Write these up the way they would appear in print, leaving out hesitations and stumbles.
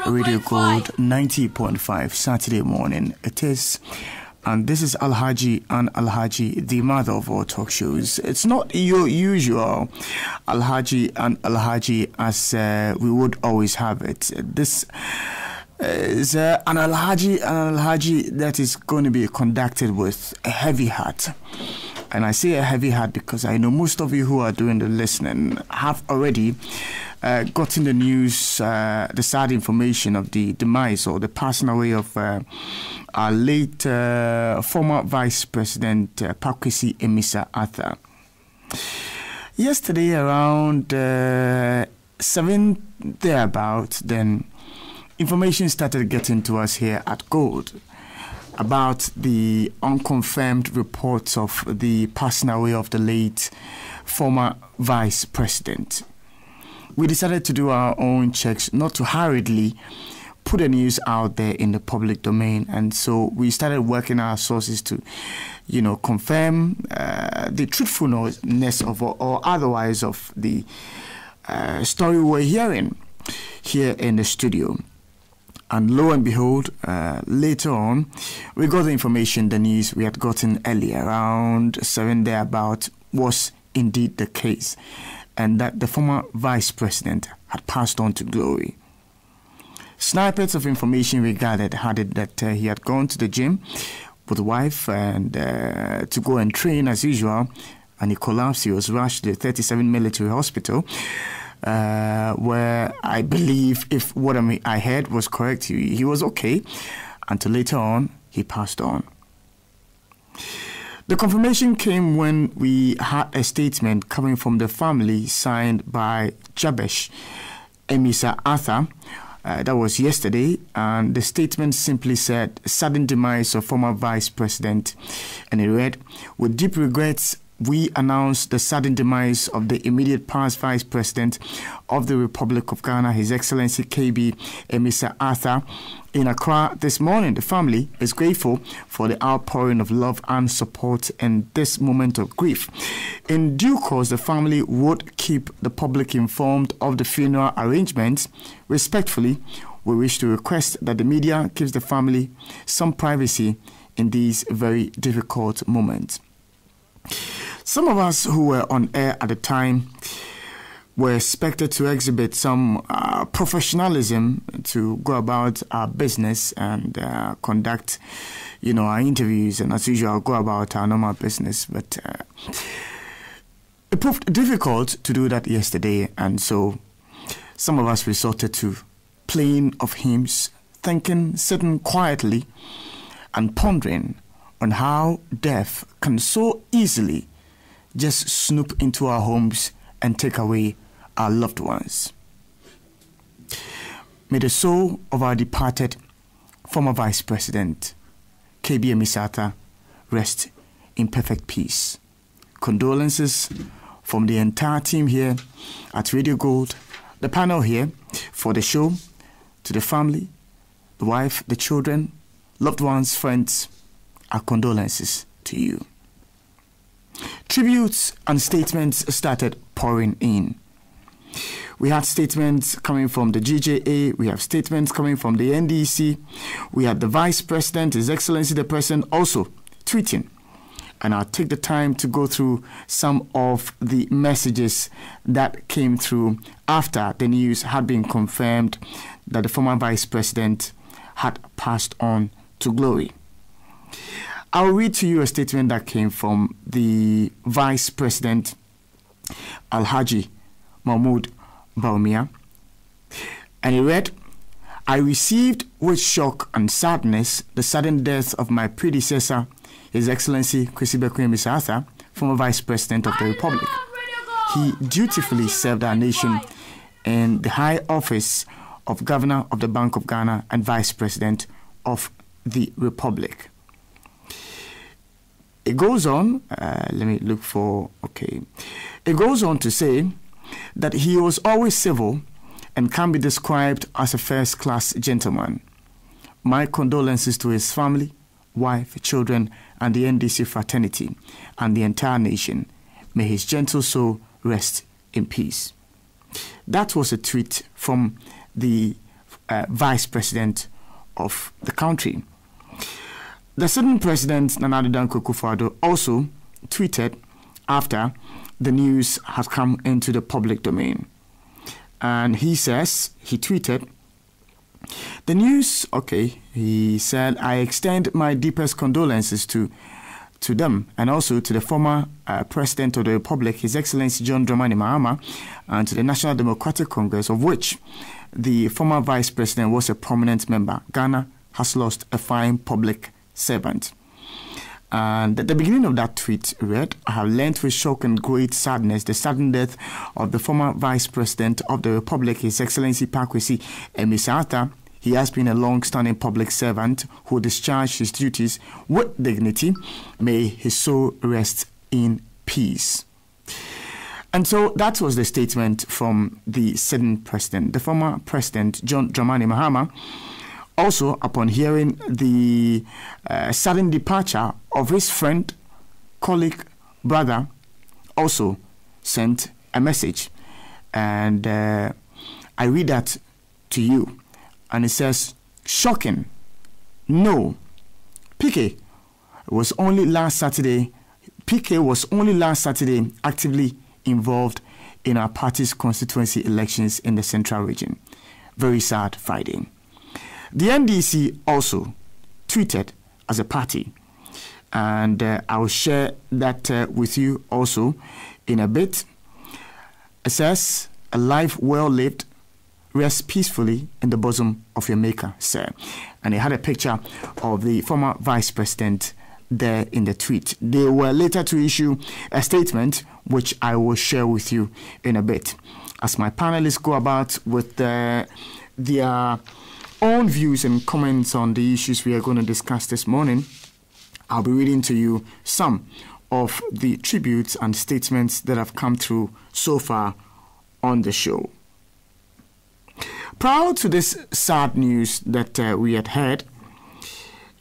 Radio Gold 90.5 Saturday morning. It is, and this is Alhaji and Alhaji, the mother of all talk shows. It's not your usual Alhaji and Alhaji as we would always have it. This is an Alhaji and Alhaji that is going to be conducted with a heavy heart. And I say a heavy heart because I know most of you who are doing the listening have already gotten the news, the sad information of the demise or the passing away of our late former Vice President Pakwesi Emisa Arthur. Yesterday around 7 thereabout, then information started getting to us here at Gold about the unconfirmed reports of the passing away of the late former Vice President. We decided to do our own checks, not to hurriedly put the news out there in the public domain. And so we started working our sources to, confirm the truthfulness of or otherwise of the story we're hearing here in the studio. And lo and behold, later on, we got the information, the news we had gotten earlier, around 7 thereabout, was indeed the case, and that the former vice president had passed on to glory. Snippets of information we gathered had it that he had gone to the gym with the wife and to go and train as usual, and he collapsed. He was rushed to the 37 military hospital, where I believe, if what I heard was correct, he was okay, until later on he passed on. The confirmation came when we had a statement coming from the family signed by Jabesh Emisa Arthur. That was yesterday, and the statement simply said, "Sudden demise of former Vice President," and it read, "With deep regrets, we announce the sudden demise of the immediate past Vice President of the Republic of Ghana, His Excellency KB Emisa Arthur. In Accra this morning, the family is grateful for the outpouring of love and support in this moment of grief. In due course, the family would keep the public informed of the funeral arrangements. Respectfully, we wish to request that the media gives the family some privacy in these very difficult moments." Some of us who were on air at the time were expected to exhibit some professionalism to go about our business and conduct, our interviews, and as usual, go about our normal business. But it proved difficult to do that yesterday, and so some of us resorted to playing of hymns, thinking, sitting quietly, and pondering on how death can so easily just snoop into our homes and take away our loved ones. May the soul of our departed former Vice President, KB Emisa Arthur, rest in perfect peace. Condolences from the entire team here at Radio Gold, the panel here for the show, to the family, the wife, the children, loved ones, friends. Our condolences to you. Tributes and statements started pouring in. We had statements coming from the GJA, we have statements coming from the NDC, we had the Vice President, His Excellency the President, also tweeting. And I'll take the time to go through some of the messages that came through after the news had been confirmed that the former Vice President had passed on to glory. I'll read to you a statement that came from the Vice President, Alhaji Mahmoud Baumia. And it read, "I received with shock and sadness the sudden death of my predecessor, His Excellency Kwesi Emisa Arthur, former Vice President of the Republic. He dutifully served our nation in the high office of Governor of the Bank of Ghana and Vice President of the Republic." It goes on, It goes on to say that he was always civil and can be described as a first-class gentleman. My condolences to his family, wife, children, and the NDC fraternity, and the entire nation. May his gentle soul rest in peace. That was a tweet from the vice president of the country. The sitting president, Nana Addo Dankwa Akufo-Addo, also tweeted after the news had come into the public domain. And he tweeted, the news, he said, I extend my deepest condolences to them and also to the former President of the Republic, His Excellency John Dramani Mahama, and to the National Democratic Congress, of which the former Vice President was a prominent member. Ghana has lost a fine public servant. And at the beginning of that tweet read, I have learnt with shock and great sadness the sudden death of the former Vice President of the Republic, His Excellency Pakwesi Emisata. He has been a long-standing public servant who discharged his duties with dignity. May his soul rest in peace. And so that was the statement from the sitting president, the former President John Dramani Mahama. Also, upon hearing the sudden departure of his friend, colleague, brother, also sent a message. And I read that to you. And it says, shocking. No. PK was only last Saturday actively involved in our party's constituency elections in the central region. Very sad Friday. The NDC also tweeted as a party, and I will share that with you also in a bit. It says, a life well lived, rest peacefully in the bosom of your maker, sir. And they had a picture of the former vice president there in the tweet. They were later to issue a statement, which I will share with you in a bit. As my panelists go about with their own views and comments on the issues we are going to discuss this morning, I'll be reading to you some of the tributes and statements that have come through so far on the show. Prior to this sad news that we had heard,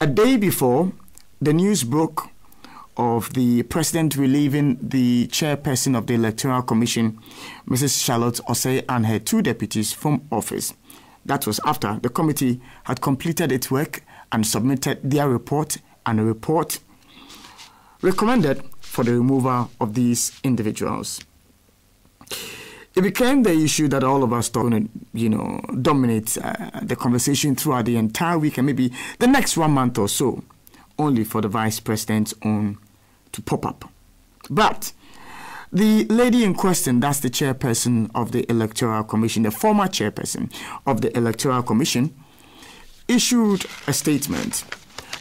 a day before, the news broke of the president relieving the chairperson of the Electoral Commission, Mrs. Charlotte Osei, and her two deputies from office. That was after the committee had completed its work and submitted their report, and a report recommended for the removal of these individuals. It became the issue that all of us thought would, dominate the conversation throughout the entire week and maybe the next 1 month or so, only for the vice president's own to pop up. But the lady in question, that's the chairperson of the Electoral Commission, the former chairperson of the Electoral Commission, issued a statement.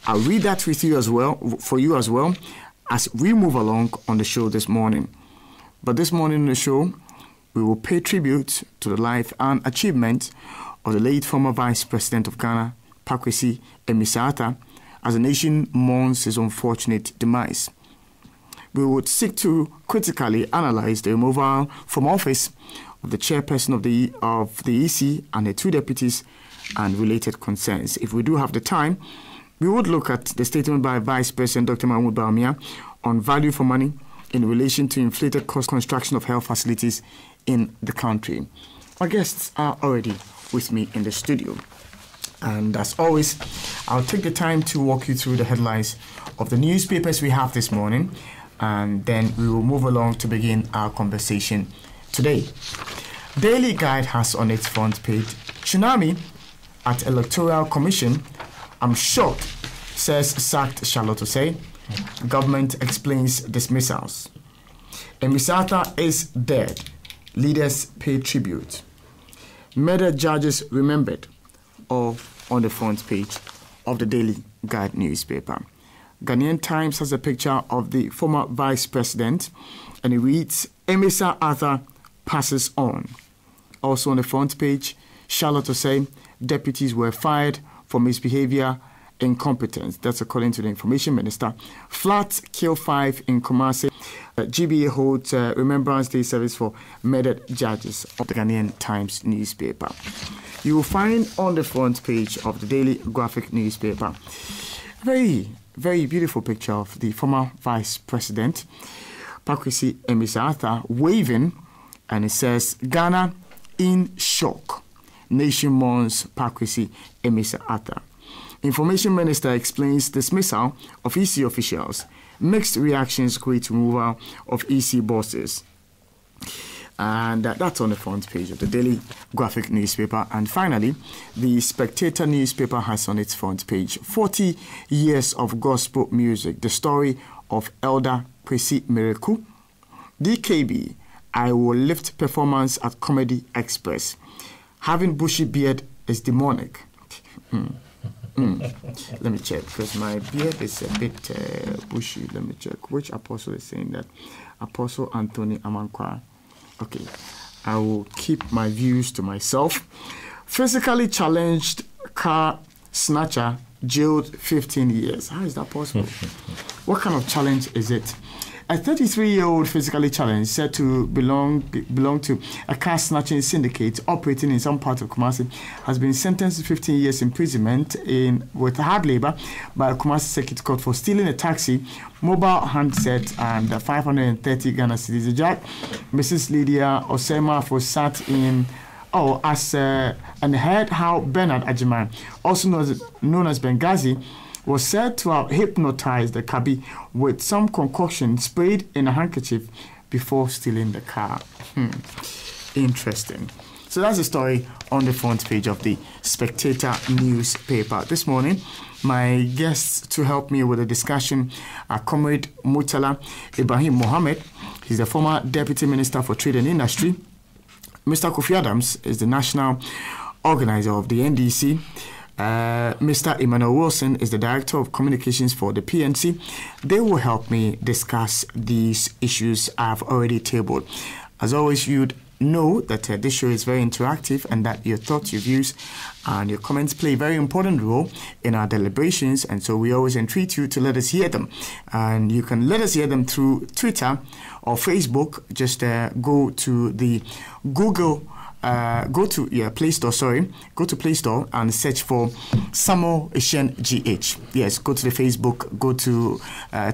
I'll read that with you as well, for you as well, as we move along on the show this morning. But this morning on the show, we will pay tribute to the life and achievements of the late former Vice President of Ghana, Pakwesi Emisata, as the nation mourns his unfortunate demise. We would seek to critically analyze the removal from office of the chairperson of the EC and the two deputies and related concerns. If we do have the time, we would look at the statement by Vice President Dr. Mahmoud Bawumia on value for money in relation to inflated cost construction of health facilities in the country. My guests are already with me in the studio. And as always, I'll take the time to walk you through the headlines of the newspapers we have this morning, and then we will move along to begin our conversation today. Daily Guide has on its front page, Tsunami at Electoral Commission, I'm shocked, says sacked Charlotte Osei. Government explains dismissals. Emisata is dead. Leaders pay tribute. Murdered judges remembered, all on the front page of the Daily Guide newspaper. Ghanaian Times has a picture of the former vice president, and it reads, Emisa Arthur passes on. Also on the front page, Charlotte Osei, deputies were fired for misbehavior, incompetence. That's according to the Information Minister. Floods kill 5 in Kumasi. GBA holds Remembrance Day service for murdered judges of the Ghanaian Times newspaper. You will find on the front page of the Daily Graphic newspaper a very, very beautiful picture of the former Vice President, Pakwesi Emisata, waving, and it says, Ghana in shock. Nation mourns Pakwesi Emisa Arthur. Information Minister explains dismissal of EC officials. Mixed reactions create removal of EC bosses. And that's on the front page of the Daily Graphic newspaper. And finally, the Spectator newspaper has on its front page 40 years of gospel music, the story of Elder Kwesi Miracle. DKB, I will lift performance at Comedy Express. Having bushy beard is demonic. Let me check, because my beard is a bit bushy. Let me check. Which apostle is saying that? Apostle Anthony Amankwa. Okay, I will keep my views to myself. Physically challenged car snatcher jailed 15 years. How is that possible? What kind of challenge is it? A 33-year-old physically challenged, said to belong to a car snatching syndicate operating in some part of Kumasi, has been sentenced to 15 years imprisonment with hard labor by Kumasi Circuit Court for stealing a taxi, mobile handset, and 530 Ghana cedis. The judge, Mrs. Lydia Osema, for sat in and heard how Bernard Ajiman, also known as Benghazi, was said to have hypnotized the cabby with some concoction sprayed in a handkerchief before stealing the car. Interesting. So that's the story on the front page of the Spectator newspaper. This morning, my guests to help me with the discussion are Comrade Murtala Ibrahim Mohammed. He's the former Deputy Minister for Trade and Industry. Mr. Kofi Adams is the national organizer of the NDC. Mr. Emmanuel Wilson is the Director of Communications for the PNC. They will help me discuss these issues I've already tabled. As always, you'd know that this show is very interactive and that your thoughts, your views, and your comments play a very important role in our deliberations, and so we always entreat you to let us hear them. And you can let us hear them through Twitter or Facebook. Just go to the Play Store, go to Play Store and search for Samo Asian GH. Yes, go to the Facebook, go to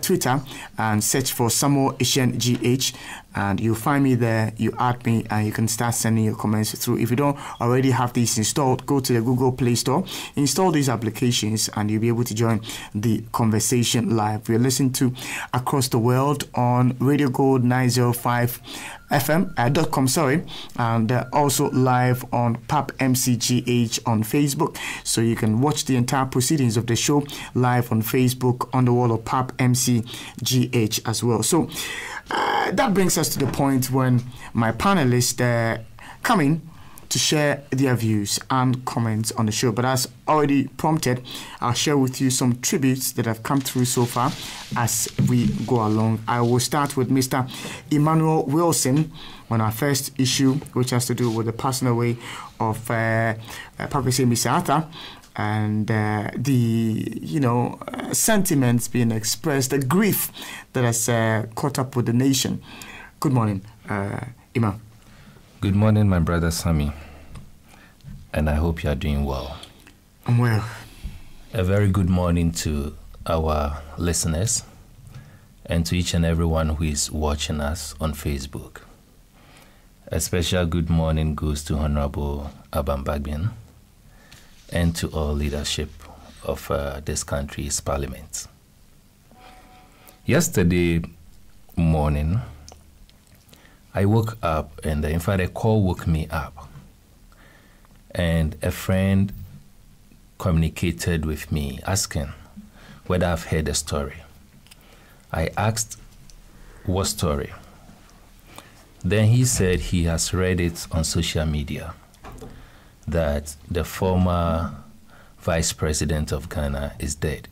Twitter and search for Samo Asian GH, and you'll find me there. You add me and you can start sending your comments through. If you don't already have these installed, go to the Google Play Store, install these applications, and you'll be able to join the conversation live. We're listening to across the world on Radio Gold 905 FM.com, and also live on PAP MCGH on Facebook. So you can watch the entire proceedings of the show live on Facebook on the wall of PAP MCGH as well. So that brings us to the point when my panelists come in to share their views and comments on the show. But as already prompted, I'll share with you some tributes that have come through so far as we go along. I will start with Mr. Emmanuel Wilson on our first issue, which has to do with the passing away of Pakwesi Emisa Arthur, and the sentiments being expressed, the grief that has caught up with the nation. Good morning, Imam. Good morning, my brother Sammy, and I hope you are doing well. I'm well. A very good morning to our listeners and to each and everyone who is watching us on Facebook. A special good morning goes to Honorable Abambagbian and to all leadership of this country's parliament. Yesterday morning, I woke up, and in fact, a call woke me up. And a friend communicated with me asking whether I've heard a story. I asked, what story? Then he said he has read it on social media, that the former vice president of Ghana is dead.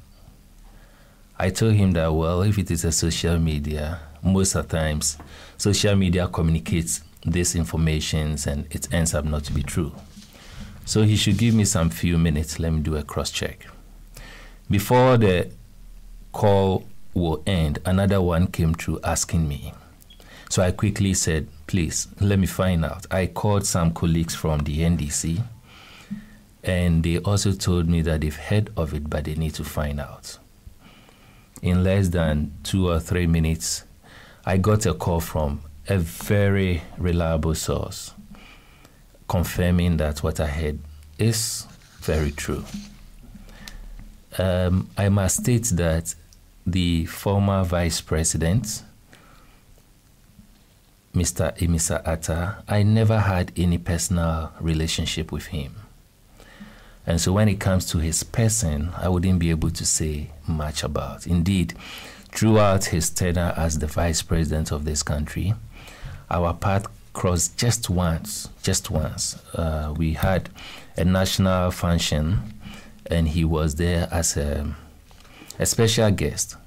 I told him that, well, if it is a social media, most of the times social media communicates these informations and it ends up not to be true. So he should give me some few minutes. Let me do a cross-check. Before the call will end, another one came through asking me. So I quickly said, please, let me find out. I called some colleagues from the NDC, and they also told me that they've heard of it, but they need to find out. In less than 2 or 3 minutes, I got a call from a very reliable source confirming that what I heard is very true. I must state that the former Vice President, Mr. Emisa Atta, I never had any personal relationship with him. And so when it comes to his person, I wouldn't be able to say much about. Indeed, throughout his tenure as the Vice President of this country, our path crossed just once. We had a national function, and he was there as a special guest.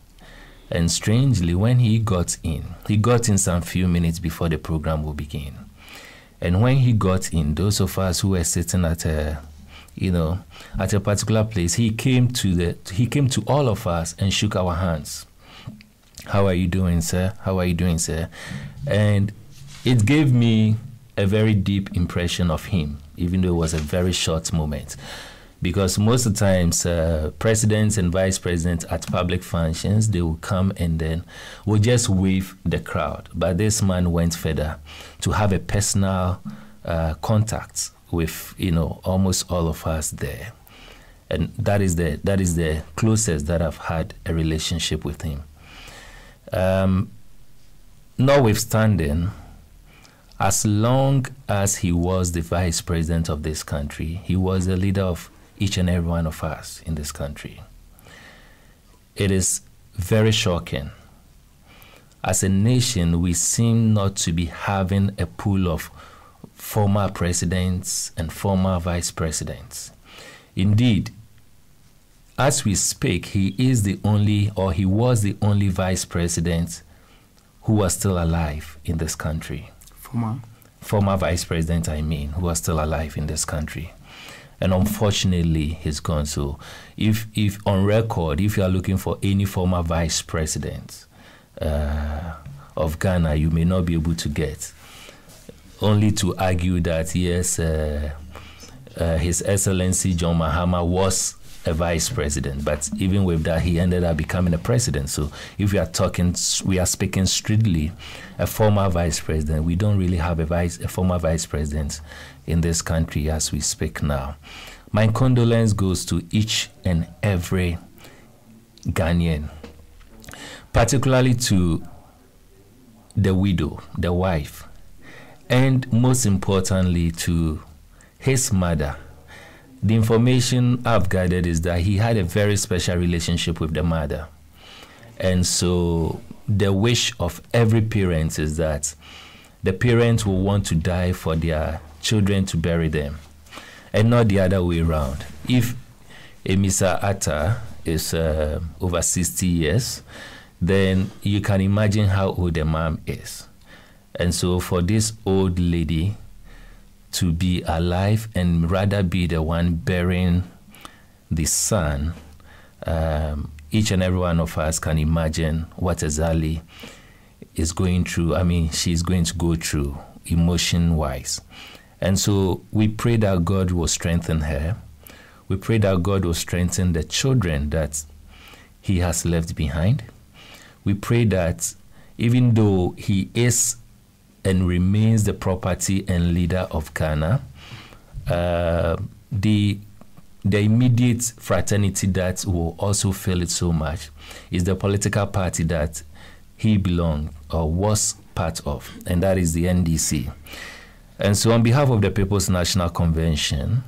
And strangely, when he got in some few minutes before the program will begin. And when he got in, those of us who were sitting at a particular place, he came to all of us and shook our hands. How are you doing, sir? How are you doing, sir? And it gave me a very deep impression of him, even though it was a very short moment. Because most of the times, presidents and vice presidents at public functions, they will come and then will just wave the crowd. But this man went further to have a personal contact with, almost all of us there. And that is the closest that I've had a relationship with him. Notwithstanding, as long as he was the vice president of this country, he was the leader of each and every one of us in this country. It is very shocking. As a nation, we seem not to be having a pool of former presidents and former vice presidents. Indeed, as we speak, he was the only vice president who was still alive in this country. Former vice president, who was still alive in this country. And unfortunately, he's gone. So if on record, if you are looking for any former vice president of Ghana, you may not be able to get. Only to argue that, yes, His Excellency John Mahama was a vice president, but even with that, he ended up becoming a president. So if we are speaking strictly a former vice president, we don't really have a former vice president in this country as we speak now. My condolence goes to each and every Ghanaian, particularly to the widow, the wife, and most importantly to his mother. The information I've gathered is that he had a very special relationship with the mother. And so the wish of every parent is that the parents will want to die for their children to bury them, and not the other way around. If Emisa Atta is over 60 years, then you can imagine how old the mom is. And so for this old lady to be alive and rather be the one burying the son, each and every one of us can imagine what exactly is going through. She's going to go through emotion-wise. And so we pray that God will strengthen her. We pray that God will strengthen the children that he has left behind. We pray that even though he is and remains the property and leader of Ghana, the immediate fraternity that will also feel it so much is the political party that he belonged or was part of, and that is the NDC. And so on behalf of the People's National Convention,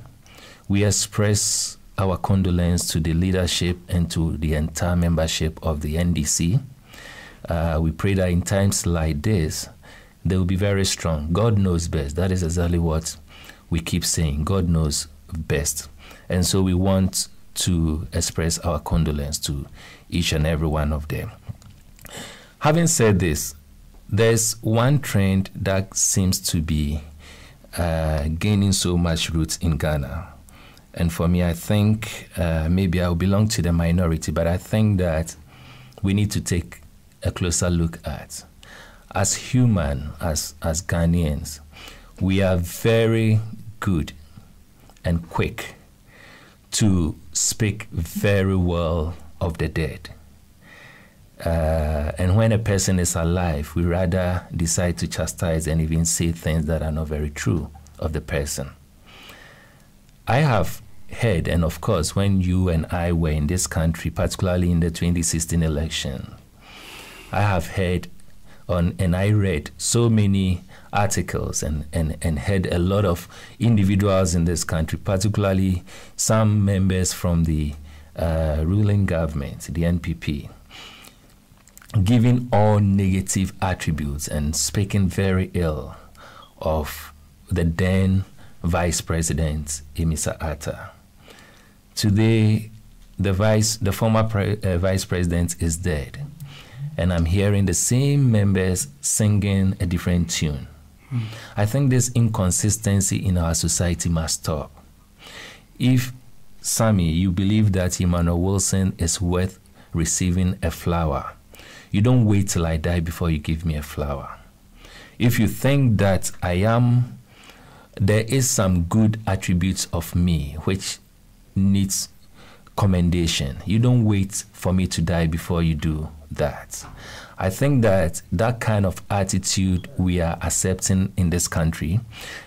we express our condolence to the leadership and to the entire membership of the NDC. We pray that in times like this, they will be very strong. God knows best. That is exactly what we keep saying. God knows best. And so we want to express our condolence to each and every one of them. Having said this, there's one trend that seems to be gaining so much roots in Ghana. And for me, I think maybe I belong to the minority, but I think that we need to take a closer look at. As human, as Ghanaians, we are very good and quick to speak very well of the dead. And when a person is alive, we rather decide to chastise and even say things that are not very true of the person. I have heard, and of course, when you and I were in this country, particularly in the 2016 election, I have heard and I read so many articles and heard a lot of individuals in this country, particularly some members from the ruling government, the NPP, giving all negative attributes and speaking very ill of the then Vice President, Emisa Atta. Today, the former Vice President is dead, and I'm hearing the same members singing a different tune. I think this inconsistency in our society must stop. If, Sammy, you believe that Emmanuel Wilson is worth receiving a flower, you don't wait till I die before you give me a flower. If you think that there is some good attributes of me which needs commendation, you don't wait for me to die before you do that. I think that kind of attitude we are accepting in this country,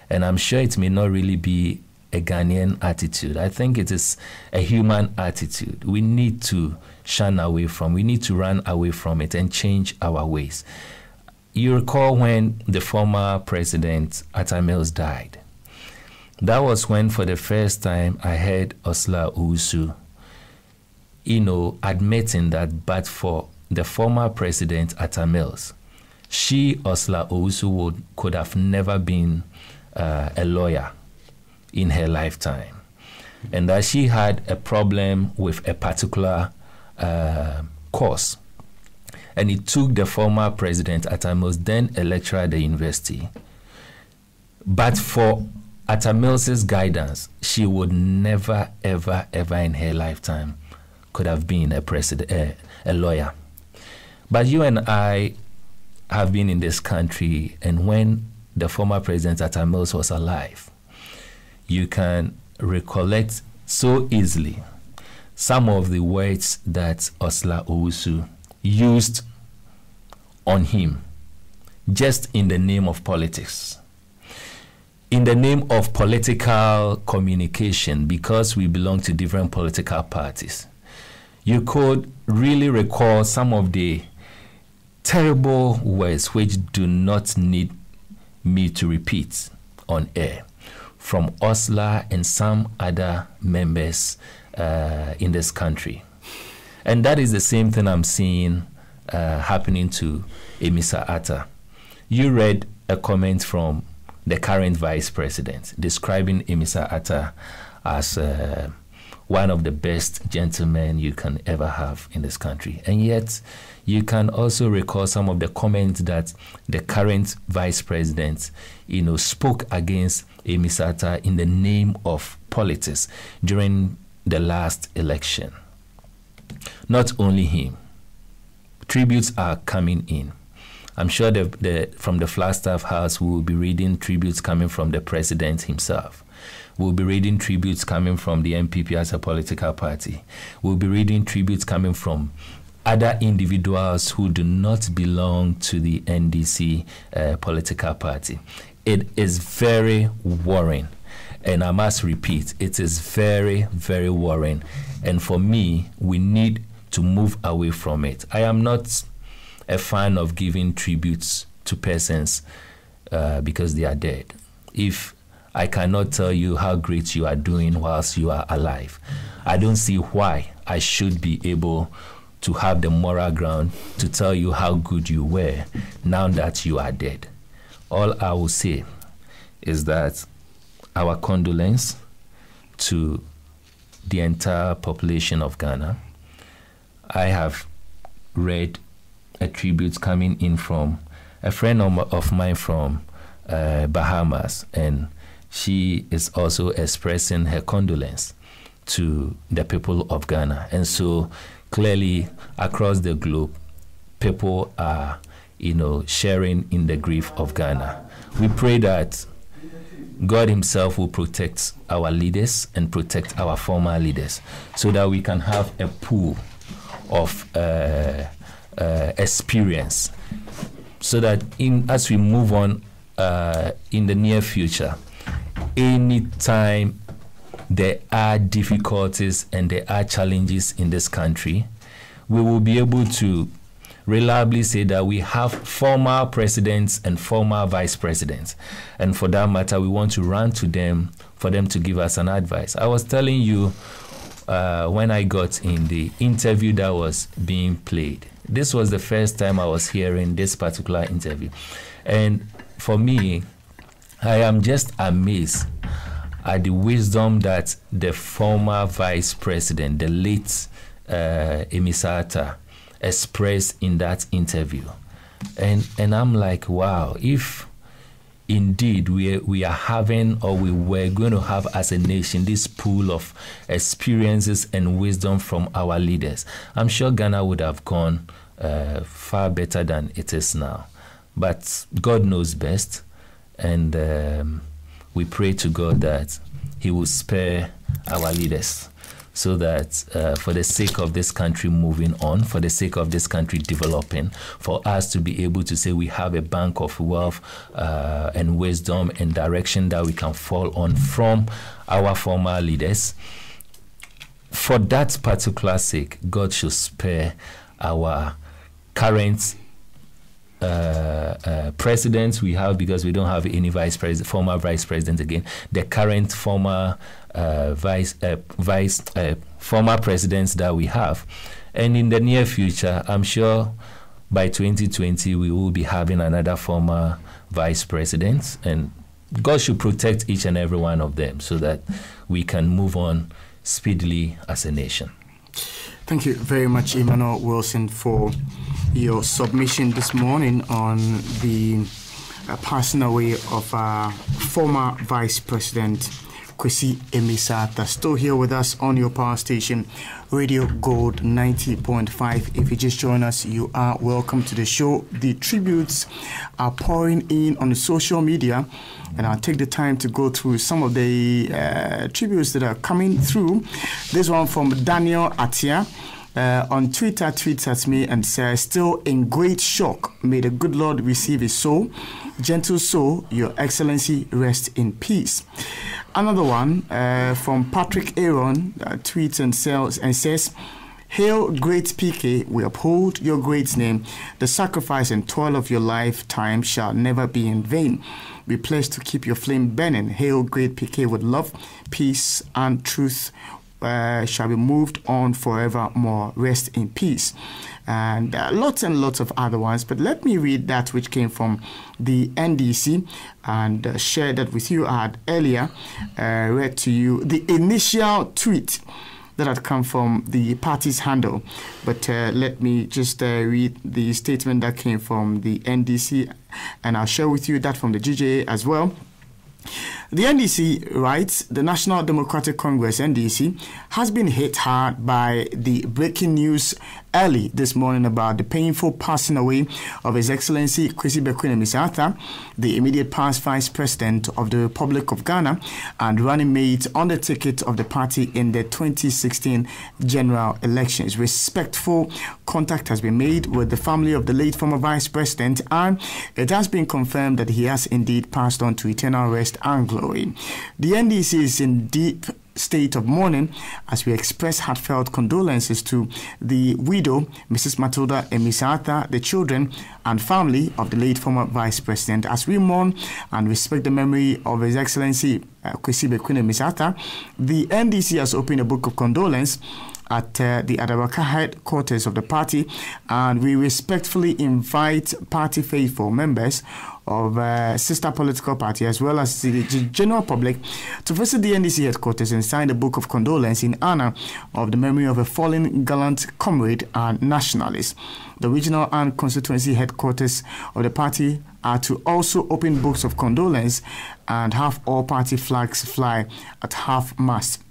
and I'm sure it may not really be a Ghanaian attitude. I think it is a human attitude. We need to shun away from, we need to run away from it and change our ways. You recall when the former president, Atta Mills, died. That was when, for the first time, I heard Osla Owusu, admitting that but for the former president, Atta Mills, she, Osla Owusu, could have never been a lawyer in her lifetime. And that she had a problem with a particular course. And it took the former president, Atta Mills, then a lecturer at the university. But for Atta Mills' guidance, she would never, ever, ever in her lifetime could have been a lawyer. But you and I have been in this country, and when the former president, Atta Mills, was alive, you can recollect so easily some of the words that Osla Owusu used on him, just in the name of politics, in the name of political communication, because we belong to different political parties. You could really recall some of the terrible words which do not need me to repeat on air from Osla and some other members in this country. And that is the same thing I'm seeing happening to Emisa Atta. You read a comment from the current vice president describing Emisa Atta as one of the best gentlemen you can ever have in this country. And yet, you can also recall some of the comments that the current vice president, spoke against Emisa Atta in the name of politics during the last election. Not only him, tributes are coming in. I'm sure from the Flagstaff House, we will be reading tributes coming from the president himself. We'll be reading tributes coming from the NPP as a political party. We'll be reading tributes coming from other individuals who do not belong to the NDC political party. It is very worrying. And I must repeat, it is very, very worrying. And for me, we need to move away from it. I am not a fan of giving tributes to persons because they are dead. If I cannot tell you how great you are doing whilst you are alive, I don't see why I should be able to have the moral ground to tell you how good you were now that you are dead. All I will say is that our condolence to the entire population of Ghana. I have read a tribute coming in from a friend of mine from Bahamas, and she is also expressing her condolence to the people of Ghana. And so clearly across the globe, people are, sharing in the grief of Ghana. We pray that God himself will protect our leaders and protect our former leaders so that we can have a pool of experience, so that as we move on in the near future, anytime there are difficulties and there are challenges in this country, we will be able to reliably say that we have former presidents and former vice presidents. And for that matter, we want to run to them for them to give us an advice. I was telling you when I got in the interview that was being played, this was the first time I was hearing this particular interview. And for me, I am just amazed at the wisdom that the former vice president, the late Emisata, expressed in that interview. And I'm like, wow, if indeed we are having, or we were going to have as a nation, this pool of experiences and wisdom from our leaders, I'm sure Ghana would have gone far better than it is now. But God knows best, and we pray to God that He will spare our leaders, so that for the sake of this country moving on, for the sake of this country developing, for us to be able to say we have a bank of wealth and wisdom and direction that we can fall on from our former leaders, for that particular sake, God should spare our current presidents we have, because we don't have any former vice president again. The current former former presidents that we have, and in the near future, I'm sure by 2020 we will be having another former vice president, and God should protect each and every one of them so that we can move on speedily as a nation. Thank you very much, Emmanuel Wilson, for your submission this morning on the passing away of former Vice President Kwesi Emisata. Still here with us on your power station, Radio Gold 90.5. If you just join us, you are welcome to the show. The tributes are pouring in on the social media, and I'll take the time to go through some of the tributes that are coming through. This one from Daniel Atia. On Twitter, tweets at me and says, still in great shock. May the good Lord receive his soul. Gentle soul, your excellency, rest in peace. Another one from Patrick Aaron tweets and says, hail great PK, we uphold your great name. The sacrifice and toil of your lifetime shall never be in vain. We pledge to keep your flame burning. Hail great PK, with love, peace and truth shall be moved on forevermore. Rest in peace. And lots of other ones. But let me read that which came from the NDC and share that with you. I had earlier read to you the initial tweet that had come from the party's handle. But let me just read the statement that came from the NDC, and I'll share with you that from the GJA as well. The NDC writes, the National Democratic Congress, NDC, has been hit hard by the breaking news early this morning about the painful passing away of His Excellency Kwesi Bekwene Misata, the immediate past Vice President of the Republic of Ghana and running mate on the ticket of the party in the 2016 general elections. Respectful contact has been made with the family of the late former Vice President, and it has been confirmed that he has indeed passed on to eternal rest and glory. The NDC is in deep state of mourning as we express heartfelt condolences to the widow, Mrs. Matilda Emisata, the children and family of the late former Vice President. As we mourn and respect the memory of His Excellency Kwesi Bekwene Misata, the NDC has opened a book of condolence at the Adabaka headquarters of the party, and we respectfully invite party faithful members of sister political party as well as the general public to visit the NDC headquarters and sign the book of condolence in honor of the memory of a fallen gallant comrade and nationalist. The regional and constituency headquarters of the party are to also open books of condolence and have all party flags fly at half-mast.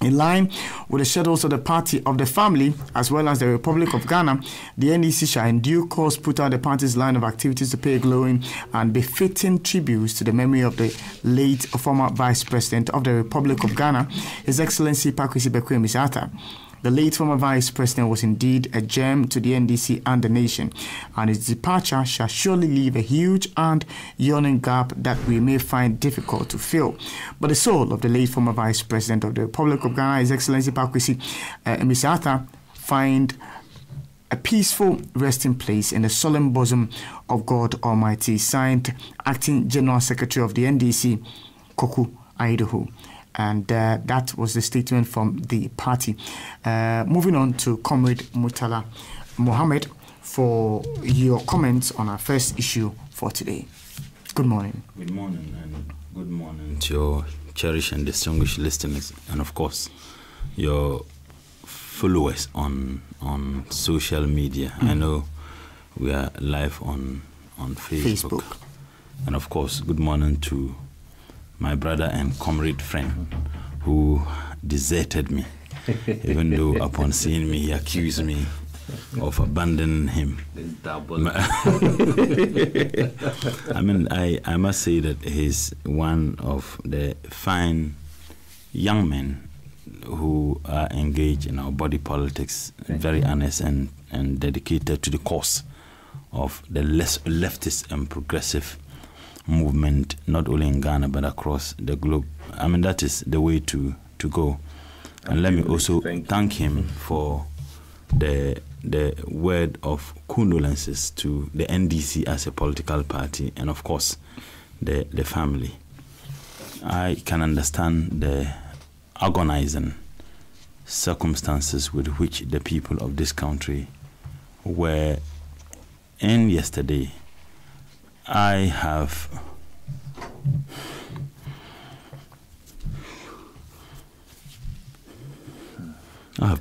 In line with the schedules of the party of the family as well as the Republic of Ghana, the NDC shall in due course put out the party's line of activities to pay glowing and befitting tributes to the memory of the late former Vice President of the Republic of Ghana, His Excellency Kwesi Bekwene Misata. The late former Vice President was indeed a gem to the NDC and the nation, and his departure shall surely leave a huge and yawning gap that we may find difficult to fill. But the soul of the late former Vice President of the Republic of Ghana, His Excellency Pakwesi Mr. Arthur, find a peaceful resting place in the solemn bosom of God Almighty, signed Acting General Secretary of the NDC, Koku Aidoho. And that was the statement from the party. Moving on to Comrade Murtala Mohammed for your comments on our first issue for today. Good morning. Good morning, and good morning to your cherished and distinguished listeners, and of course, your followers on social media. I know we are live on Facebook. And of course, good morning to my brother and comrade friend who deserted me, even though upon seeing me, he accused me of abandoning him. I mean, I must say that he's one of the fine young men who are engaged in our body politics, very honest and dedicated to the cause of the leftist and progressive movement, not only in Ghana but across the globe. I mean, that is the way to go. And let me also thank him for the word of condolences to the NDC as a political party, and of course the family. I can understand the agonizing circumstances with which the people of this country were in yesterday. I have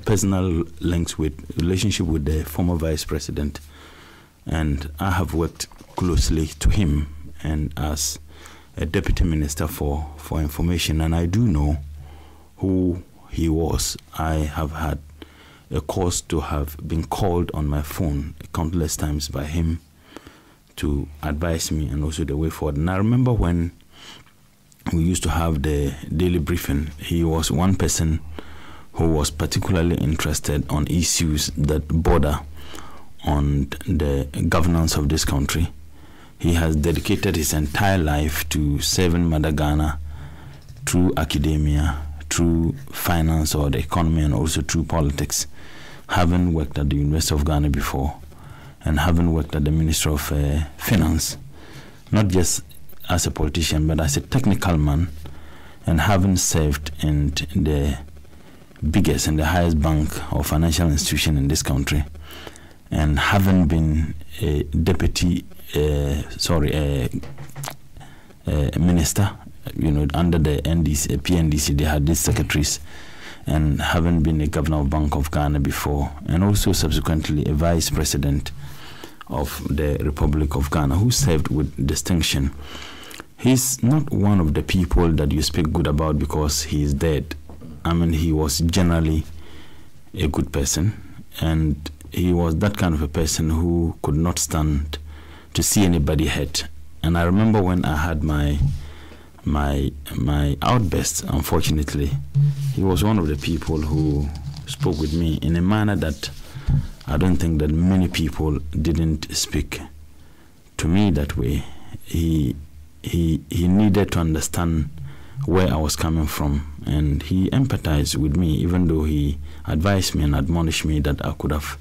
personal links relationship with the former vice president, and I have worked closely to him and as a deputy minister for information, and I do know who he was. I have had a cause to have been called on my phone countless times by him to advise me and also the way forward. And I remember when we used to have the daily briefing, he was one person who was particularly interested on issues that border on the governance of this country. He has dedicated his entire life to serving Mother Ghana through academia, through finance or the economy, and also through politics, having worked at the University of Ghana before and having worked at the Ministry of Finance, not just as a politician but as a technical man, and having served in the biggest and the highest bank or financial institution in this country, and having been a deputy minister, under the NDC, PNDC, they had these secretaries, and having been a governor of Bank of Ghana before, and also subsequently a vice president of the Republic of Ghana, who served with distinction. He's not one of the people that you speak good about because he is dead. I mean, he was generally a good person, and he was that kind of a person who could not stand to see anybody hurt. And I remember when I had my outbursts, unfortunately, he was one of the people who spoke with me in a manner that I don't think that many people didn't speak to me that way. He needed to understand where I was coming from, and he empathized with me, even though he advised me and admonished me that I could have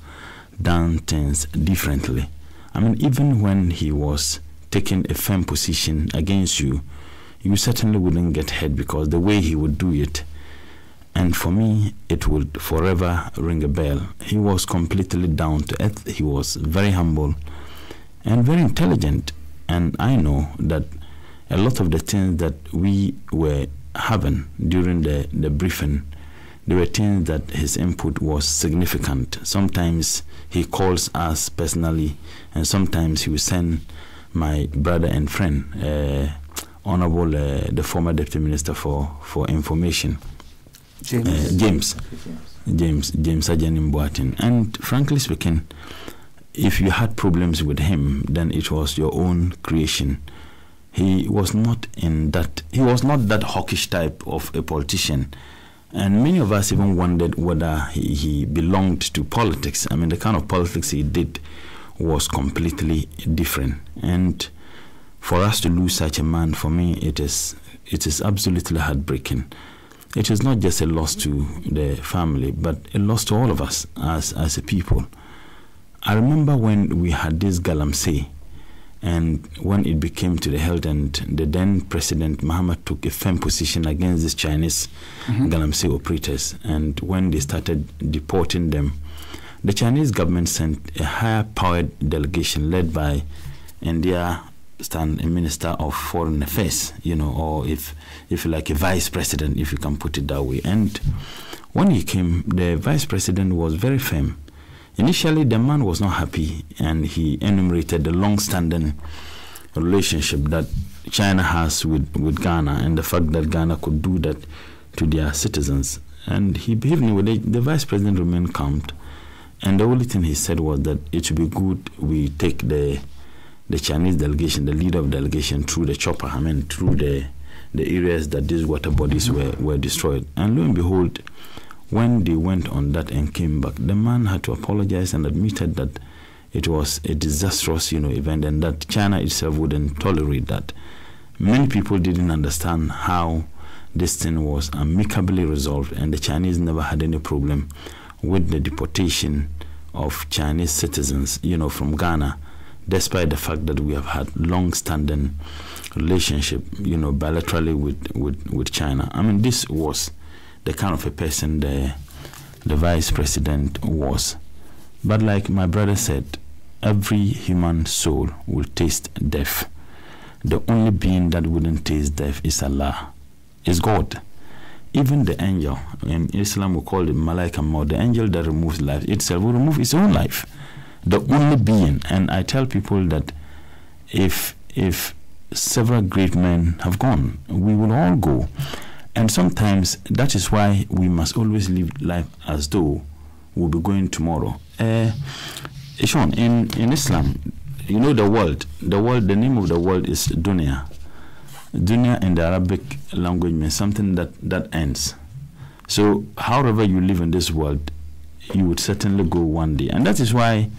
done things differently. I mean, even when he was taking a firm position against you, you certainly wouldn't get hurt because the way he would do it, and for me, it would forever ring a bell. He was completely down to earth. He was very humble and very intelligent, and I know that a lot of the things that we were having during the briefing, there were things that his input was significant. Sometimes he calls us personally, and sometimes he will send my brother and friend, Honorable the former Deputy Minister for Information, James Ajanim Boatin. And frankly speaking, if you had problems with him, then it was your own creation. He was not that hawkish type of a politician. And many of us even wondered whether he belonged to politics. I mean, the kind of politics he did was completely different. And for us to lose such a man, for me, it is absolutely heartbreaking. It is not just a loss to the family, but a loss to all of us as a people. I remember when we had this galamsey, and when it became to the health, and the then President Muhammad took a firm position against these Chinese galamsey operators, and when they started deporting them, the Chinese government sent a higher-powered delegation led by India Minister of Foreign Affairs, or if you like, a vice president, if you can put it that way. And when he came, the vice president was very firm. Initially, the man was not happy, and he enumerated the long-standing relationship that China has with Ghana, and the fact that Ghana could do that to their citizens. And he behaved with it. The vice president remained calm, and the only thing he said was that it would be good we take the Chinese delegation, the leader of the delegation, through the chopper, through the areas that these water bodies were destroyed. And lo and behold, when they went on that and came back, the man had to apologize and admitted that it was a disastrous, event, and that China itself wouldn't tolerate that. Many people didn't understand how this thing was amicably resolved, and the Chinese never had any problem with the deportation of Chinese citizens, from Ghana, despite the fact that we have had long-standing relationship, bilaterally with China. This was the kind of a person the vice president was. But like my brother said, every human soul will taste death. The only being that wouldn't taste death is Allah, is God. Even the angel, in Islam we call it Malaika Maut, the angel that removes life itself will remove its own life. The only being. And I tell people that if several great men have gone, we will all go. And sometimes that is why we must always live life as though we'll be going tomorrow. Sean, in Islam, the name of the world is dunya. Dunya in the Arabic language means something that ends. So however you live in this world, you would certainly go one day. And that is why,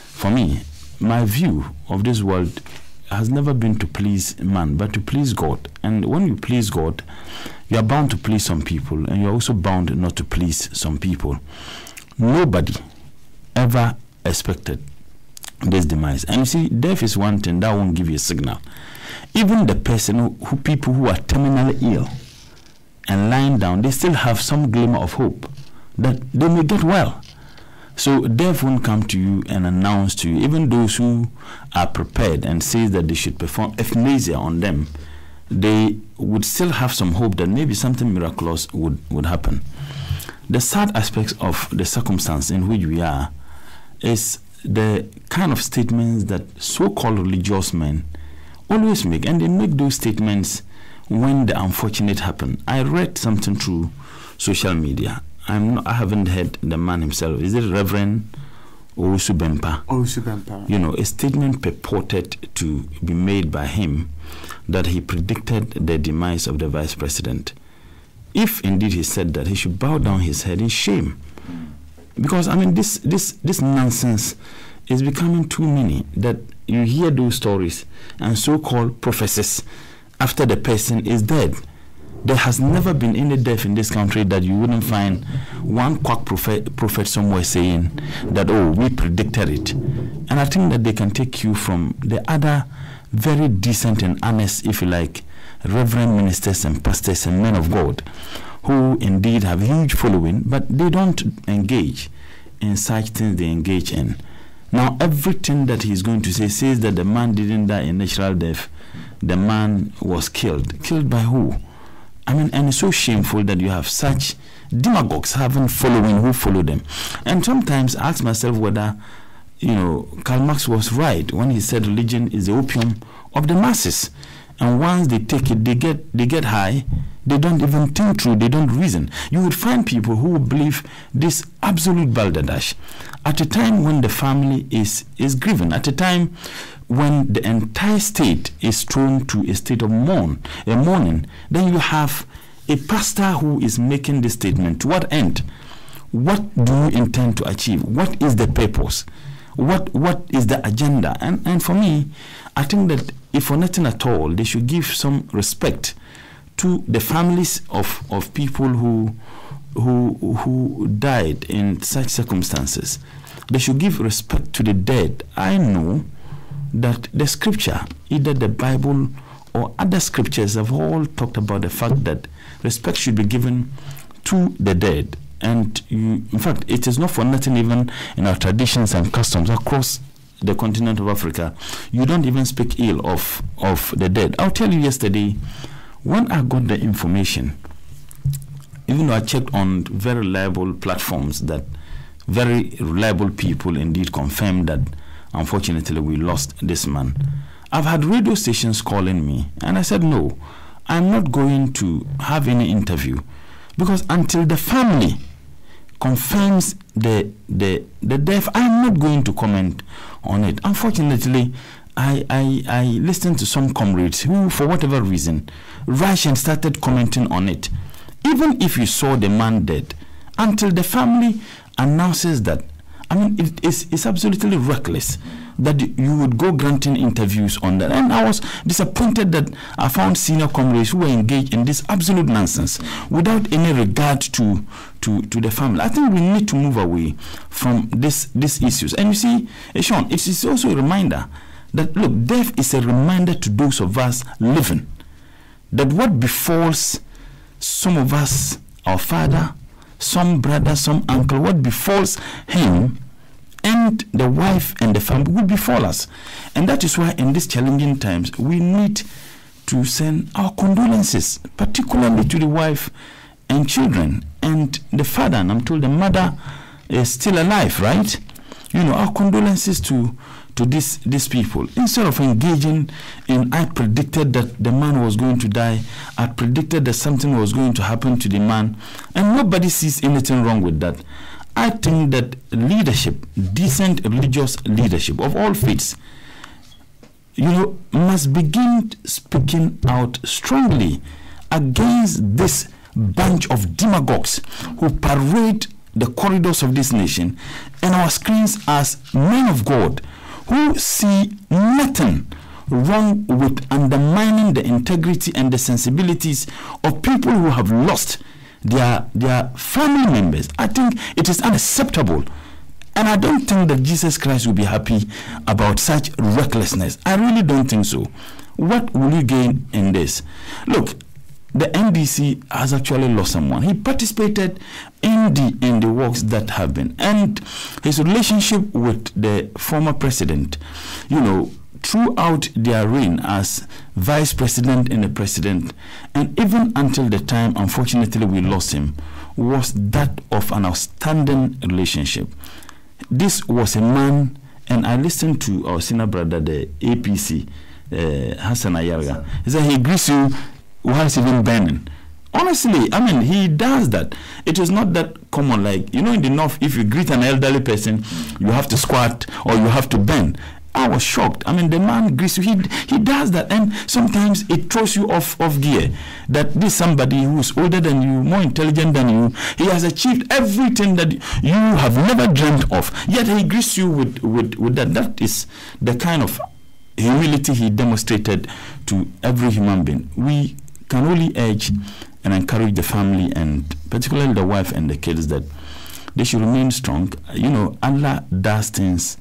for me, my view of this world has never been to please man, but to please God. And when you please God, you are bound to please some people, and you are also bound not to please some people. Nobody ever expected this demise. And you see, death is one thing that won't give you a signal. Even the person people who are terminally ill and lying down, they still have some glimmer of hope that they may get well. So death won't come to you and announce to you. Even those who are prepared and say that they should perform euthanasia on them, they would still have some hope that maybe something miraculous would happen. The sad aspects of the circumstance in which we are is the kind of statements that so-called religious men always make, and they make those statements when the unfortunate happen. I read something through social media. I haven't heard the man himself. Is it Reverend Owusu Bempah? Owusu Bempah. A statement purported to be made by him that he predicted the demise of the vice president. If indeed he said that, he should bow down his head in shame. Because this nonsense is becoming too many, that you hear those stories and so-called prophecies after the person is dead. There has never been any death in this country that you wouldn't find one quack prophet somewhere saying that, oh, we predicted it. And I think that they can take cue from the other very decent and honest, if you like, reverend ministers and pastors and men of God who indeed have a huge following, but they don't engage in such things they engage in. Now, everything that he's going to say says that the man didn't die a natural death. The man was killed. Killed by who? And it's so shameful that you have such demagogues having following who follow them. And sometimes I ask myself whether, Karl Marx was right when he said religion is the opium of the masses. And once they take it, they get high. They don't even think through. They don't reason. You would find people who would believe this absolute balderdash at a time when the family is grieving, at a time when the entire state is thrown to a state of mourning. Then you have a pastor who is making this statement, to what end? What do you intend to achieve? What is the purpose? What is the agenda? And for me, I think that if for nothing at all, they should give some respect to the families of people who died in such circumstances. They should give respect to the dead. I know that the scripture, either the Bible or other scriptures, have all talked about the fact that respect should be given to the dead. And in fact, it is not for nothing, even in our traditions and customs across the continent of Africa, you don't even speak ill of the dead. I'll tell you, yesterday, when I got the information, even though I checked on very reliable platforms, that very reliable people indeed confirmed that unfortunately we lost this man. I've had radio stations calling me, and I said, no, I'm not going to have any interview, because until the family confirms the death, I'm not going to comment on it. Unfortunately, I listened to some comrades who, for whatever reason, rushed and started commenting on it. Even if you saw the man dead, until the family announces that, I mean, it's absolutely reckless that you would go granting interviews on that. And I was disappointed that I found senior comrades who were engaged in this absolute nonsense without any regard to the family. I think we need to move away from these issues. And you see, Sean, it is also a reminder that, look, death is a reminder to those of us living that what befalls some of us, our father, some brother, some uncle, what befalls him and the wife and the family will befall us. And that is why in these challenging times, we need to send our condolences, particularly to the wife and children and the father. And I'm told the mother is still alive, right? You know, our condolences to these people. Instead of engaging in, I predicted that the man was going to die, I predicted that something was going to happen to the man, and nobody sees anything wrong with that. I think that leadership, decent religious leadership of all faiths, you know, must begin speaking out strongly against this bunch of demagogues who parade the corridors of this nation and our screens as men of God who see nothing wrong with undermining the integrity and the sensibilities of people who have lost their family members. I think it is unacceptable. And I don't think that Jesus Christ will be happy about such recklessness. I really don't think so. What will you gain in this? Look, the NDC has actually lost someone. He participated in the works that have been, and his relationship with the former president, you know, throughout their reign as vice president and the president, and even until the time, unfortunately, we lost him, was that of an outstanding relationship. This was a man, and I listened to our senior brother, the APC, Hassan Ayarga. He said he greets you while it's even burning. Honestly, I mean, he does that. It is not that common, like, you know, in the north, if you greet an elderly person, you have to squat or you have to bend. I was shocked. I mean, the man greets you. He does that, and sometimes it throws you off gear. That this somebody who's older than you, more intelligent than you, he has achieved everything that you have never dreamt of. Yet he greets you with that. That is the kind of humility he demonstrated to every human being. We can only urge and encourage the family, and particularly the wife and the kids, that they should remain strong. You know, Allah does things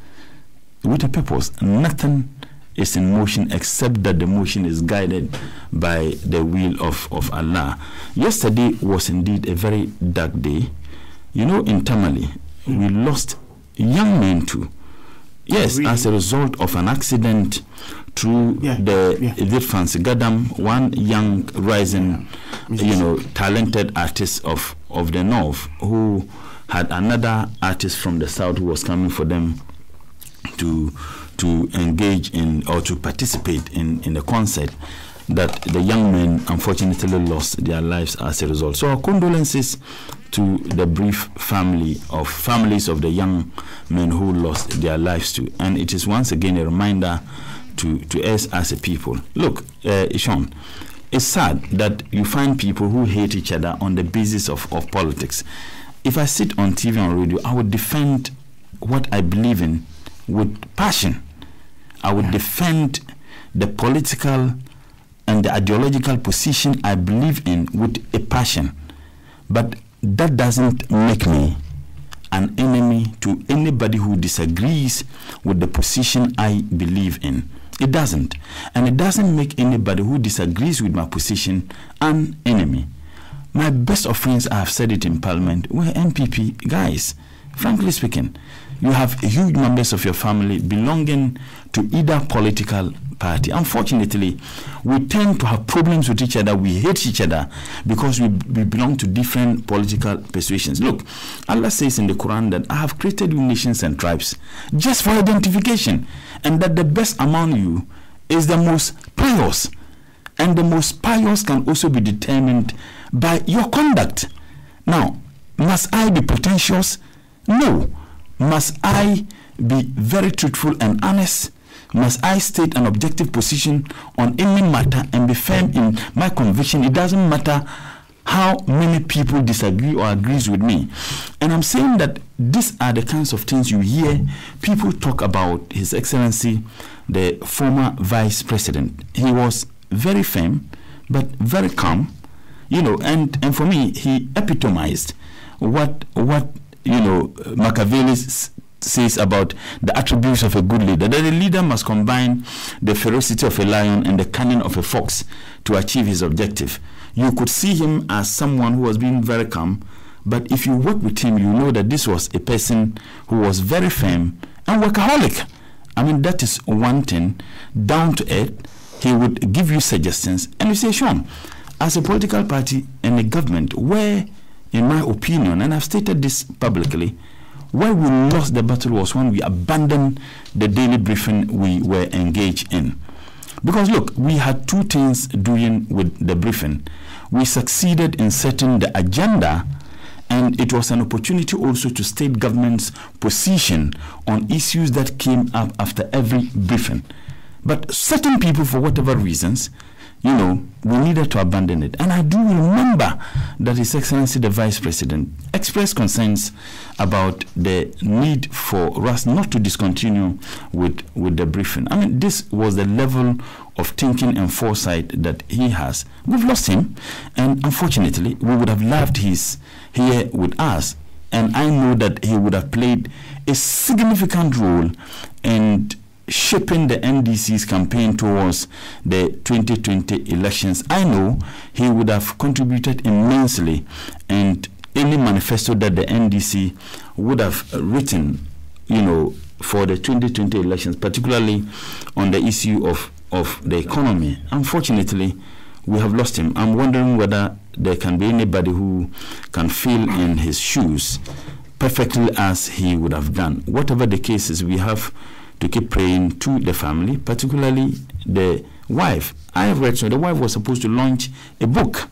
with a purpose. Nothing is in motion except that the motion is guided by the will of Allah. Yesterday was indeed a very dark day. You know, in Tamale, we lost young men too. Yes, really? As a result of an accident through the Fancy Gadam, one young rising, you know, talented artist of the north, who had another artist from the south who was coming for them to engage in or to participate in the concert, that the young men unfortunately lost their lives as a result. So our condolences to the brief families of the young men who lost their lives too. And it is once again a reminder to us as a people. Look, Sean, it's sad that you find people who hate each other on the basis of politics. If I sit on TV and radio, I would defend what I believe in with passion. I would defend the political and the ideological position I believe in with a passion. But that doesn't make me an enemy to anybody who disagrees with the position I believe in. It doesn't. And it doesn't make anybody who disagrees with my position an enemy. My best of friends, I have said it in Parliament, were MPP guys. Frankly speaking, you have huge members of your family belonging to either political party. Unfortunately, we tend to have problems with each other. We hate each other because we belong to different political persuasions. Look, Allah says in the Quran that I have created you nations and tribes just for identification, and that the best among you is the most pious. And the most pious can also be determined by your conduct. Now, must I be pretentious? No. Must I be very truthful and honest? Must I state an objective position on any matter and be firm in my conviction? It doesn't matter how many people disagree or agrees with me. And I'm saying that these are the kinds of things you hear people talk about His Excellency, the former Vice President. He was very firm, but very calm, and for me, he epitomized what Machiavelli says about the attributes of a good leader, that a leader must combine the ferocity of a lion and the cunning of a fox to achieve his objective. You could see him as someone who was being very calm, but if you work with him, you know that this was a person who was very firm and workaholic. I mean, that is one thing, down to earth. He would give you suggestions, and you say, Sean, as a political party and a government, where, in my opinion, and I've stated this publicly, where we lost the battle was when we abandoned the daily briefing we were engaged in. Because look, we had two things doing with the briefing. We succeeded in setting the agenda, and it was an opportunity also to state government's position on issues that came up after every briefing. But certain people, for whatever reasons, we needed to abandon it. And I do remember that His Excellency the Vice President expressed concerns about the need for us not to discontinue with the briefing. I mean, this was the level of thinking and foresight that he has. We've lost him, and unfortunately, we would have loved his here with us. And I know that he would have played a significant role in shaping the NDC's campaign towards the 2020 elections. I know he would have contributed immensely, and any manifesto that the NDC would have written, for the 2020 elections, particularly on the issue of the economy. Unfortunately, we have lost him. I'm wondering whether there can be anybody who can fill in his shoes perfectly as he would have done. Whatever the case is, we have to keep praying to the family, particularly the wife. I have read, so the wife was supposed to launch a book,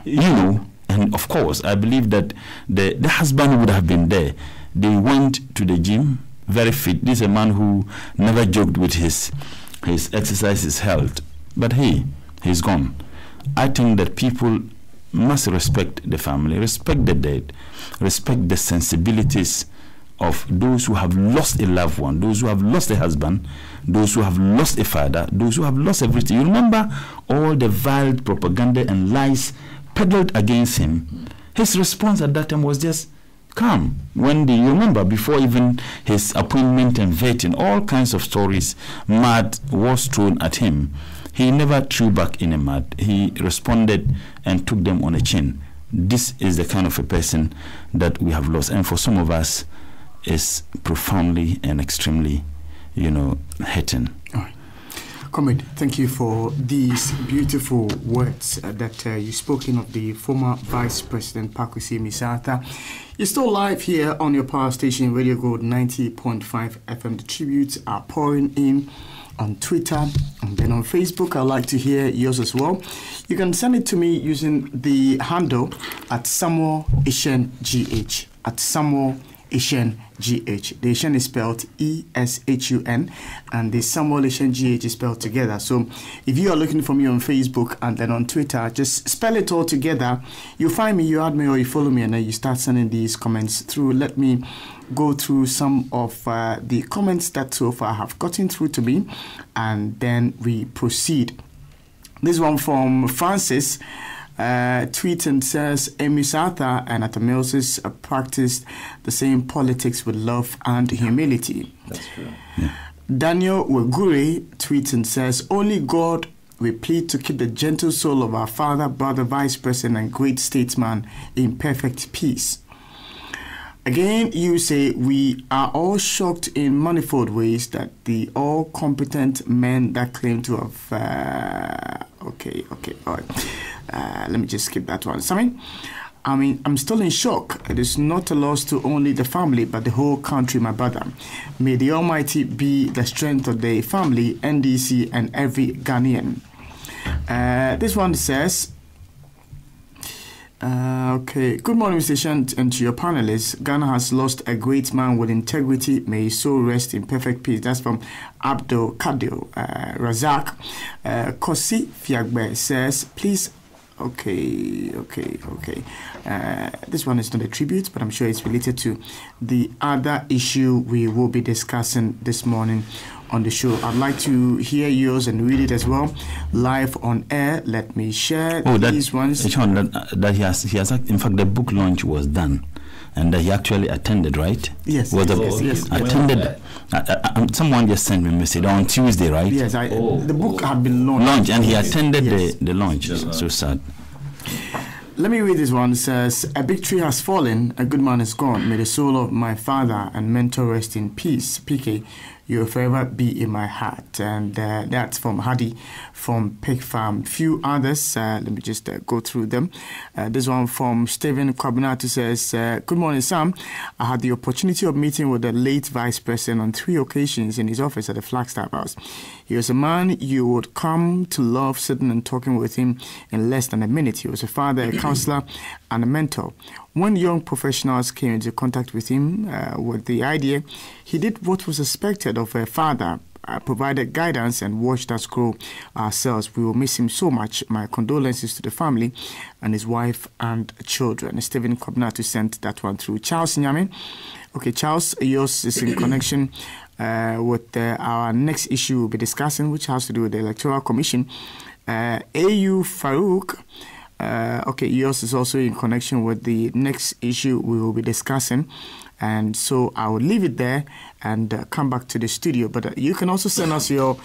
and of course, I believe that the husband would have been there. They went to the gym, very fit. This is a man who never joked with his exercise, his health. But hey, he's gone. I think that people must respect the family, respect the dead, respect the sensibilities of those who have lost a loved one, those who have lost a husband, those who have lost a father, those who have lost everything. You remember all the vile propaganda and lies peddled against him. His response at that time was just calm. You remember, before even his appointment and vetting, all kinds of stories, mud was thrown at him. He never threw back in a mud. He responded and took them on the chin. This is the kind of a person that we have lost. And for some of us, is profoundly and extremely, hurting. All right. Comrade, thank you for these beautiful words that you spoken of the former Vice President Pakwesi Misata. You're still live here on your power station, Radio Gold 90.5 FM. The tributes are pouring in on Twitter and then on Facebook. I'd like to hear yours as well. You can send it to me using the handle at Samuel Ishen GH, at Samuel Eshen GH. The Eshen is spelled ESHUN, and the Samuel Eshen GH is spelled together. So if you are looking for me on Facebook and then on Twitter, just spell it all together. You find me, you add me, or you follow me, and then you start sending these comments through. Let me go through some of the comments that so far have gotten through to me, and then we proceed. This one from Francis. Tweet and says, Amos Arthur and Atamilsis practiced the same politics with love and humility. That's true. Yeah. Daniel Wegure tweets and says, only God we plead to keep the gentle soul of our father, brother, vice president, and great statesman in perfect peace. Again, you say, we are all shocked in manifold ways that the all-competent men that claim to have... Okay, all right. Let me just skip that one. I'm still in shock. It is not a loss to only the family, but the whole country, my brother. May the Almighty be the strength of the family, NDC, and every Ghanaian. This one says... okay. Good morning, Mr. Shant, and to your panelists. Ghana has lost a great man with integrity. May his soul rest in perfect peace. That's from Abdul Kadir Razak. Kosi Fiagbe says, please. Okay. This one is not a tribute, but I'm sure it's related to the other issue we will be discussing this morning on the show. I'd like to hear yours and read it as well live on air. Let me share these ones. That he has. In fact, the book launch was done, and he actually attended, right? Yes. Yes. Attended. Someone just sent me a message on Tuesday, right? Yes. The book had been launched, and he attended the launch. Yes. So sad. Let me read this one. It says, a big tree has fallen, a good man is gone. May the soul of my father and mentor rest in peace. PK, you will forever be in my heart. And that's from Hadi from Pig Farm. Few others, let me just go through them. This one from Stephen Kwabinatu says, good morning, Sam. I had the opportunity of meeting with the late vice president on 3 occasions in his office at the Flagstaff House. He was a man you would come to love sitting and talking with him in less than a minute. He was a father, a counselor, and a mentor. When young professionals came into contact with him with the idea, he did what was expected of a father, provided guidance and watched us grow ourselves. We will miss him so much. My condolences to the family and his wife and children. Stephen Kobnatu sent that one through. Charles Nyame. Okay, Charles, yours is in connection with our next issue we'll be discussing, which has to do with the Electoral Commission. A.U. Farouk. Okay, yours is also in connection with the next issue we will be discussing. And so I will leave it there and come back to the studio. But you can also send us your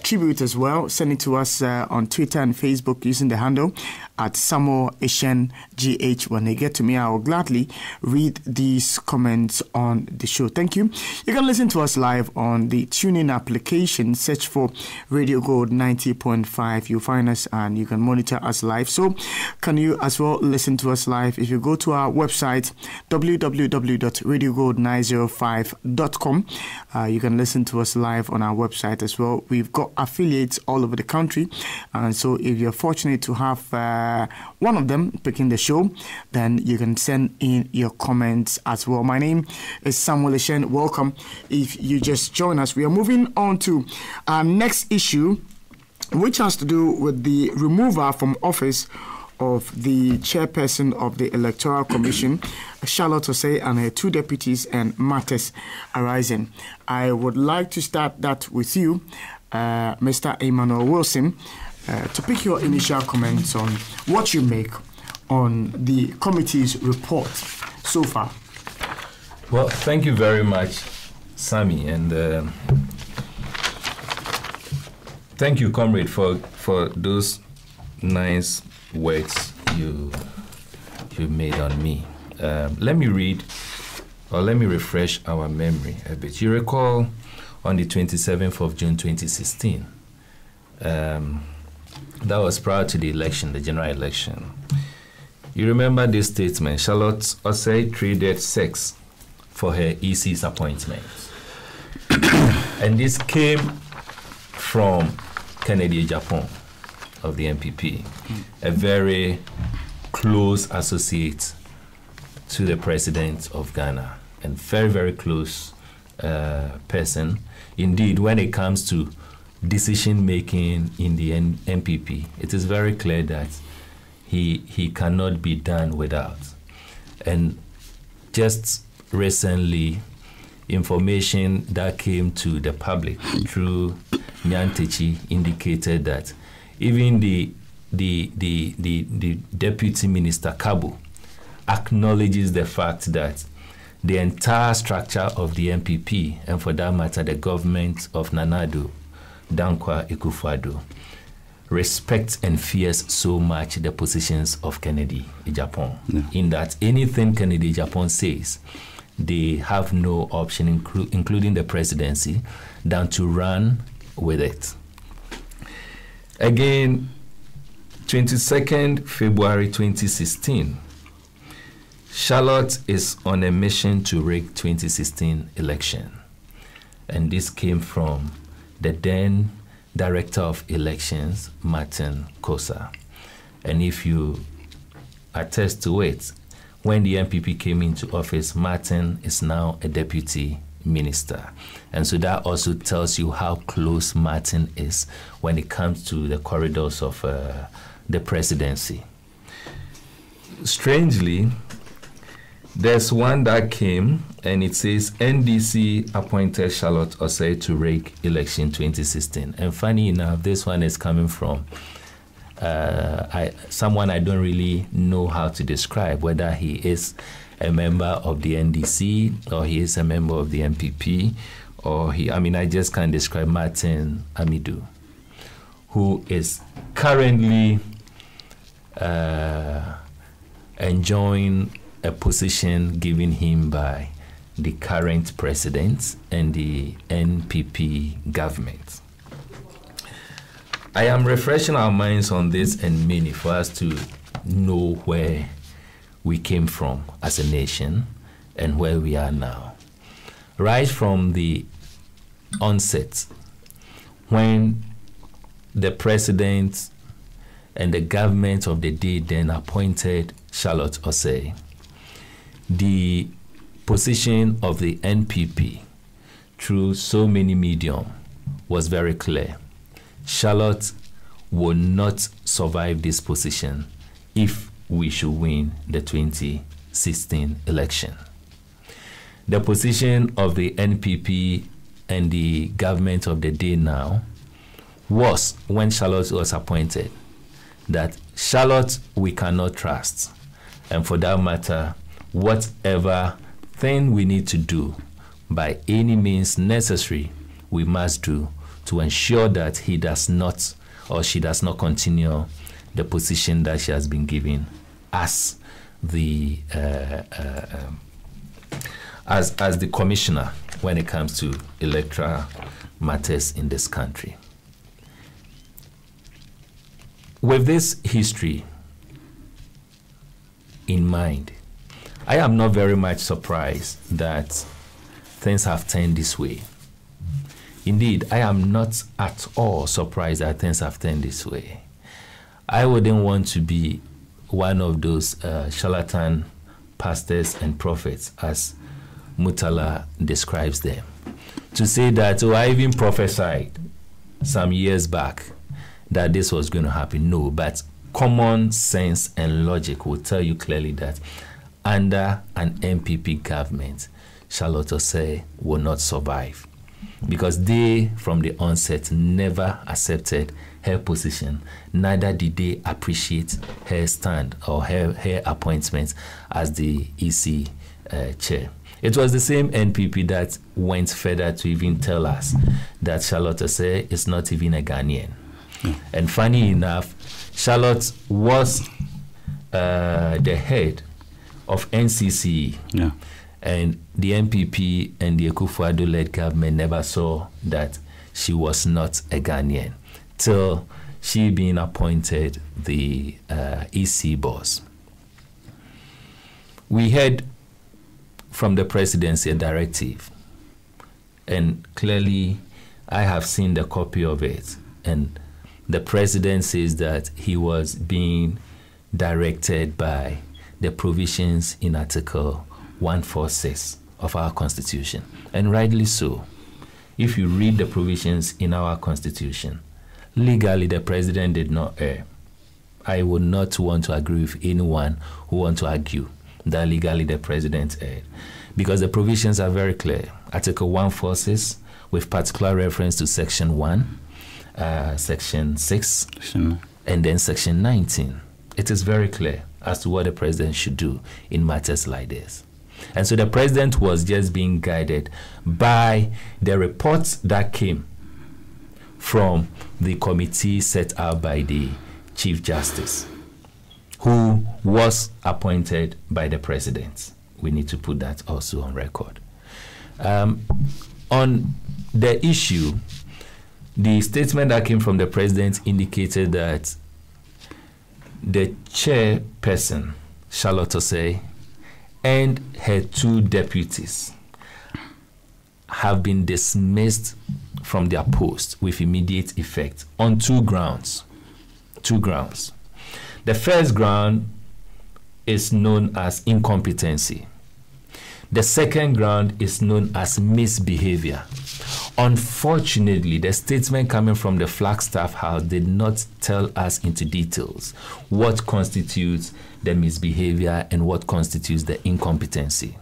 tribute as well. Send it to us on Twitter and Facebook using the handle at Samuel Eshen GH. When they get to me, I will gladly read these comments on the show. Thank you. You can listen to us live on the TuneIn application. Search for Radio Gold 90.5. You'll find us and you can monitor us live. So can you as well listen to us live if you go to our website, www.radiogold905.com. You can listen to us live on our website as well. We've got affiliates all over the country, and so if you're fortunate to have one of them picking the show, then you can send in your comments as well. My name is Samuel Eshen. Welcome if you just join us. We are moving on to our next issue, which has to do with the removal from office of the chairperson of the Electoral Commission, Charlotte Osei, and her 2 deputies, and matters arising. I would like to start that with you, Mr. Emmanuel Wilson, to pick your initial comments on what you make on the committee's report so far. Well, thank you very much, Sammy, and thank you, comrade, for those nice words you made on me. Let me refresh our memory a bit. You recall on the 27th of June 2016, that was prior to the election, the general election. You remember this statement: Charlotte Osei traded sex for her EC's appointment. And this came from Kennedy Japan of the MPP, a very close associate to the president of Ghana, and very, very close person. Indeed, when it comes to decision making in the NPP, it is very clear that he cannot be done without. And just recently, information that came to the public through Nyantechi indicated that even the Deputy Minister Kabu acknowledges the fact that the entire structure of the NPP, and for that matter, the government of Nana Addo Dankwa Akufo-Addo, respects and fears so much the positions of Kennedy Agyapong, in that anything Kennedy Agyapong says, they have no option, including the presidency, than to run with it. Again, 22nd February 2016, Charlotte is on a mission to rig 2016 election. And this came from the then Director of Elections, Martin Kosa. And if you attest to it, when the NPP came into office, Martin is now a deputy minister. And so that also tells you how close Martin is when it comes to the corridors of the presidency. Strangely, there's one that came and it says NDC appointed Charlotte Osei to rig election 2016. And funny enough, this one is coming from someone I don't really know how to describe, whether he is a member of the NDC or he is a member of the NPP, or I just can't describe Martin Amidu, who is currently enjoying a position given him by the current president and the NPP government. I am refreshing our minds on this and many for us to know where we came from as a nation and where we are now. Right from the onset, when the president and the government of the day then appointed Charlotte Osei, the position of the NPP through so many medium was very clear. Charlotte will not survive this position if we should win the 2016 election. The position of the NPP and the government of the day now was, when Charlotte was appointed, that Charlotte we cannot trust. And for that matter, whatever thing we need to do by any means necessary, we must do to ensure that he does not or she does not continue the position that she has been given as the as the commissioner when it comes to electoral matters in this country. With this history in mind, I am not very much surprised that things have turned this way. Indeed, I am not at all surprised that things have turned this way. I wouldn't want to be one of those charlatan pastors and prophets, as Mutala describes them, to say that, I even prophesied some years back that this was going to happen. No, but common sense and logic will tell you clearly that under an NPP government, Charlotte Osei will not survive, because they, from the onset, never accepted her position, neither did they appreciate her stand or her appointment as the EC chair. It was the same NPP that went further to even tell us that Charlotte Osei is not even a Ghanaian. Yeah. And funny enough, Charlotte was the head of NCC. Yeah. And the NPP and the Akufo-Addo-led government never saw that she was not a Ghanaian till she being appointed the EC boss. We heard from the presidency a directive, and clearly I have seen the copy of it, and the president says that he was being directed by the provisions in Article 146 of our Constitution, and rightly so. If you read the provisions in our Constitution, legally the president did not err. I would not want to agree with anyone who wants to argue that legally the president erred, because the provisions are very clear. Article 146, with particular reference to Section 1, Section 6, and then Section 19. It is very clear as to what the president should do in matters like this. And so the president was just being guided by the reports that came from the committee set out by the Chief Justice, who was appointed by the president. We need to put that also on record. On the issue, the statement that came from the president indicated that the chairperson, Charlotte Osei, and her 2 deputies have been dismissed from their post with immediate effect on 2 grounds. 2 grounds. The first ground is known as incompetency. The second ground is known as misbehavior. Unfortunately, the statement coming from the Flagstaff House did not tell us into details what constitutes the misbehavior and what constitutes the incompetency.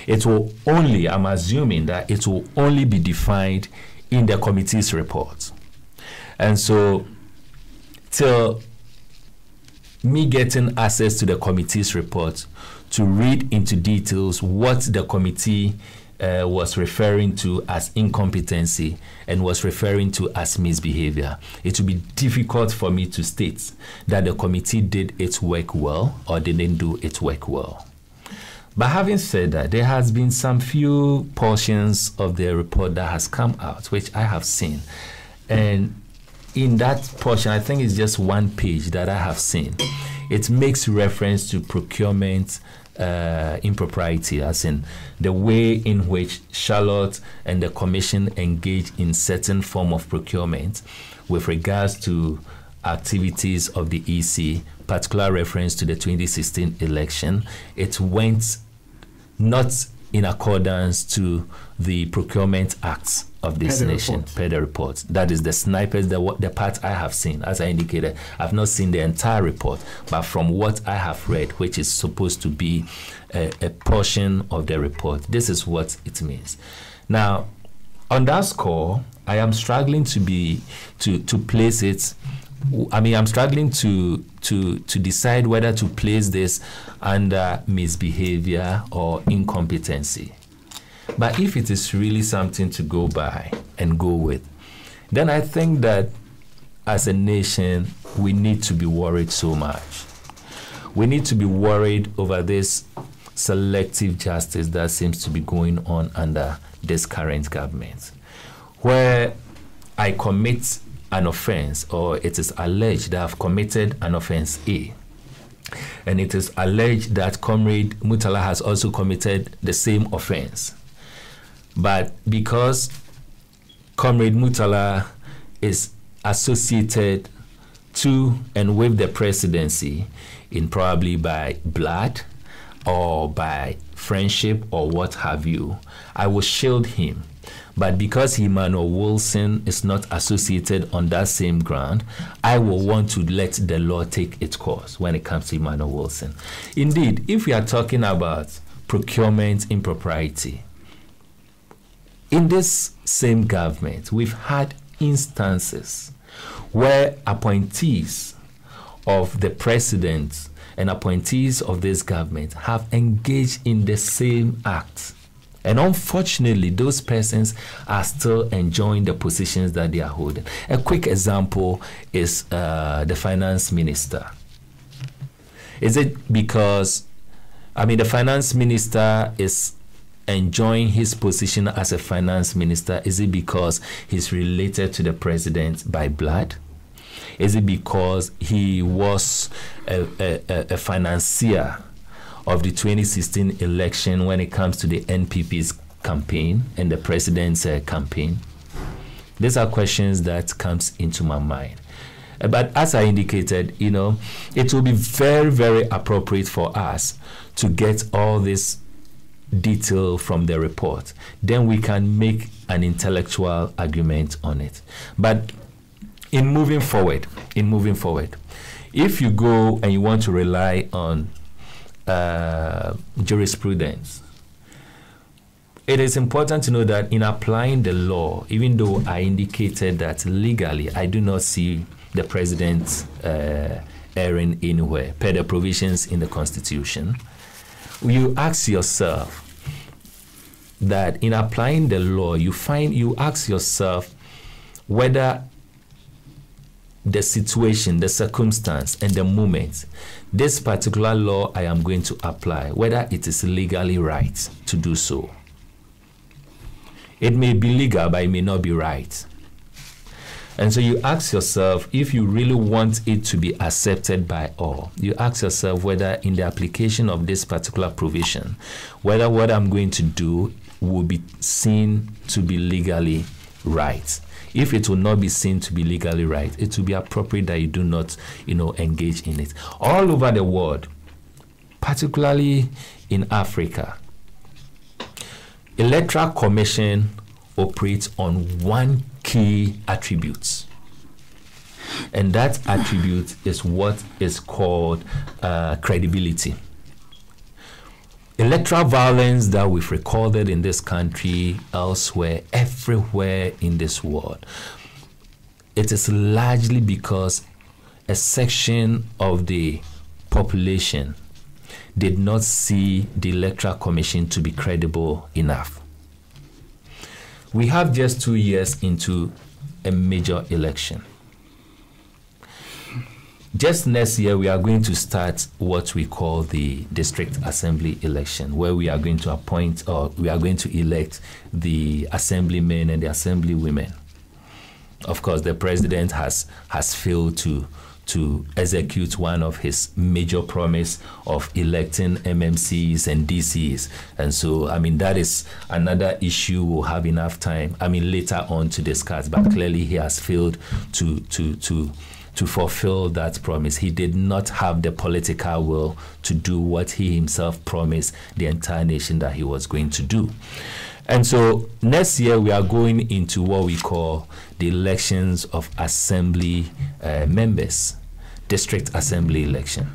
It will only, I'm assuming that it will only be defined in the committee's report. And so, till me getting access to the committee's report to read into details what the committee was referring to as incompetency and was referring to as misbehavior, it will be difficult for me to state that the committee did its work well or didn't do its work well. But having said that, there has been some few portions of the report that has come out, which I have seen. And in that portion, I think it's just 1 page that I have seen. It makes reference to procurement impropriety, as in the way in which Charlotte and the commission engage in certain form of procurement with regards to activities of the EC, particular reference to the 2016 election. It went not in accordance to the procurement acts of this nation, per the report. That is the snipers, the part I have seen. As I indicated, I've not seen the entire report, but from what I have read, which is supposed to be a portion of the report, this is what it means. Now, on that score, I am struggling to place it. I mean, I'm struggling to decide whether to place this under misbehavior or incompetency. But if it is really something to go by and go with, then I think that as a nation, we need to be worried so much. We need to be worried over this selective justice that seems to be going on under this current government, where I commit an offense, or it is alleged that I've committed an offense A, and it is alleged that Comrade Murtala has also committed the same offense. But because Comrade Murtala is associated to and with the presidency in probably by blood or by friendship or what have you, I will shield him. But because Emmanuel Wilson is not associated on that same ground, I will want to let the law take its course when it comes to Emmanuel Wilson. Indeed, if we are talking about procurement impropriety, in this same government, we've had instances where appointees of the president and appointees of this government have engaged in the same act. And unfortunately, those persons are still enjoying the positions that they are holding. A quick example is the finance minister. Is it because, the finance minister is enjoying his position as a finance minister? Is it because he's related to the president by blood? Is it because he was a financier of the 2016 election when it comes to the NPP's campaign and the president's campaign? These are questions that comes into my mind. But as I indicated, it will be very, very appropriate for us to get all these detail from the report, then we can make an intellectual argument on it. But in moving forward, if you go and you want to rely on jurisprudence, it is important to know that in applying the law, even though I indicated that legally I do not see the president erring anywhere per the provisions in the Constitution, you ask yourself that in applying the law, you ask yourself whether the situation, the circumstance, and the moment, this particular law I am going to apply, whether it is legally right to do so. It may be legal, but it may not be right. And so you ask yourself, if you really want it to be accepted by all, you ask yourself whether in the application of this particular provision, whether what I'm going to do will be seen to be legally right. If it will not be seen to be legally right, it will be appropriate that you do not, engage in it. All over the world, particularly in Africa, Electoral Commission operates on one key attribute, and that attribute is what is called credibility. Electoral violence that we've recorded in this country, elsewhere, everywhere in this world, it is largely because a section of the population did not see the Electoral Commission to be credible enough. We have just 2 years into a major election. Just next year, we are going to start what we call the District Assembly election, where we are going to appoint, or we are going to elect the assemblymen and the assemblywomen. Of course, the president has failed to execute one of his major promise of electing MMCs and DCs. And so, that is another issue we'll have enough time, later on to discuss. But clearly he has failed to fulfill that promise. He did not have the political will to do what he himself promised the entire nation that he was going to do. And so next year we are going into what we call the elections of assembly members, district assembly election.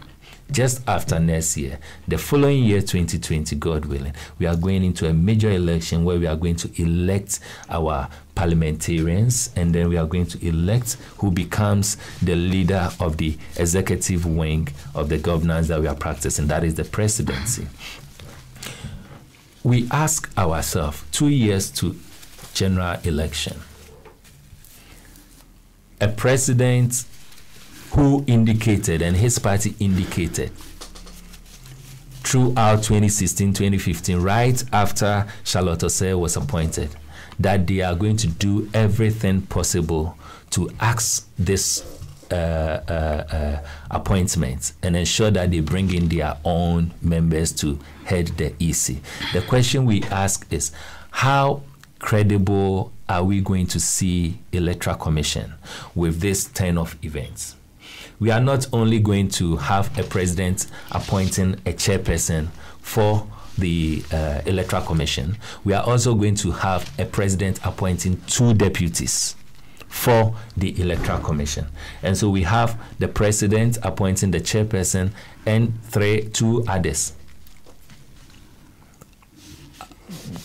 Just after next year, the following year, 2020, God willing, we are going into a major election where we are going to elect our parliamentarians, and then we are going to elect who becomes the leader of the executive wing of the governance that we are practicing, that is the presidency. We ask ourselves, 2 years to general election, a president who indicated, and his party indicated, throughout 2016, 2015, right after Charlotte Osei was appointed, that they are going to do everything possible to ask this appointment and ensure that they bring in their own members to head the EC. The question we ask is, how credible are we going to see Electoral Commission with this turn of events? We are not only going to have a president appointing a chairperson for the Electoral Commission, we are also going to have a president appointing 2 deputies for the Electoral Commission. And so we have the president appointing the chairperson and 2 others.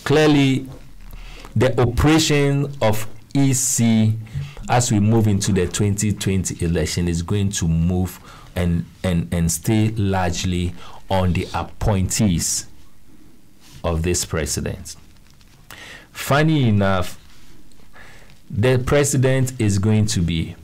Clearly, the operation of EC as we move into the 2020 election is going to move and stay largely on the appointees of this president. Funny enough, the president is going to be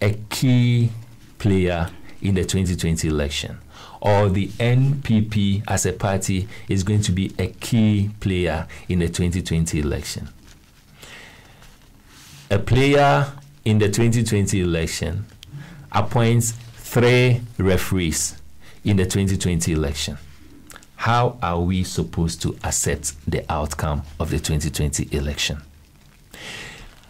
a key player in the 2020 election, or the NPP as a party is going to be a key player in the 2020 election. A player in the 2020 election appoints 3 referees in the 2020 election. How are we supposed to accept the outcome of the 2020 election?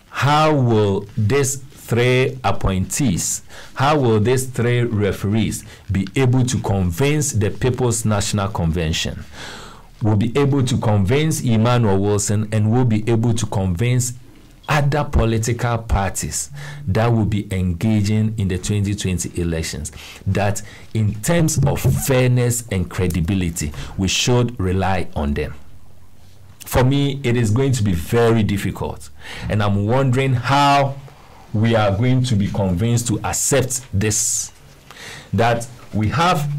How will these 3 appointees, how will these 3 referees be able to convince the People's National Convention, will be able to convince Emmanuel Wilson and will be able to convince other political parties that will be engaging in the 2020 elections that in terms of fairness and credibility, we should rely on them. For me, it is going to be very difficult, and I'm wondering how we are going to be convinced to accept this, that we have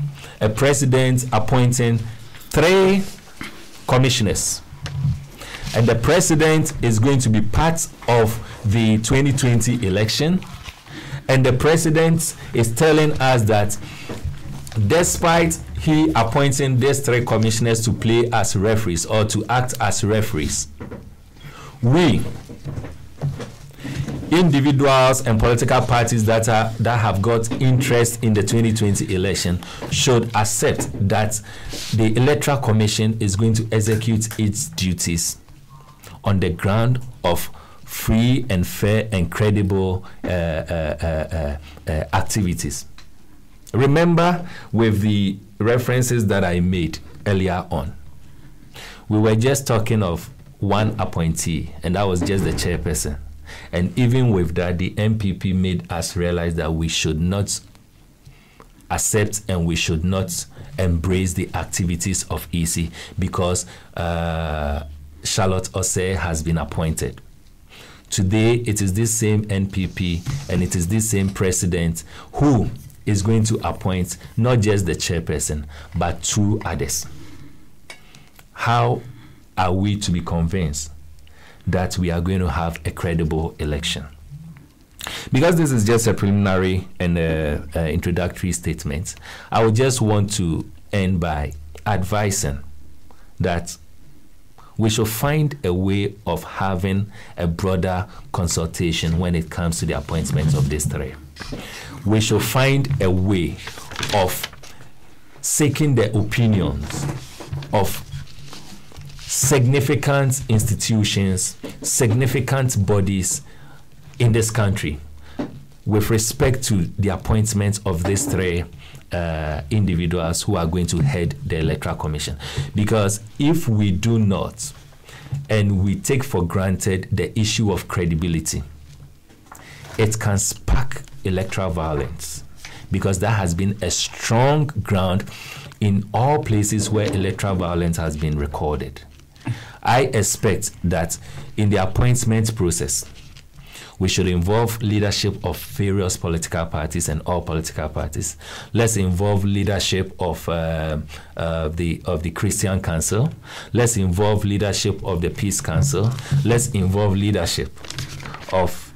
a president appointing 3 commissioners, and the president is going to be part of the 2020 election, and the president is telling us that despite he appointing these 3 commissioners to play as referees or to act as referees, we individuals and political parties that have got interest in the 2020 election should accept that the Electoral Commission is going to execute its duties on the ground of free and fair and credible activities. Remember, with the references that I made earlier on, we were just talking of one appointee, and that was just the chairperson. And even with that, the MPP made us realize that we should not accept and we should not embrace the activities of EC because Charlotte Osei has been appointed. Today, it is this same NPP and it is this same president who is going to appoint not just the chairperson, but 2 others. How are we to be convinced that we are going to have a credible election? Because this is just a preliminary and introductory statement, I would just want to end by advising that we should find a way of having a broader consultation when it comes to the appointment of these 3. We should find a way of seeking the opinions of significant institutions, significant bodies in this country with respect to the appointment of these 3 individuals who are going to head the Electoral Commission. Because if we do not, and we take for granted the issue of credibility, it can spark electoral violence, because that has been a strong ground in all places where electoral violence has been recorded. I expect that in the appointment process, we should involve leadership of various political parties and all political parties. Let's involve leadership of the Christian Council. Let's involve leadership of the Peace Council. Let's involve leadership of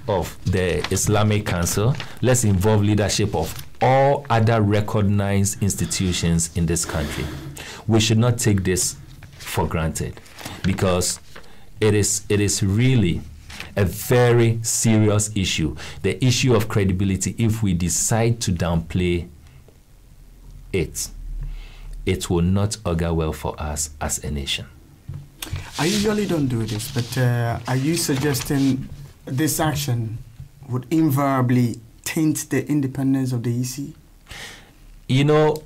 the Islamic Council. Let's involve leadership of all other recognized institutions in this country. We should not take this for granted, because it is really a very serious issue. The issue of credibility, if we decide to downplay it, it will not augur well for us as a nation. I usually don't do this, but are you suggesting this action would invariably taint the independence of the EC? You know,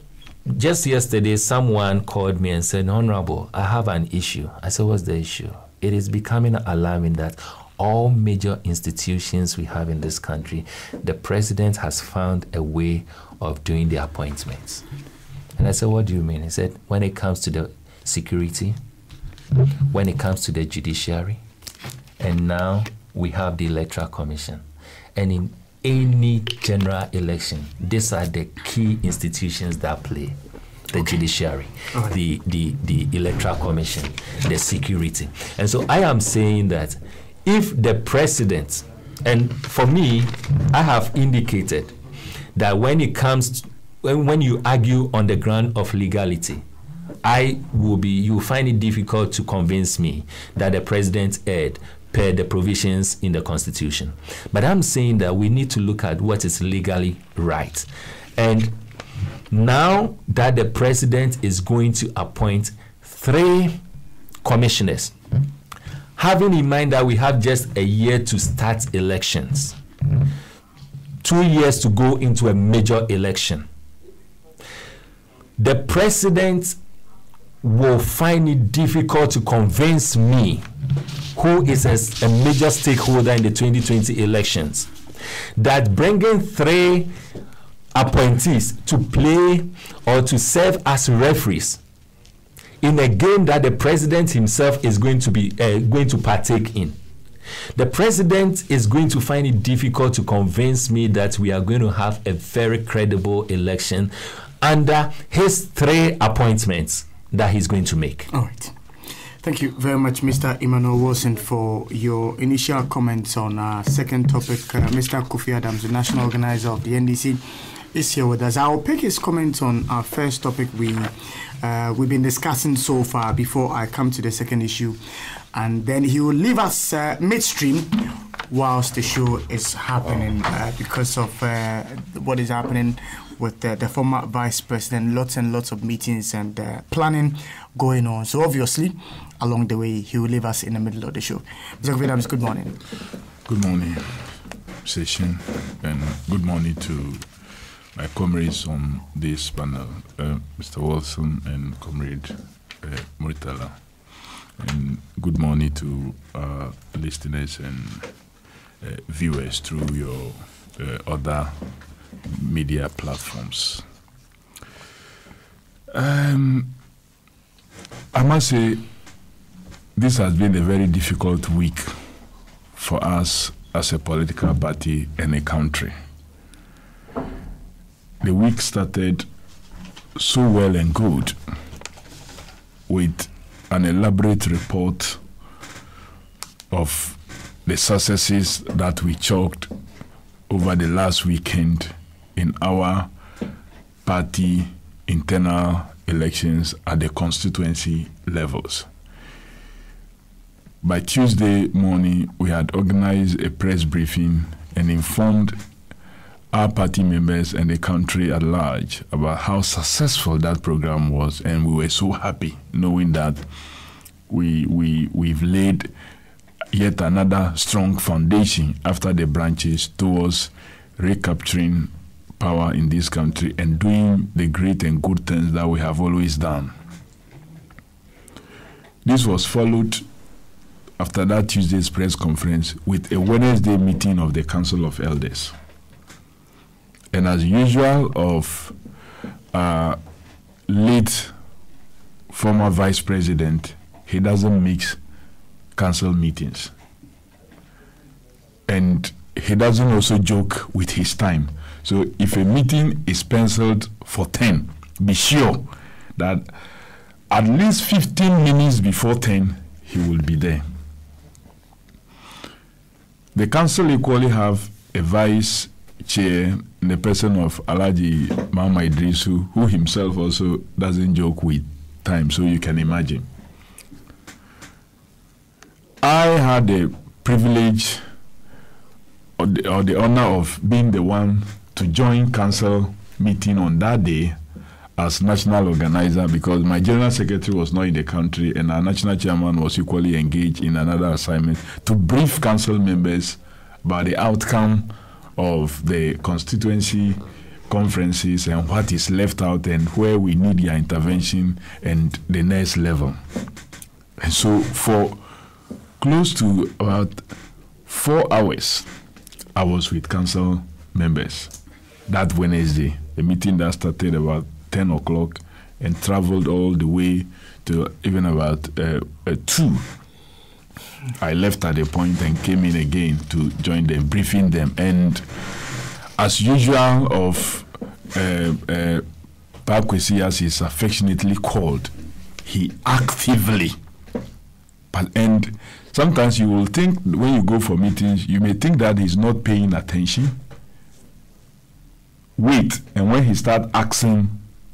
just yesterday, someone called me and said, "Honorable, I have an issue." I said, "What's the issue?" It is becoming alarming that all major institutions we have in this country, the president has found a way of doing the appointments. And I said, "What do you mean?" He said, "When it comes to the security, when it comes to the judiciary, and now we have the Electoral Commission. And in any general election, these are the key institutions that play: the judiciary, the Electoral Commission, the security." And so I am saying that if the president, and for me, I have indicated that when it comes to, when you argue on the ground of legality, you find it difficult to convince me that the president erred per the provisions in the Constitution. But I'm saying that we need to look at what is legally right. And now that the president is going to appoint 3 commissioners, having in mind that we have just a year to start elections, 2 years to go into a major election, the president will find it difficult to convince me, who is a major stakeholder in the 2020 elections, that bringing 3 appointees to play or to serve as referees in a game that the president himself is going to partake in, the president is going to find it difficult to convince me that we are going to have a very credible election under his 3 appointments that he's going to make. All right. Thank you very much, Mr. Emmanuel Wilson, for your initial comments on our second topic. Mr. Kofi Adams, the national organizer of the NDC, is here with us. I'll pick his comments on our first topic we've been discussing so far before I come to the second issue, and then he will leave us midstream whilst the show is happening because of what is happening with the former vice president. Lots and lots of meetings and planning going on. So obviously, along the way, he will leave us in the middle of the show. Mr. Adams, good morning. Good morning, session, and good morning to my comrades on this panel, Mr. Wilson and Comrade Murtala. And good morning to listeners and viewers through your other media platforms. I must say, this has been a very difficult week for us as a political party and a country. The week started so well and good with an elaborate report of the successes that we chalked over the last weekend in our party internal elections at the constituency levels. By Tuesday morning, we had organized a press briefing and informed our party members and the country at large about how successful that program was, and we were so happy knowing that we've laid yet another strong foundation after the branches towards recapturing power in this country and doing the great and good things that we have always done. This was followed after that Tuesday's press conference with a Wednesday meeting of the Council of Elders. And as usual of late former vice president, he doesn't mix council meetings. And he doesn't also joke with his time. So if a meeting is penciled for 10, be sure that at least 15 minutes before 10, he will be there. The council equally have a vice chair in the person of Alhaji Mama Idrisu, who himself also doesn't joke with time, so you can imagine. I had the privilege or the honor of being the one to join council meeting on that day as national organizer, because my general secretary was not in the country and our national chairman was equally engaged in another assignment to brief council members about the outcome of the constituency conferences and what is left out and where we need their intervention and the next level. And so for close to about 4 hours, I was with council members that Wednesday, a meeting that started about 10 o'clock and traveled all the way to even about 2. I left at a point and came in again to join them, briefing them. And as usual of Pakwesi, as he's affectionately called, he actively, and sometimes you will think when you go for meetings, you may think that he's not paying attention. Wait, and when he starts asking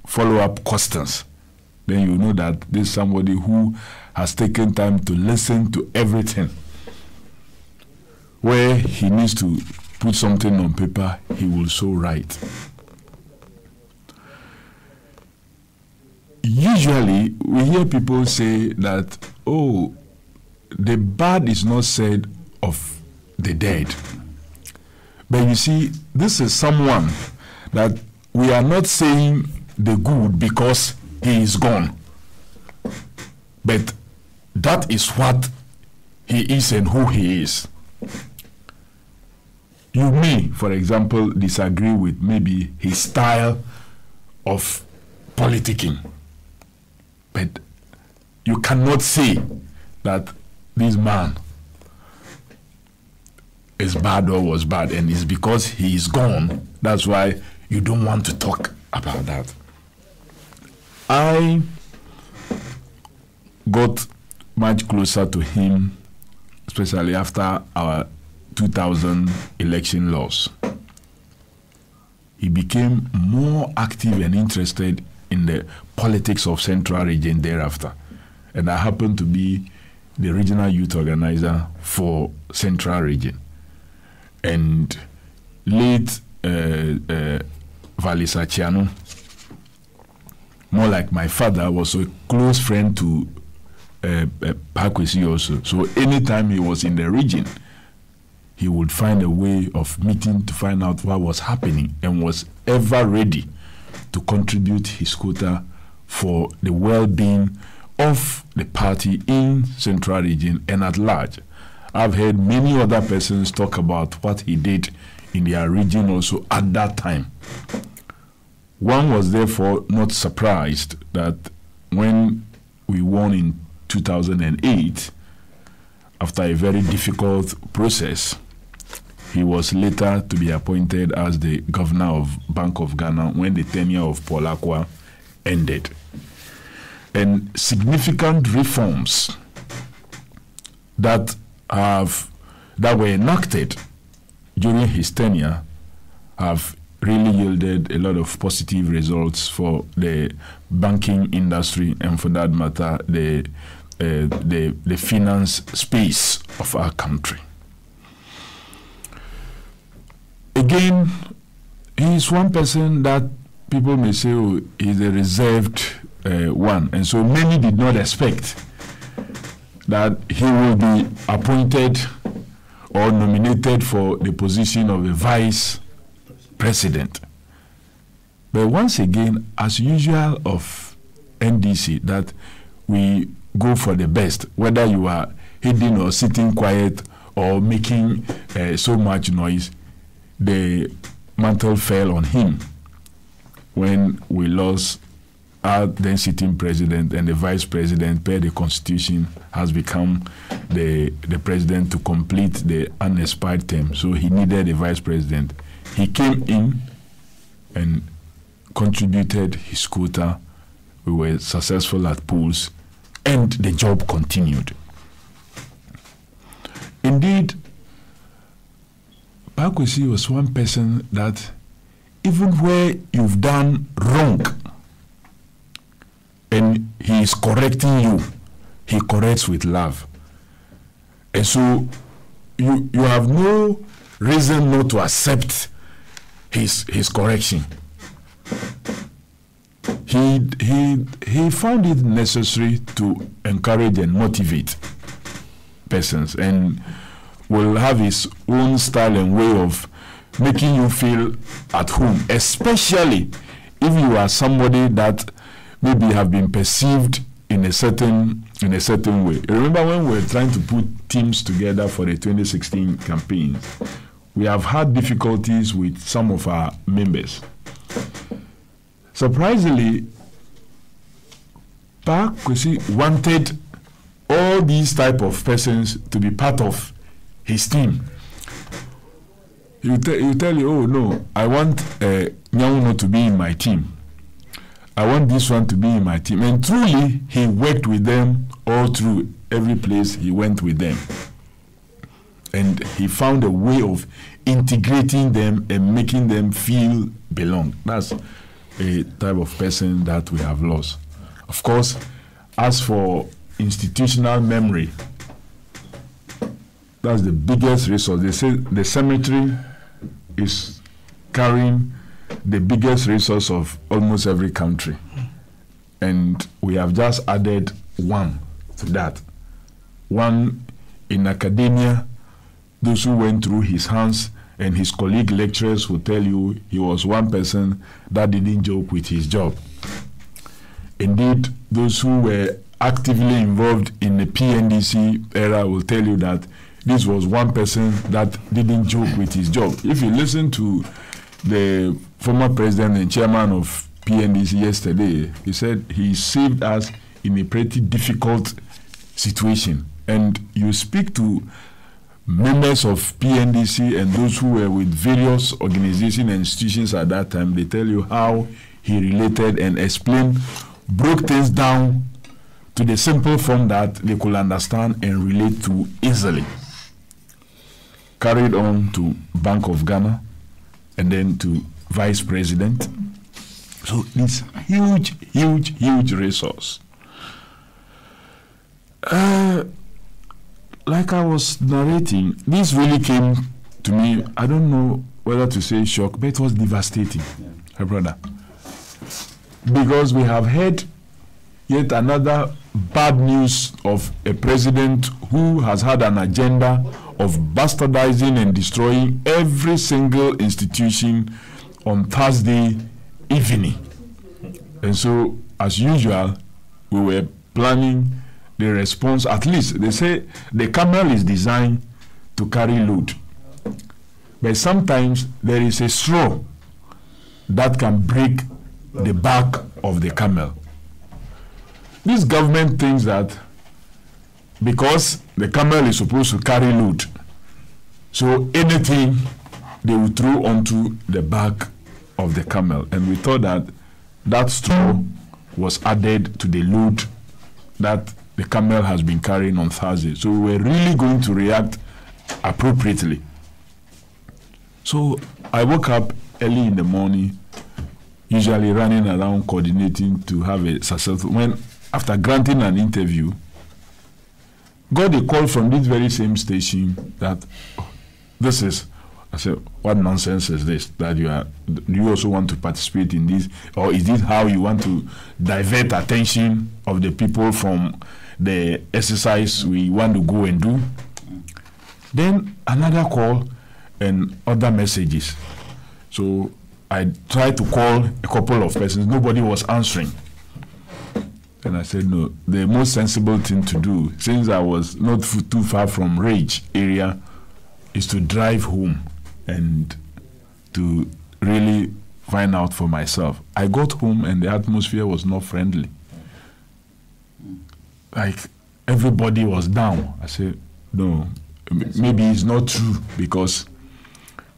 follow-up questions, then you know that this is somebody who has taken time to listen to everything. Where he needs to put something on paper, he will so write. Usually, we hear people say that, oh, the bad is not said of the dead. But you see, this is someone that we are not saying the good because he is gone. But that is what he is and who he is. You may, for example, disagree with maybe his style of politicking, but you cannot say that this man is bad or was bad, and it's because he is gone. That's why you don't want to talk about that. I got much closer to him, especially after our 2000 election loss. He became more active and interested in the politics of Central Region thereafter. And I happened to be the regional youth organizer for Central Region. And late Valisa Chiano, more like my father, was a close friend to Pakwesi also. So anytime he was in the region, he would find a way of meeting to find out what was happening, and was ever ready to contribute his quota for the well-being of the party in Central Region and at large. I've heard many other persons talk about what he did in their region also at that time. One was therefore not surprised that when we won in 2008, after a very difficult process, he was later to be appointed as the governor of Bank of Ghana when the tenure of Paul Akwa ended. And significant reforms that were enacted during his tenure have really yielded a lot of positive results for the banking industry, and for that matter, the finance space of our country. Again, he is one person that people may say, oh, he's a reserved one, and so many did not expect that he will be appointed or nominated for the position of a vice president. But once again, as usual of NDC, that we go for the best, whether you are hidden or sitting quiet or making so much noise. The mantle fell on him when we lost our then sitting president, and the vice president, per the constitution, has become the president to complete the unexpired term. So he needed a vice president. He came in and contributed his quota. We were successful at polls, and the job continued. Indeed, Pakwesi was one person that even where you've done wrong and he is correcting you, he corrects with love. And so you have no reason not to accept his correction. He found it necessary to encourage and motivate persons, and will have his own style and way of making you feel at home, especially if you are somebody that maybe have been perceived in a certain way. Remember when we were trying to put teams together for the 2016 campaigns, we have had difficulties with some of our members. Surprisingly, Pakwesi wanted all these type of persons to be part of his team. He will tell you, oh no, I want Nyauno to be in my team. I want this one to be in my team. And truly, he worked with them all through every place he went with them. And he found a way of integrating them and making them feel belong. That's a type of person that we have lost. Of course, as for institutional memory, that's the biggest resource. They say the cemetery is carrying the biggest resource of almost every country. And we have just added one to that. One in academia, those who went through his hands, and his colleague lecturers will tell you he was one person that didn't joke with his job. Indeed, those who were actively involved in the PNDC era will tell you that this was one person that didn't joke with his job. If you listen to the former president and chairman of PNDC yesterday, he said he saved us in a pretty difficult situation. And you speak to members of PNDC and those who were with various organizations and institutions at that time, they tell you how he related and explained, broke things down to the simple form that they could understand and relate to easily. Carried on to Bank of Ghana and then to Vice President. So it's huge resource. Like I was narrating, this really came to me, I don't know whether to say shock, but it was devastating, her brother. Because we have heard yet another bad news of a president who has had an agenda of bastardizing and destroying every single institution on Thursday evening. And so, as usual, we were planning the response. At least they say the camel is designed to carry load, but sometimes there is a straw that can break the back of the camel. This government thinks that because the camel is supposed to carry load, so anything they will throw onto the back of the camel, and we thought that that straw was added to the load that the camel has been carrying on Thursday. So we were really going to react appropriately. So I woke up early in the morning, usually running around coordinating to have a successful, when after granting an interview, got a call from this very same station that this is, I said, what nonsense is this? That do you also want to participate in this? Or is this how you want to divert attention of the people from the exercise we want to go and do? Then another call and other messages. So I tried to call a couple of persons. Nobody was answering. And I said, no, the most sensible thing to do, since I was not too far from Rage area, is to drive home and to really find out for myself. I got home and the atmosphere was not friendly. Like everybody was down. I said, no, maybe it's not true, because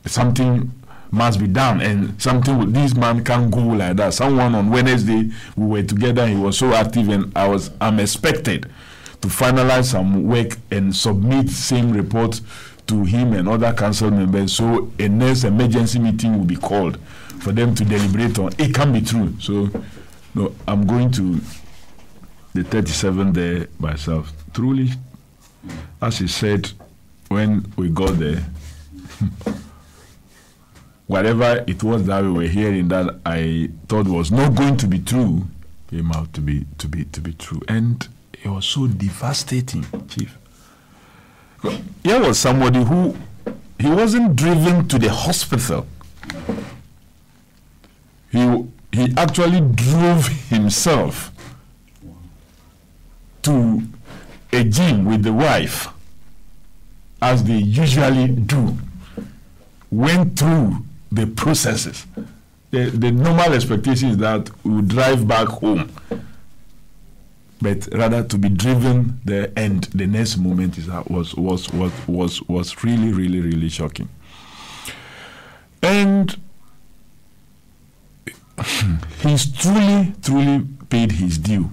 something must be done, and something, this man can't go like that. Someone on Wednesday, we were together, he was so active, and I'm expected to finalize some work and submit same report to him and other council members, so a next emergency meeting will be called for them to deliberate on. It can be true. So no, I'm going to the 37 there myself. Truly, as he said when we got there, whatever it was that we were hearing that I thought was not going to be true came out to be true, and it was so devastating, Chief. Here was somebody who he wasn't driven to the hospital. He actually drove himself to a gym with the wife, as they usually do. Went through the processes. The normal expectation is that we would drive back home, but rather to be driven there, and the next moment was really shocking. And he's truly paid his due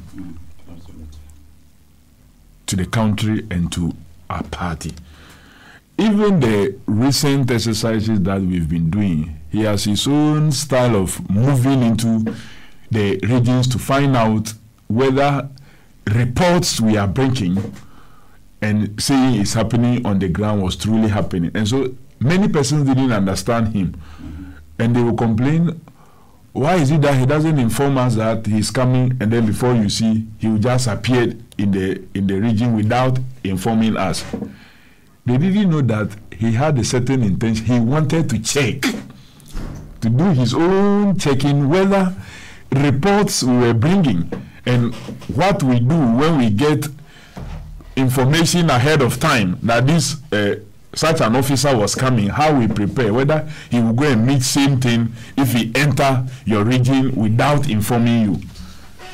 to the country and to our party. Even the recent exercises that we've been doing, he has his own style of moving into the regions to find out whether reports we are bringing and saying is happening on the ground was truly happening. And so many persons didn't understand him, and they will complain, why is it that he doesn't inform us that he's coming, and then before you see, he will just appear in the region without informing us. They didn't know that he had a certain intention. He wanted to check, to do his own checking, whether reports we were bringing And what we do when we get information ahead of time that this such an officer was coming, how we prepare, whether he will go and meet same thing if he enter your region without informing you.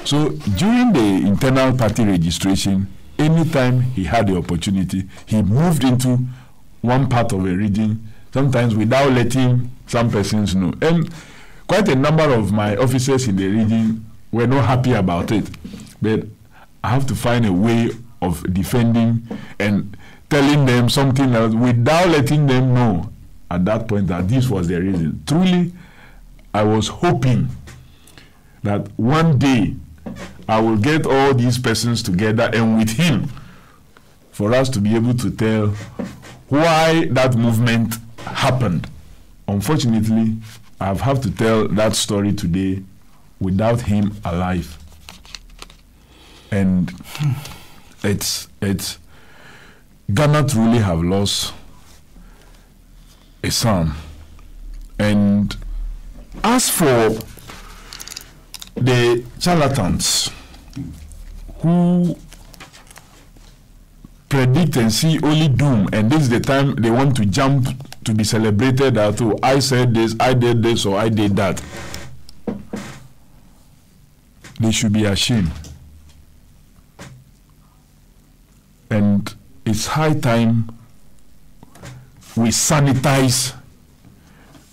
So during the internal party registration, anytime he had the opportunity, he moved into one part of a region, sometimes without letting some persons know. And quite a number of my officers in the region were not happy about it. But I have to find a way of defending and telling them something else without letting them know at that point that this was the reason. Truly, I was hoping that one day I will get all these persons together and with him for us to be able to tell why that movement happened. Unfortunately, I have to tell that story today without him alive. And it's Ghana truly have lost a son. And as for the charlatans who predict and see only doom, and this is the time they want to jump to be celebrated that, oh, I said this, I did this, or I did that, they should be ashamed. And it's high time we sanitize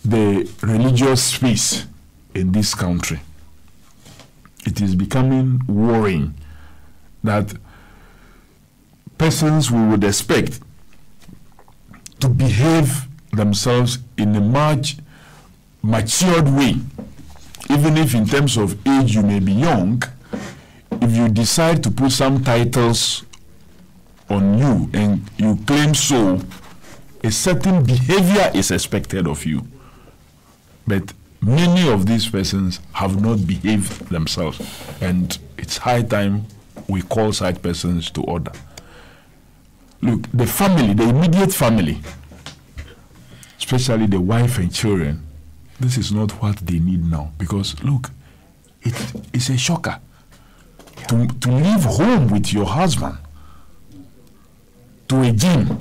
the religious space in this country. It is becoming worrying that persons we would expect to behave themselves in a much matured way, even if in terms of age you may be young, if you decide to put some titles on you and you claim so, a certain behavior is expected of you. But many of these persons have not behaved themselves, and it's high time we call such persons to order. Look, the family, the immediate family, especially the wife and children, this is not what they need now. Because look, it's a shocker to leave home with your husband to a gym,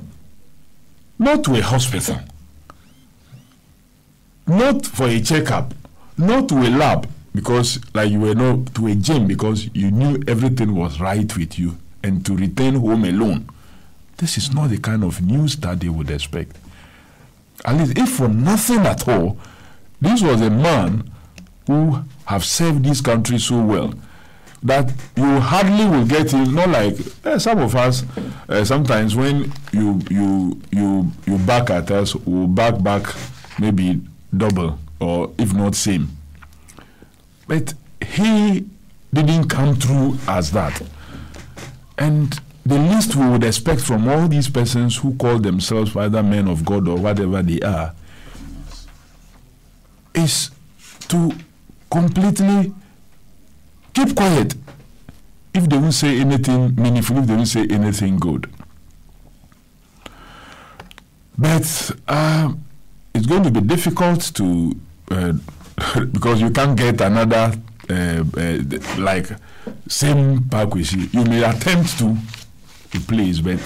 not to a hospital, not for a checkup, not to a lab, because like you were not to a gym because you knew everything was right with you, and to return home alone. This is not the kind of news that they would expect. At least if for nothing at all, this was a man who have served this country so well that you hardly will get him. Not like some of us sometimes when you back at us, we'll back maybe double or if not same. But he didn't come through as that. And the least we would expect from all these persons who call themselves either men of God or whatever they are is to completely keep quiet if they won't say anything meaningful, if they won't say anything good. But it's going to be difficult to because you can't get another like same Pakweshi. You may attempt to replace, but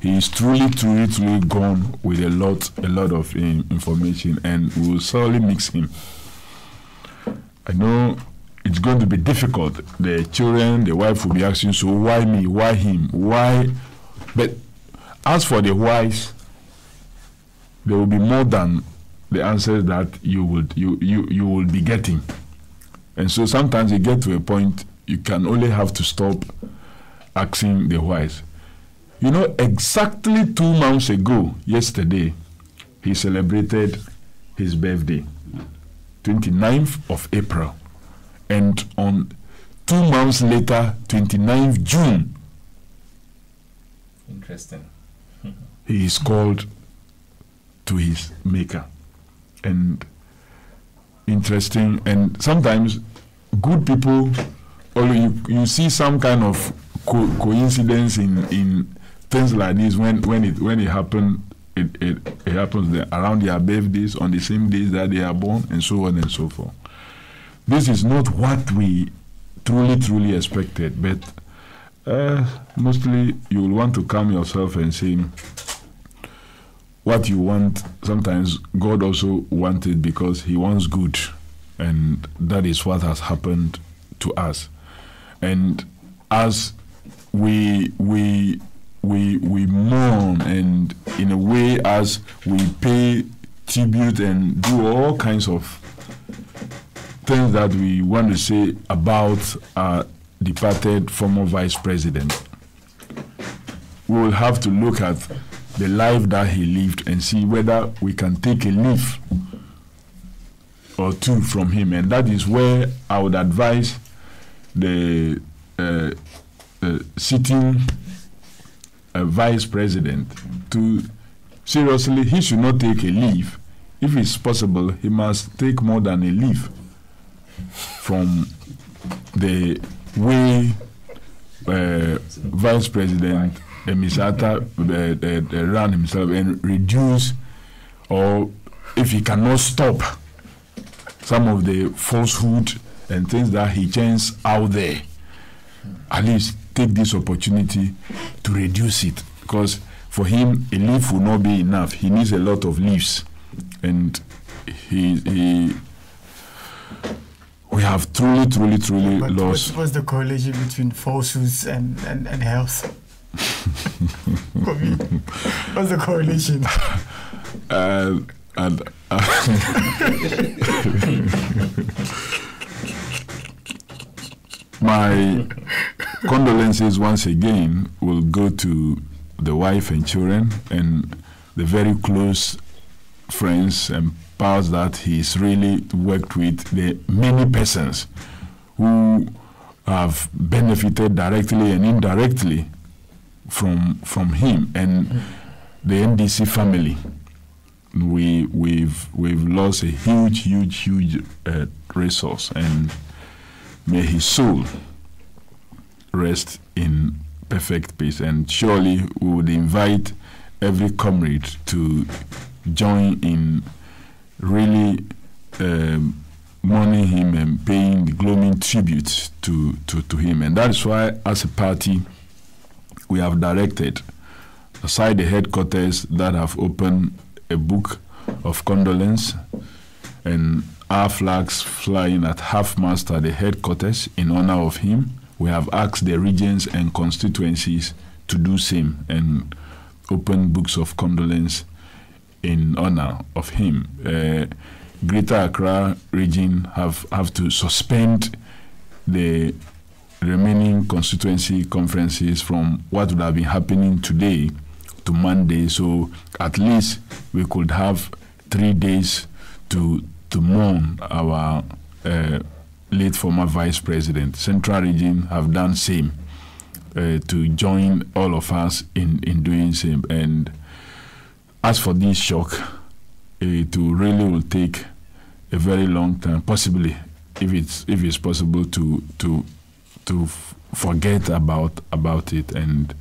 he is truly gone with a lot of information, and we will sorely mix him. I know it's going to be difficult. The children, the wife will be asking, so why me? Why him? Why? But as for the whys, there will be more than the answers that you will be getting. And so sometimes you get to a point you can only have to stop asking the whys. You know, exactly 2 months ago, yesterday, he celebrated his birthday, 29th of April. And on 2 months later, 29th June, interesting, he is called to his maker. And interesting, and sometimes good people, although you see some kind of coincidence in things like this when it happens. It happens around their birthdays, on the same days that they are born, and so on and so forth. This is not what we truly expected. But mostly you will want to calm yourself and say what you want. Sometimes God also wants it because He wants good, and that is what has happened to us. And as we mourn, and in a way as we pay tribute and do all kinds of things that we want to say about our departed former vice president, we will have to look at the life that he lived and see whether we can take a leaf or two from him. And that is where I would advise the sitting vice president to seriously, he should not take a leaf. If it's possible, he must take more than a leaf from the way Vice President Misata ran himself, and reduce, or if he cannot stop some of the falsehood and things that he chants out there, at least take this opportunity to reduce it, because for him a leaf will not be enough. He needs a lot of leaves, and we have truly but lost. What's the correlation between falsehoods and health? What's the correlation? My condolences once again will go to the wife and children and the very close friends and pals that he's really worked with, the many persons who have benefited directly and indirectly from him, and the NDC family. We've lost a huge resource, and may his soul rest in perfect peace. And surely we would invite every comrade to join in really mourning him and paying the glowing tribute to him. And that is why, as a party, we have directed, aside the headquarters that have opened a book of condolence and our flags flying at half-mast at the headquarters in honor of him, we have asked the regions and constituencies to do same and open books of condolence in honor of him. Greater Accra region have to suspend the remaining constituency conferences from what would have been happening today to Monday, so at least we could have 3 days to mourn our late former vice president. Central region have done same to join all of us in doing same. And as for this shock, it really will take a very long time, possibly, if it's possible to forget about it. And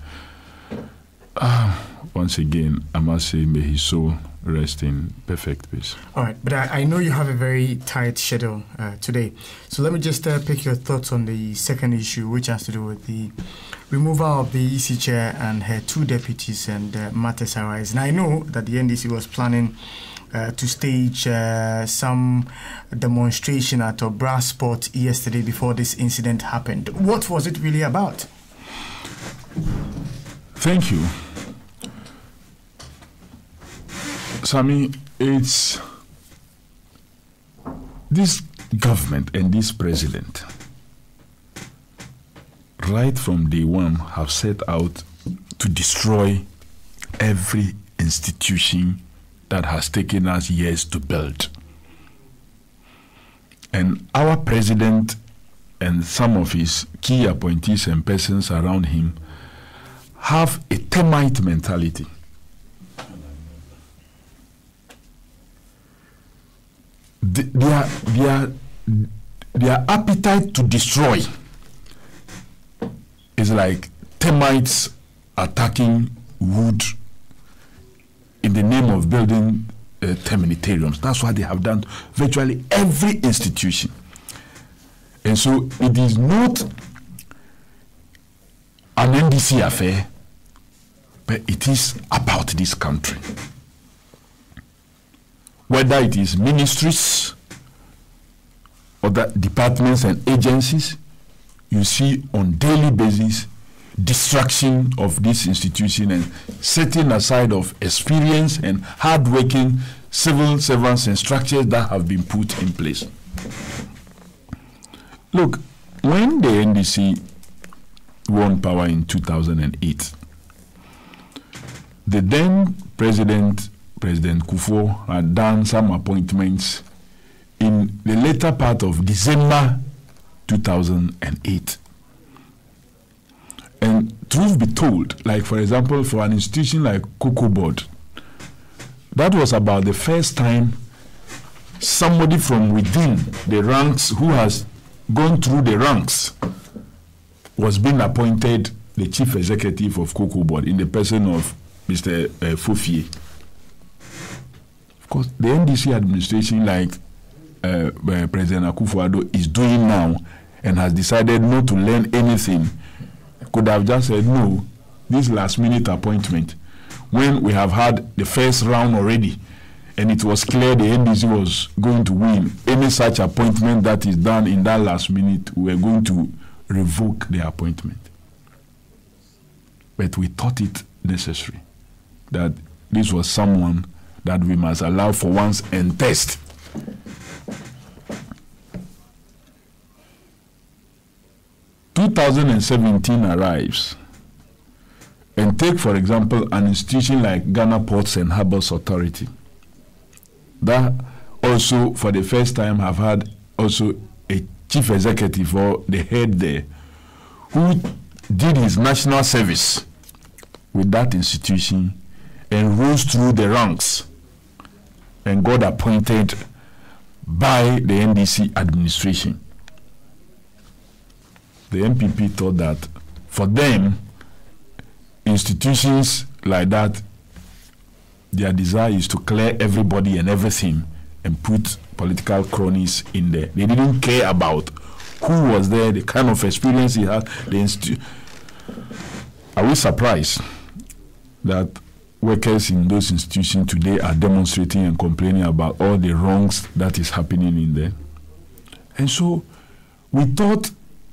once again, I must say, may his soul rest in perfect peace. All right, but I know you have a very tight schedule today. So let me just pick your thoughts on the second issue, which has to do with the removal of the EC chair and her 2 deputies and matters arise. And I know that the NDC was planning to stage some demonstration at a brass spot yesterday before this incident happened. What was it really about? Thank you. Sammy, it's this government and this president, right from day one, have set out to destroy every institution that has taken us years to build. And our president and some of his key appointees and persons around him have a termite mentality. Their appetite to destroy is like termites attacking wood in the name of building terminatariums. That's what they have done virtually every institution. And so it is not an NDC affair, but it is about this country. Whether it is ministries, other departments and agencies, you see on daily basis destruction of this institution and setting aside of experience and hard-working civil servants and structures that have been put in place. Look, when the NDC won power in 2008, the then President Kufuor, had done some appointments in the later part of December 2008. And truth be told, like for example, for an institution like Cocoa Board, that was about the first time somebody from within the ranks who has gone through the ranks was being appointed the chief executive of Cocoa Board in the person of Mr. Fofie. Of course, the NDC administration, like President Akufo-Addo is doing now, and has decided not to learn anything, could have just said, no, this last-minute appointment, when we have had the first round already, and it was clear the NDC was going to win, any such appointment that is done in that last minute, we are going to revoke the appointment. But we thought it necessary that this was someone that we must allow for once and test. (2017) arrives, and take for example an institution like Ghana Ports and Harbours Authority, that also for the first time have had also a chief executive or the head there who did his national service with that institution and rose through the ranks and got appointed by the NDC administration. The MPP thought that for them, institutions like that, their desire is to clear everybody and everything and put political cronies in there. They didn't care about who was there, the kind of experience he had. Are we surprised that workers in those institutions today are demonstrating and complaining about all the wrongs that is happening in there? And so we thought,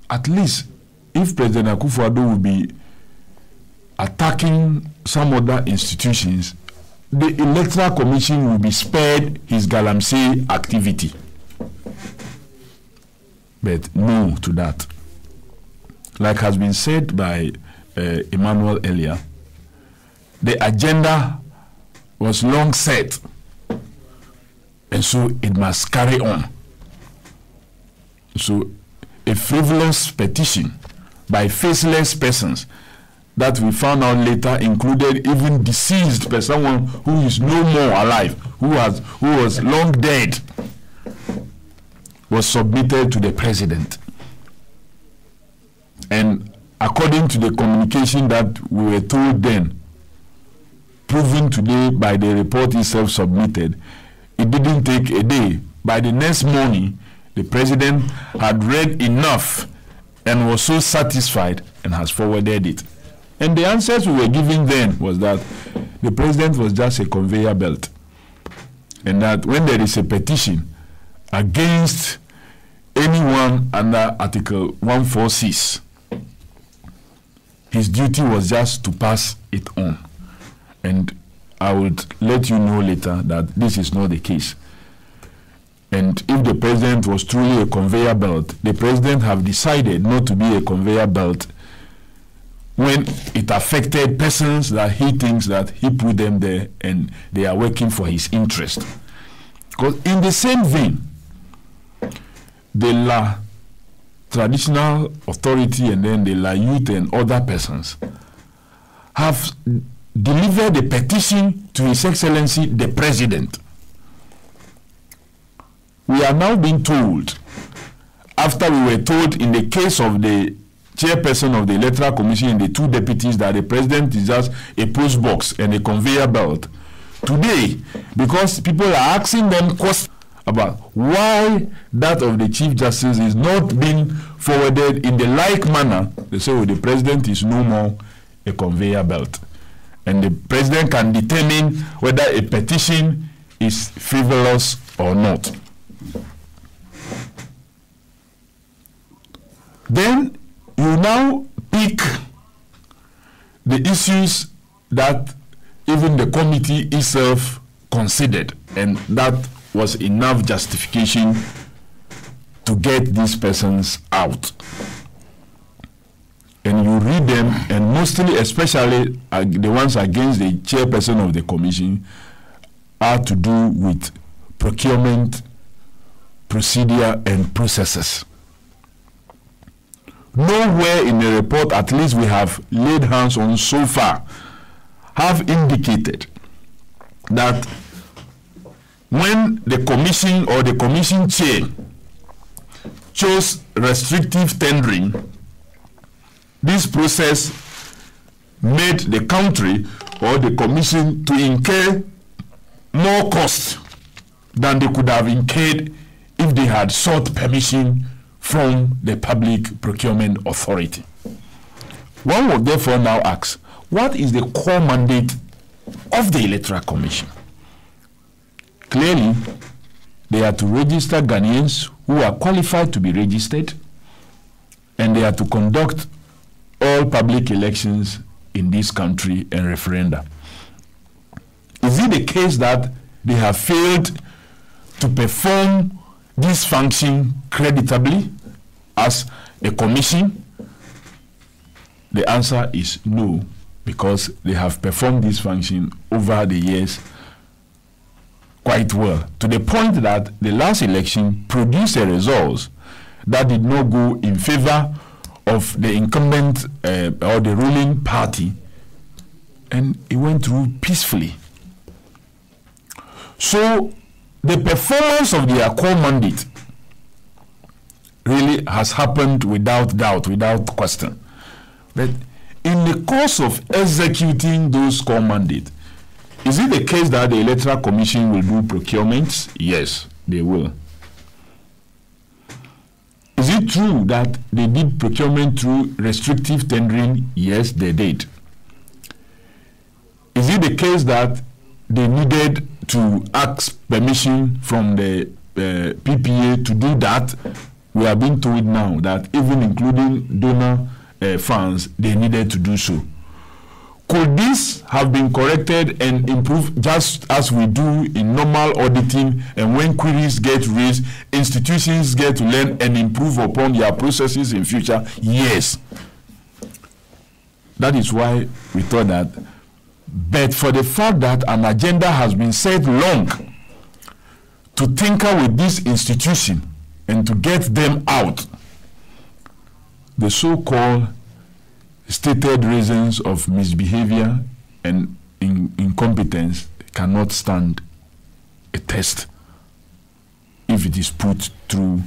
at least if President Akufo-Addo would be attacking some other institutions, the Electoral Commission will be spared his galamsey activity. But no to that. Like has been said by Emmanuel earlier, the agenda was long set, and so it must carry on. So a frivolous petition by faceless persons that we found out later included even deceased person, someone who is no more alive, who was long dead, was submitted to the president. And according to the communication that we were told then, proven today by the report itself submitted, it didn't take a day. By the next morning, the president had read enough and was so satisfied and has forwarded it. And the answers we were giving then was that the president was just a conveyor belt, and that when there is a petition against anyone under Article 146, his duty was just to pass it on. And I would let you know later that this is not the case. And if the president was truly a conveyor belt, the president have decided not to be a conveyor belt when it affected persons that he thinks that he put them there and they are working for his interest. Because in the same vein, the traditional authority and then the youth and other persons have delivered a petition to His Excellency the President. We are now being told, after we were told in the case of the chairperson of the Electoral Commission and the two deputies, that the president is just a post box and a conveyor belt. Today, because people are asking them questions about why that of the Chief Justice is not being forwarded in the like manner. They say, oh, the president is no more a conveyor belt. And the president can determine whether a petition is frivolous or not. Then you now pick the issues that even the committee itself considered, and that was enough justification to get these persons out. And you read them, and mostly, especially the ones against the chairperson of the commission, are to do with procurement, procedure, and processes. Nowhere in the report, at least we have laid hands on so far, have indicated that when the commission or the commission chair chose restrictive tendering, this process made the country or the commission to incur more costs than they could have incurred if they had sought permission from the Public Procurement Authority. One would therefore now ask, what is the core mandate of the Electoral Commission? Clearly, they are to register Ghanaians who are qualified to be registered, and they are to conduct all public elections in this country and referenda. Is it the case that they have failed to perform this function creditably as a commission? The answer is no, because they have performed this function over the years quite well, to the point that the last election produced a result that did not go in favor of the incumbent or the ruling party, and it went through peacefully. So the performance of their core mandate really has happened without doubt, without question. But in the course of executing those core mandates, is it the case that the Electoral Commission will do procurements? Yes, they will. Is it true that they did procurement through restrictive tendering? Yes, they did. Is it the case that they needed to ask permission from the PPA to do that? We are being told now that even including donor funds, they needed to do so. Could this have been corrected and improved just as we do in normal auditing, and when queries get raised, institutions get to learn and improve upon their processes in future? Yes. That is why we thought that, but for the fact that an agenda has been set long to tinker with this institution and to get them out, the so-called stated reasons of misbehavior and incompetence cannot stand a test if it is put through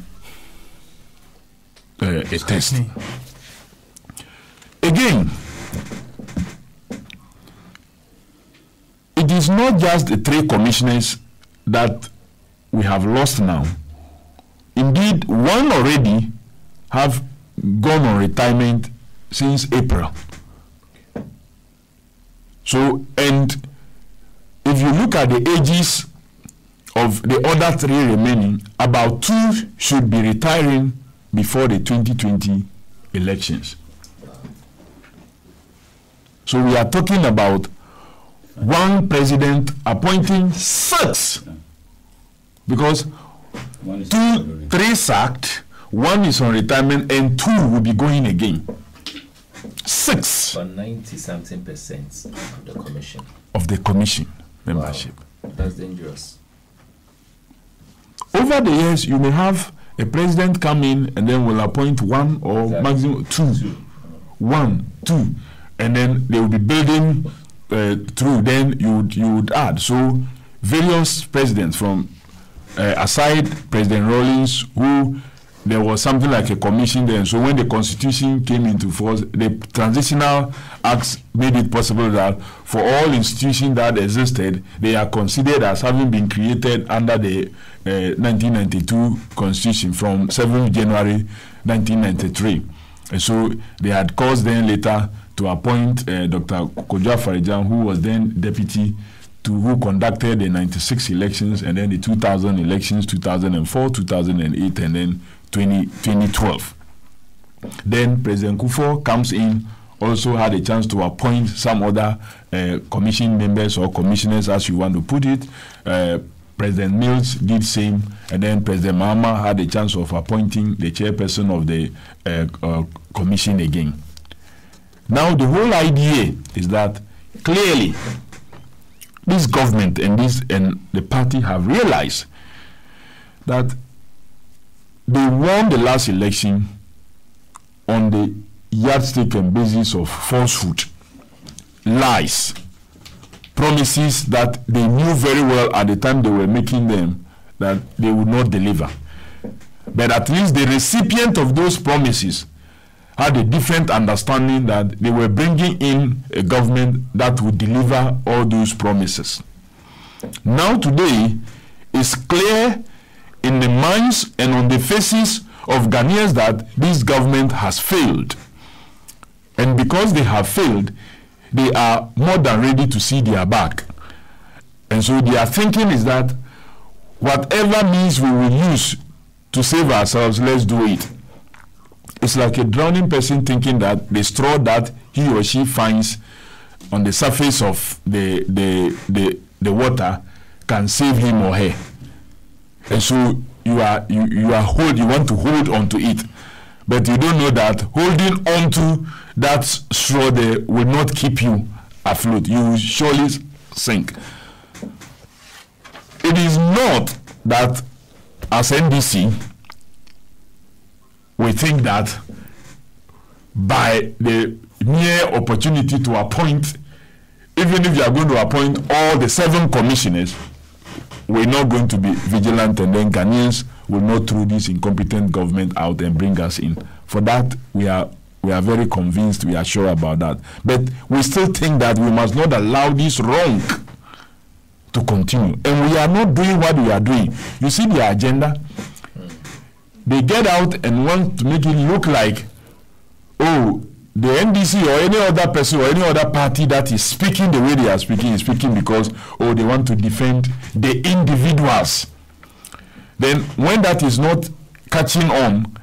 a test. Again, it is not just the 3 commissioners that we have lost now. Indeed, one already have gone on retirement since April. So, and if you look at the ages of the other 3 remaining, about 2 should be retiring before the 2020 elections. So we are talking about one president appointing 6, because 2, 3 sacked, 1 is on retirement, and 2 will be going again. 6. But 90-something% of the commission. Of the commission membership. Wow. That's dangerous. Over the years, you may have a president come in and then will appoint 1 or maximum 2. 1, 2. And then they will be building through. Then you would add. So various presidents from aside President Rawlings, who there was something like a commission there. So when the constitution came into force, the transitional acts made it possible that for all institutions that existed, they are considered as having been created under the 1992 constitution from 7th January 1993. And so they had caused then later to appoint Dr. Kojo Afarijan, who was then deputy who conducted the 96 elections and then the 2000 elections, 2004, 2008, and then 2012. Then President Kufuor comes in, also had a chance to appoint some other commission members or commissioners, as you want to put it. President Mills did same, and then President Mahama had a chance of appointing the chairperson of the commission again. Now the whole idea is that clearly this government and the party have realized that they won the last election on the yardstick and basis of falsehood, lies, promises that they knew very well at the time they were making them that they would not deliver. But at least the recipient of those promises had a different understanding that they were bringing in a government that would deliver all those promises. Now today, it's clear in the minds and on the faces of Ghanaians that this government has failed. And because they have failed, they are more than ready to see their back. And so their thinking is that whatever means we will use to save ourselves, let's do it. It's like a drowning person thinking that the straw that he or she finds on the surface of the water can save him or her. And so you want to hold on to it, but you don't know that holding on to that straw there will not keep you afloat. You will surely sink. It is not that as NDC we think that by the mere opportunity to appoint, even if you are going to appoint all the 7 commissioners, we're not going to be vigilant, and then Ghanaians will not throw this incompetent government out and bring us in. For that, we are very convinced, we are sure about that. But we still think that we must not allow this wrong to continue. And we are not doing what we are doing. You see the agenda? They get out and want to make it look like, oh, the NDC or any other person or any other party that is speaking the way they are speaking is speaking because, oh, they want to defend the individuals. Then when that is not catching on,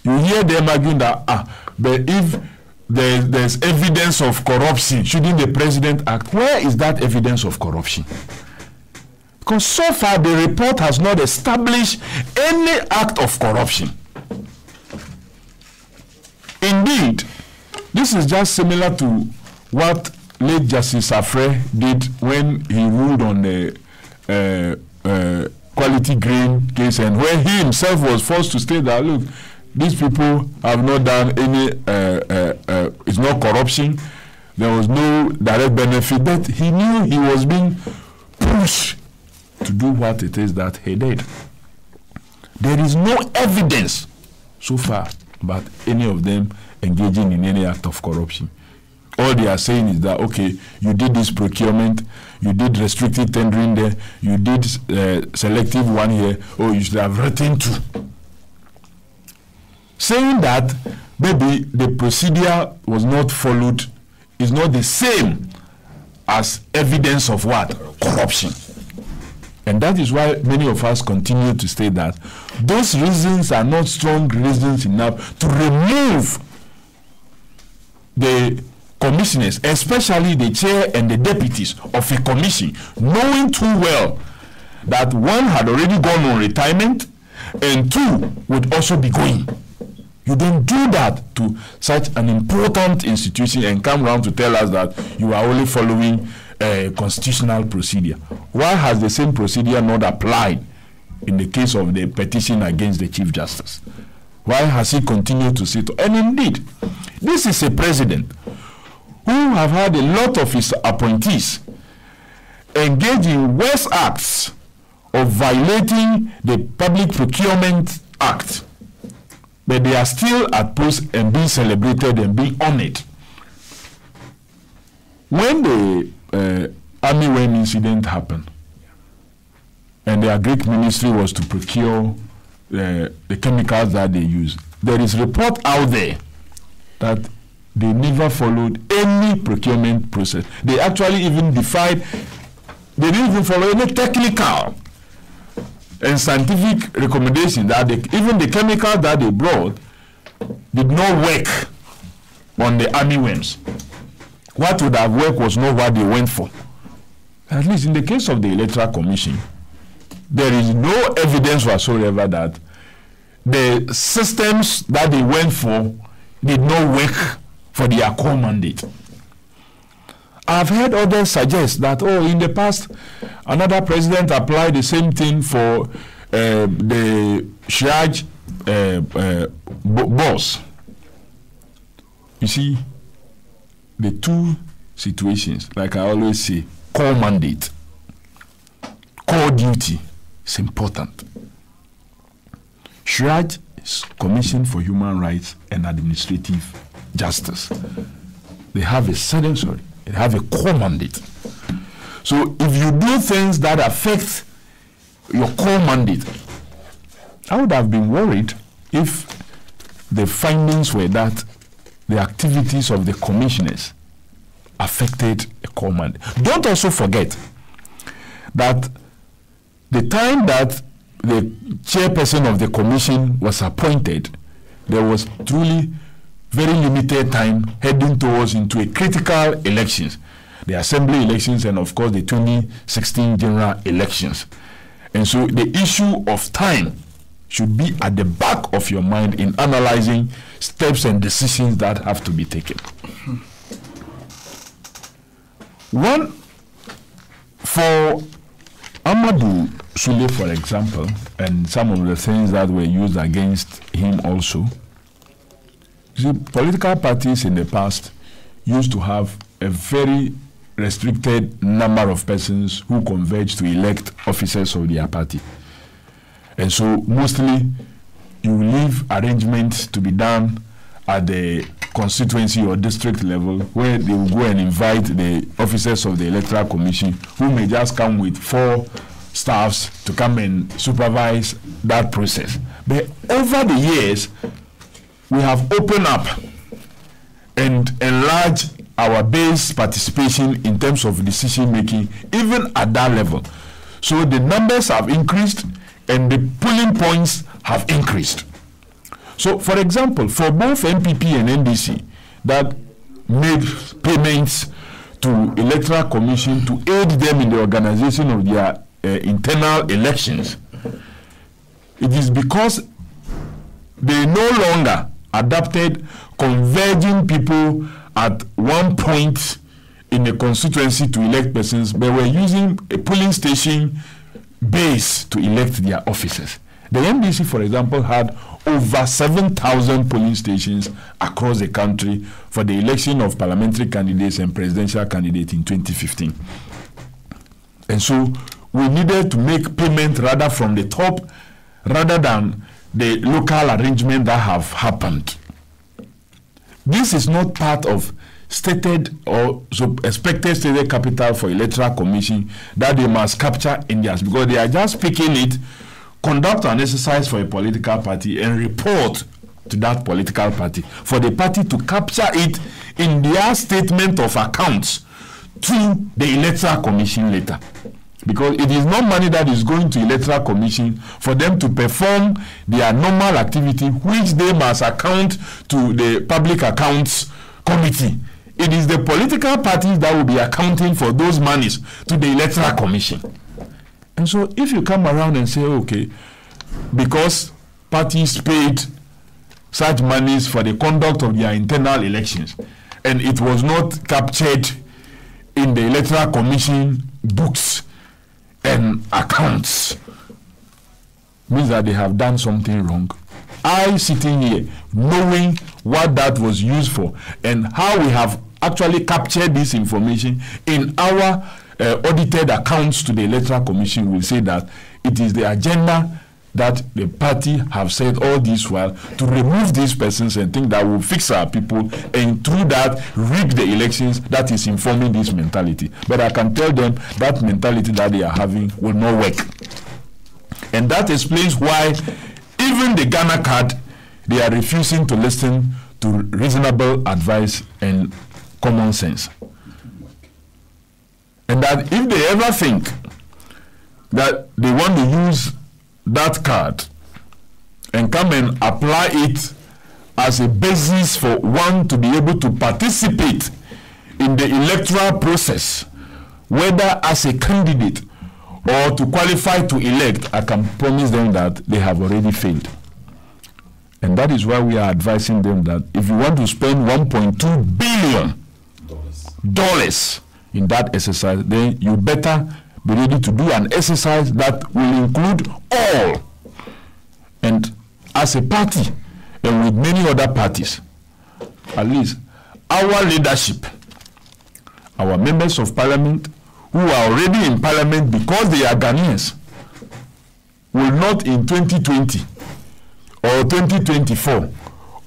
you hear them arguing that, but if there's evidence of corruption, shouldn't the president act? Where is that evidence of corruption? Because so far the report has not established any act of corruption. Indeed, this is just similar to what late Justice Afre did when he ruled on the quality grain case, and where he himself was forced to state that, look, these people have not done any, it's not corruption, there was no direct benefit, but he knew he was being pushed to do what it is that he did. There is no evidence so far about any of them engaging in any act of corruption. All they are saying is that, okay, you did this procurement, you did restricted tendering there, you did selective one here, oh, you should have written 2. Saying that maybe the procedure was not followed is not the same as evidence of what? Corruption. And that is why many of us continue to state that those reasons are not strong reasons enough to remove the commissioners, especially the chair and the deputies of a commission, knowing too well that one had already gone on retirement and 2 would also be going. You don't do that to such an important institution and come around to tell us that you are only following constitutional procedure. Why has the same procedure not applied in the case of the petition against the Chief Justice? Why has he continued to sit? And indeed, this is a president who have had a lot of his appointees engage in worse acts of violating the Public Procurement Act but they are still at post and being celebrated and being honored. When the Army Wen incident happened, and the Agric Ministry was to procure the chemicals that they use, there is report out there that they never followed any procurement process. They actually even defied, they didn't even follow any technical and scientific recommendation that even the chemicals that they brought did not work on the Army Wens. What would have worked was not what they went for. At least in the case of the Electoral Commission, there is no evidence whatsoever that the systems that they went for did not work for their core mandate. I've heard others suggest that, oh, in the past, another president applied the same thing for the Shraj boss. You see, the two situations, like I always say, core mandate, core duty is important. Shraj is Commission for Human Rights and Administrative Justice. They have they have a core mandate. So if you do things that affect your core mandate, I would have been worried if the findings were that the activities of the commissioners affected the core mandate. Don't also forget that the time that the chairperson of the commission was appointed, there was truly very limited time heading towards into a critical elections, the assembly elections and of course the 2016 general elections. And so the issue of time should be at the back of your mind in analyzing steps and decisions that have to be taken. One, for Amadou Sule, for example, and some of the things that were used against him also, you see, political parties in the past used to have a very restricted number of persons who converge to elect officers of their party. And so mostly you leave arrangements to be done at the constituency or district level, where they will go and invite the officers of the Electoral Commission, who may just come with 4 staffs to come and supervise that process. But over the years, we have opened up and enlarged our base participation in terms of decision making, even at that level. So the numbers have increased and the polling points have increased. So, for example, for both NPP and NDC that made payments to Electoral Commission to aid them in the organization of their internal elections, it is because they no longer adopted converging people at one point in a constituency to elect persons, but were using a polling station base to elect their officers. The NDC, for example, had over 7,000 polling stations across the country for the election of parliamentary candidates and presidential candidates in 2015. And so we needed to make payment rather from the top rather than the local arrangement that have happened. This is not part of stated or expected stated capital for Electoral Commission that they must capture Indians, because they are just picking it, conduct an exercise for a political party and report to that political party, for the party to capture it in their statement of accounts to the Electoral Commission later. Because it is not money that is going to Electoral Commission for them to perform their normal activity, which they must account to the Public Accounts Committee. It is the political parties that will be accounting for those monies to the Electoral Commission. And so if you come around and say, okay, because parties paid such monies for the conduct of their internal elections, and it was not captured in the Electoral Commission books and accounts, means that they have done something wrong. I sitting here knowing what that was used for and how we have actually captured this information in our audited accounts to the Electoral Commission, will say that it is the agenda that the party have said all this while to remove these persons and think that will fix our people, and through that rig the elections. That is informing this mentality. But I can tell them that mentality that they are having will not work. And that explains why even the Ghana card, they are refusing to listen to reasonable advice and common sense. And that if they ever think that they want to use that card and come and apply it as a basis for one to be able to participate in the electoral process, whether as a candidate or to qualify to elect, I can promise them that they have already failed. And that is why we are advising them that if you want to spend $1.2 billion in that exercise, then you better be ready to do an exercise that will include all. And as a party, and with many other parties, at least our leadership, our members of parliament who are already in parliament because they are Ghanaians, will not in 2020 or 2024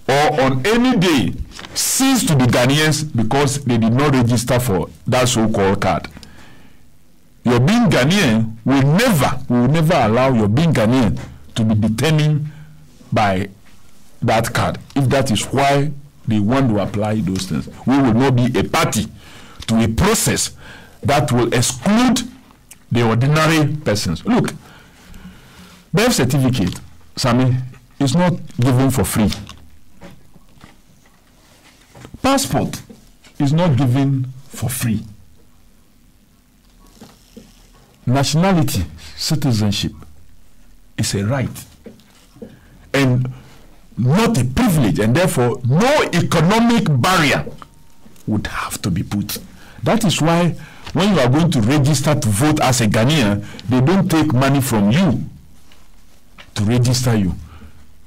or on any day cease to be Ghanaians because they did not register for that so-called card. Your being Ghanaian will never allow your being Ghanaian to be determined by that card. If that is why they want to apply those things, we will not be a party to a process that will exclude the ordinary persons. Look, birth certificate, Sammy, is not given for free. Passport is not given for free. Nationality, citizenship is a right and not a privilege, and therefore no economic barrier would have to be put. That is why when you are going to register to vote as a Ghanaian, they don't take money from you to register you.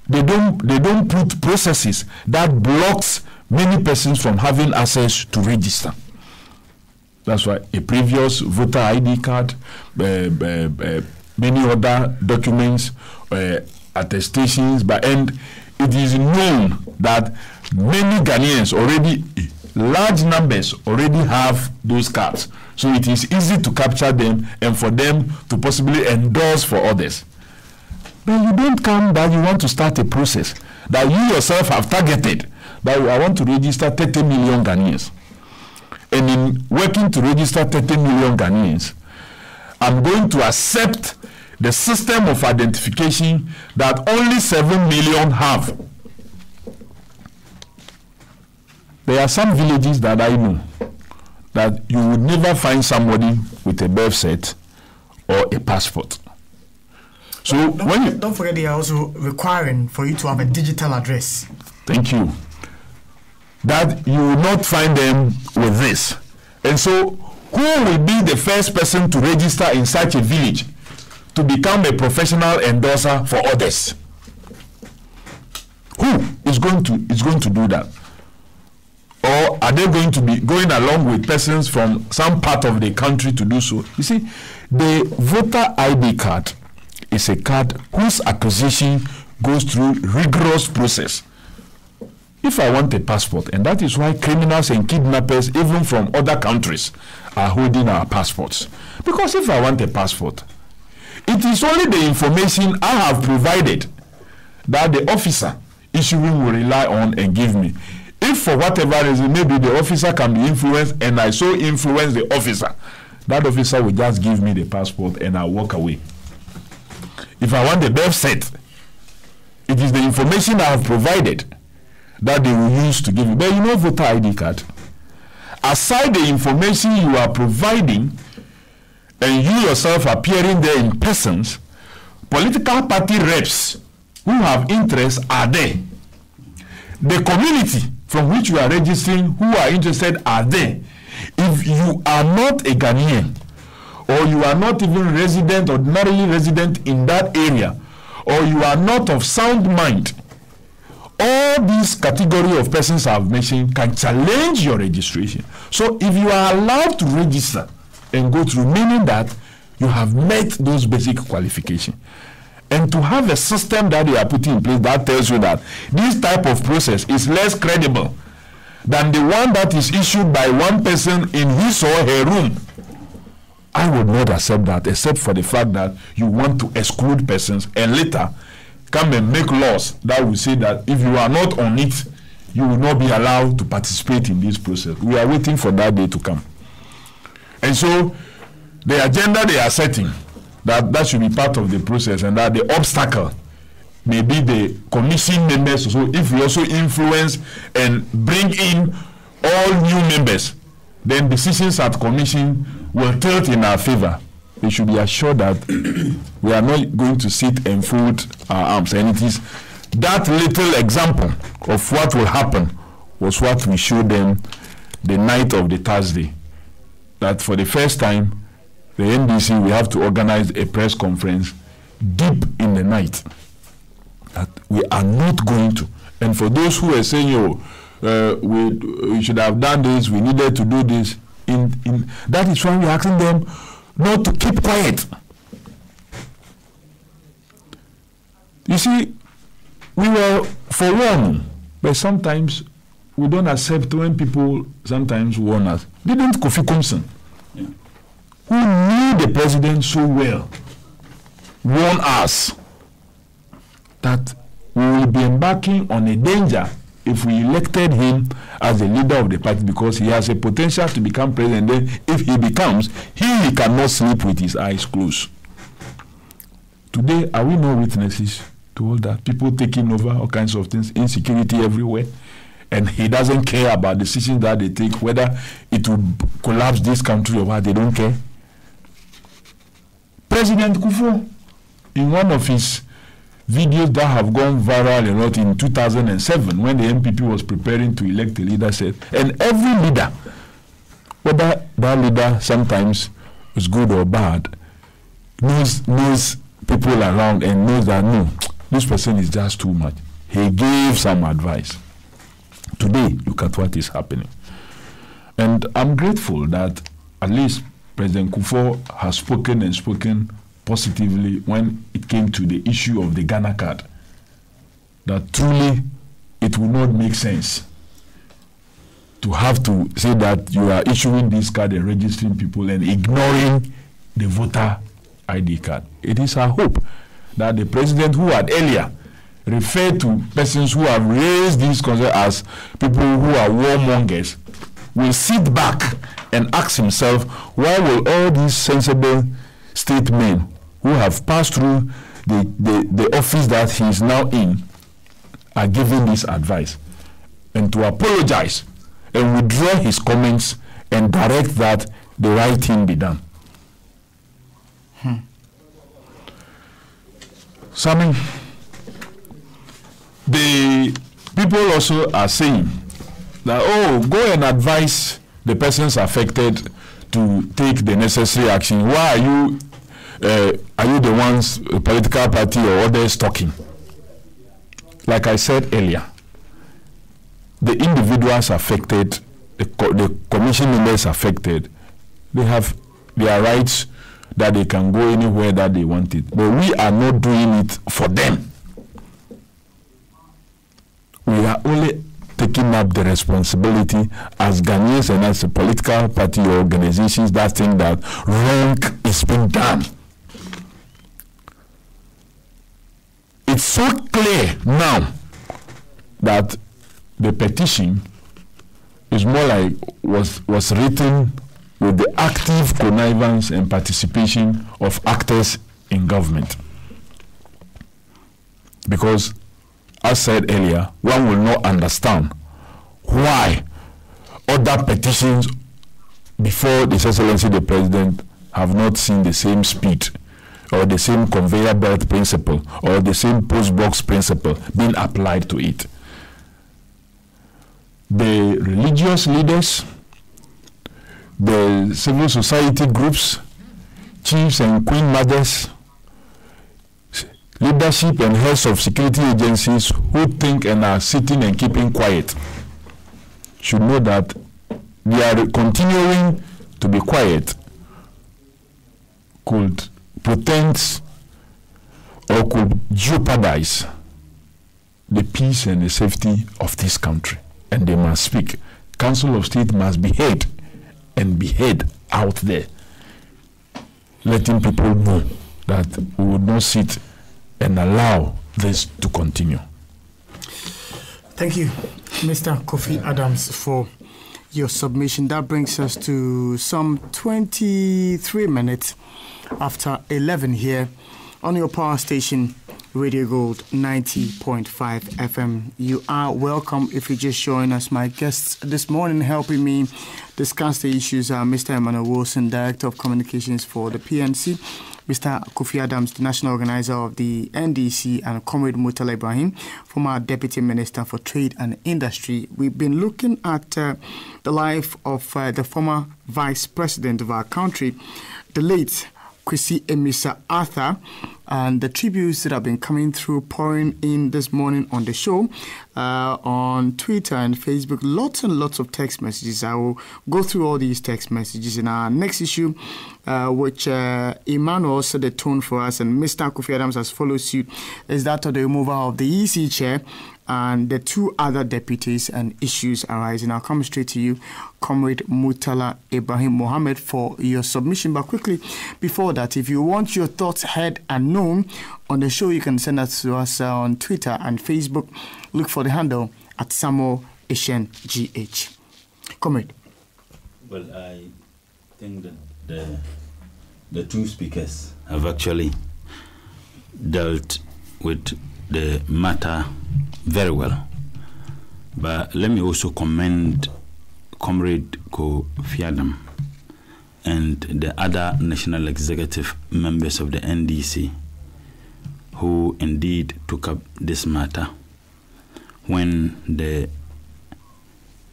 They don't put processes that blocks many persons from having access to register. That's why a previous voter ID card, many other documents, attestations, and it is known that many Ghanaians already, large numbers already have those cards. So it is easy to capture them and for them to possibly endorse for others. But you don't come that you want to start a process that you yourself have targeted, that I want to register 30 million Ghanaians. And in working to register 30 million Ghanaians, I'm going to accept the system of identification that only 7 million have. There are some villages that I know that you would never find somebody with a birth cert or a passport. So don't forget they are also requiring for you to have a digital address. Thank you. That you will not find them with this. And so who will be the first person to register in such a village to become a professional endorser for others? Who is going to do that? Or are they going to be going along with persons from some part of the country to do so? You see, the voter ID card is a card whose acquisition goes through rigorous process. If I want a passport, and that is why criminals and kidnappers, even from other countries, are holding our passports. Because if I want a passport, it is only the information I have provided that the officer issuing will rely on and give me. If for whatever reason, maybe the officer can be influenced and I so influence the officer, that officer will just give me the passport and I'll walk away. If I want the birth cert, it is the information I have provided that they will use to give you. But you know, voter ID card, aside the information you are providing and you yourself appearing there in persons, political party reps who have interests are there. The community from which you are registering who are interested are there. If you are not a Ghanaian, or you are not even resident, ordinarily resident in that area, or you are not of sound mind, all these category of persons I have mentioned can challenge your registration. So if you are allowed to register and go through, meaning that you have met those basic qualifications. And to have a system that they are putting in place that tells you that this type of process is less credible than the one that is issued by one person in his or her room, I would not accept that, except for the fact that you want to exclude persons and later come and make laws that will say that if you are not on it, you will not be allowed to participate in this process. We are waiting for that day to come. And so the agenda they are setting, that should be part of the process, and that the obstacle may be the commission members. So if we also influence and bring in all new members, then decisions at commission will tilt in our favor. We should be assured that we are not going to sit and fold our arms. And it is that little example of what will happen was what we showed them the night of the Thursday. That for the first time, the NDC, we have to organize a press conference deep in the night. That we are not going to. And for those who are saying, we should have done this, we needed to do this, that is why we are asking them not to keep quiet. You see, we were forewarned, but sometimes we don't accept when people sometimes warn us. Didn't Kofi Komson, who knew the president so well, warn us that we will be embarking on a danger if we elected him as the leader of the party, because he has a potential to become president. Then if he becomes, he cannot sleep with his eyes closed. Today, are we no witnesses to all that? People taking over all kinds of things, insecurity everywhere, and he doesn't care about decisions that they take, whether it will collapse this country or what. They don't care. President Kufuor, in one of his videos that have gone viral a lot in 2007, when the MPP was preparing to elect a leader, said, and every leader, whether that leader sometimes is good or bad, knows people around and knows that no, this person is just too much. He gave some advice. Today, look at what is happening. And I'm grateful that at least President Kufuor has spoken and spoken positively when it came to the issue of the Ghana card. That truly it will not make sense to have to say that you are issuing this card and registering people and ignoring the voter ID card. It is our hope that the president, who had earlier referred to persons who have raised these concerns as people who are warmongers, will sit back and ask himself, why will all these sensible statesmen who have passed through the office that he is now in are giving this advice, and to apologize and withdraw his comments and direct that the right thing be done. Sammy, the people also are saying that, oh, go and advise the persons affected to take the necessary action. Why are you the ones, a political party or others, talking? Like I said earlier, the individuals affected, the commission members affected, they have their rights that they can go anywhere that they want it. But we are not doing it for them. We are only taking up the responsibility as Ghanaians and as a political party or organizations that think that wrong is being done. It's so clear now that the petition is more like was written with the active connivance and participation of actors in government. Because, as said earlier, one will not understand why other petitions before His Excellency the President have not seen the same speed or the same conveyor belt principle or the same post box principle being applied to it. The religious leaders, the civil society groups, chiefs and queen mothers, leadership and heads of security agencies who think and are sitting and keeping quiet should know that they are continuing to be quiet could portend or could jeopardize the peace and the safety of this country. And they must speak. Council of State must be heard and be heard out there, letting people know that we will not sit and allow this to continue. Thank you, Mr. Kofi Adams, for your submission. That brings us to some 23 minutes after 11 here on your power station, Radio Gold 90.5 FM. You are welcome if you just join us. My guests this morning helping me discuss the issues are Mr. Emmanuel Wilson, Director of Communications for the PNC, Mr. Kofi Adams, the National Organizer of the NDC, and Comrade Murtala Ibrahim, former Deputy Minister for Trade and Industry. We've been looking at the life of the former Vice President of our country, the late Kwesi Emisa Arthur, and the tributes that have been coming through, pouring in this morning on the show, on Twitter and Facebook. Lots and lots of text messages. I will go through all these text messages in our next issue, which Emmanuel set the tone for us, and Mr. Kofi Adams has followed suit, is that of the removal of the EC chair and the two other deputies and issues arising. I'll come straight to you, Comrade Murtala Ibrahim Mohammed, for your submission. But quickly, before that, if you want your thoughts heard and known on the show, you can send that to us on Twitter and Facebook. Look for the handle at Samuel Ishen GH. Comrade. Well, I think that the two speakers have actually dealt with the matter very well. But let me also commend Comrade Kofi Adams and the other national executive members of the NDC who indeed took up this matter when the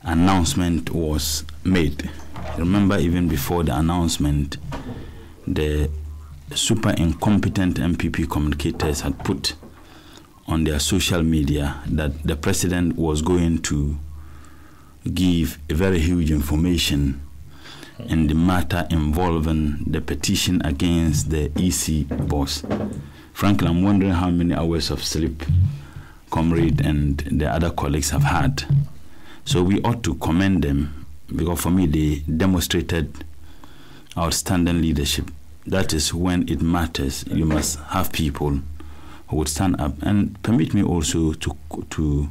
announcement was made. Remember, even before the announcement, the super incompetent MPP communicators had put on their social media that the president was going to give a very huge information in the matter involving the petition against the EC boss. Frankly, I'm wondering how many hours of sleep Comrade and the other colleagues have had. So we ought to commend them, because for me they demonstrated outstanding leadership. That is, when it matters, you must have people who would stand up. And permit me also to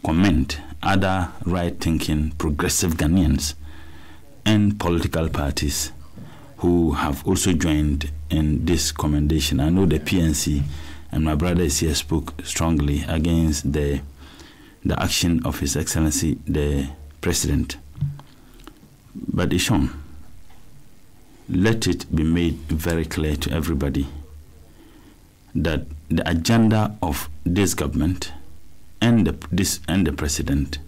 commend other right-thinking, progressive Ghanaians and political parties who have also joined in this commendation. I know the PNC, and my brother is here, spoke strongly against the action of His Excellency the President. But Ishon, let it be made very clear to everybody that the agenda of this government and the president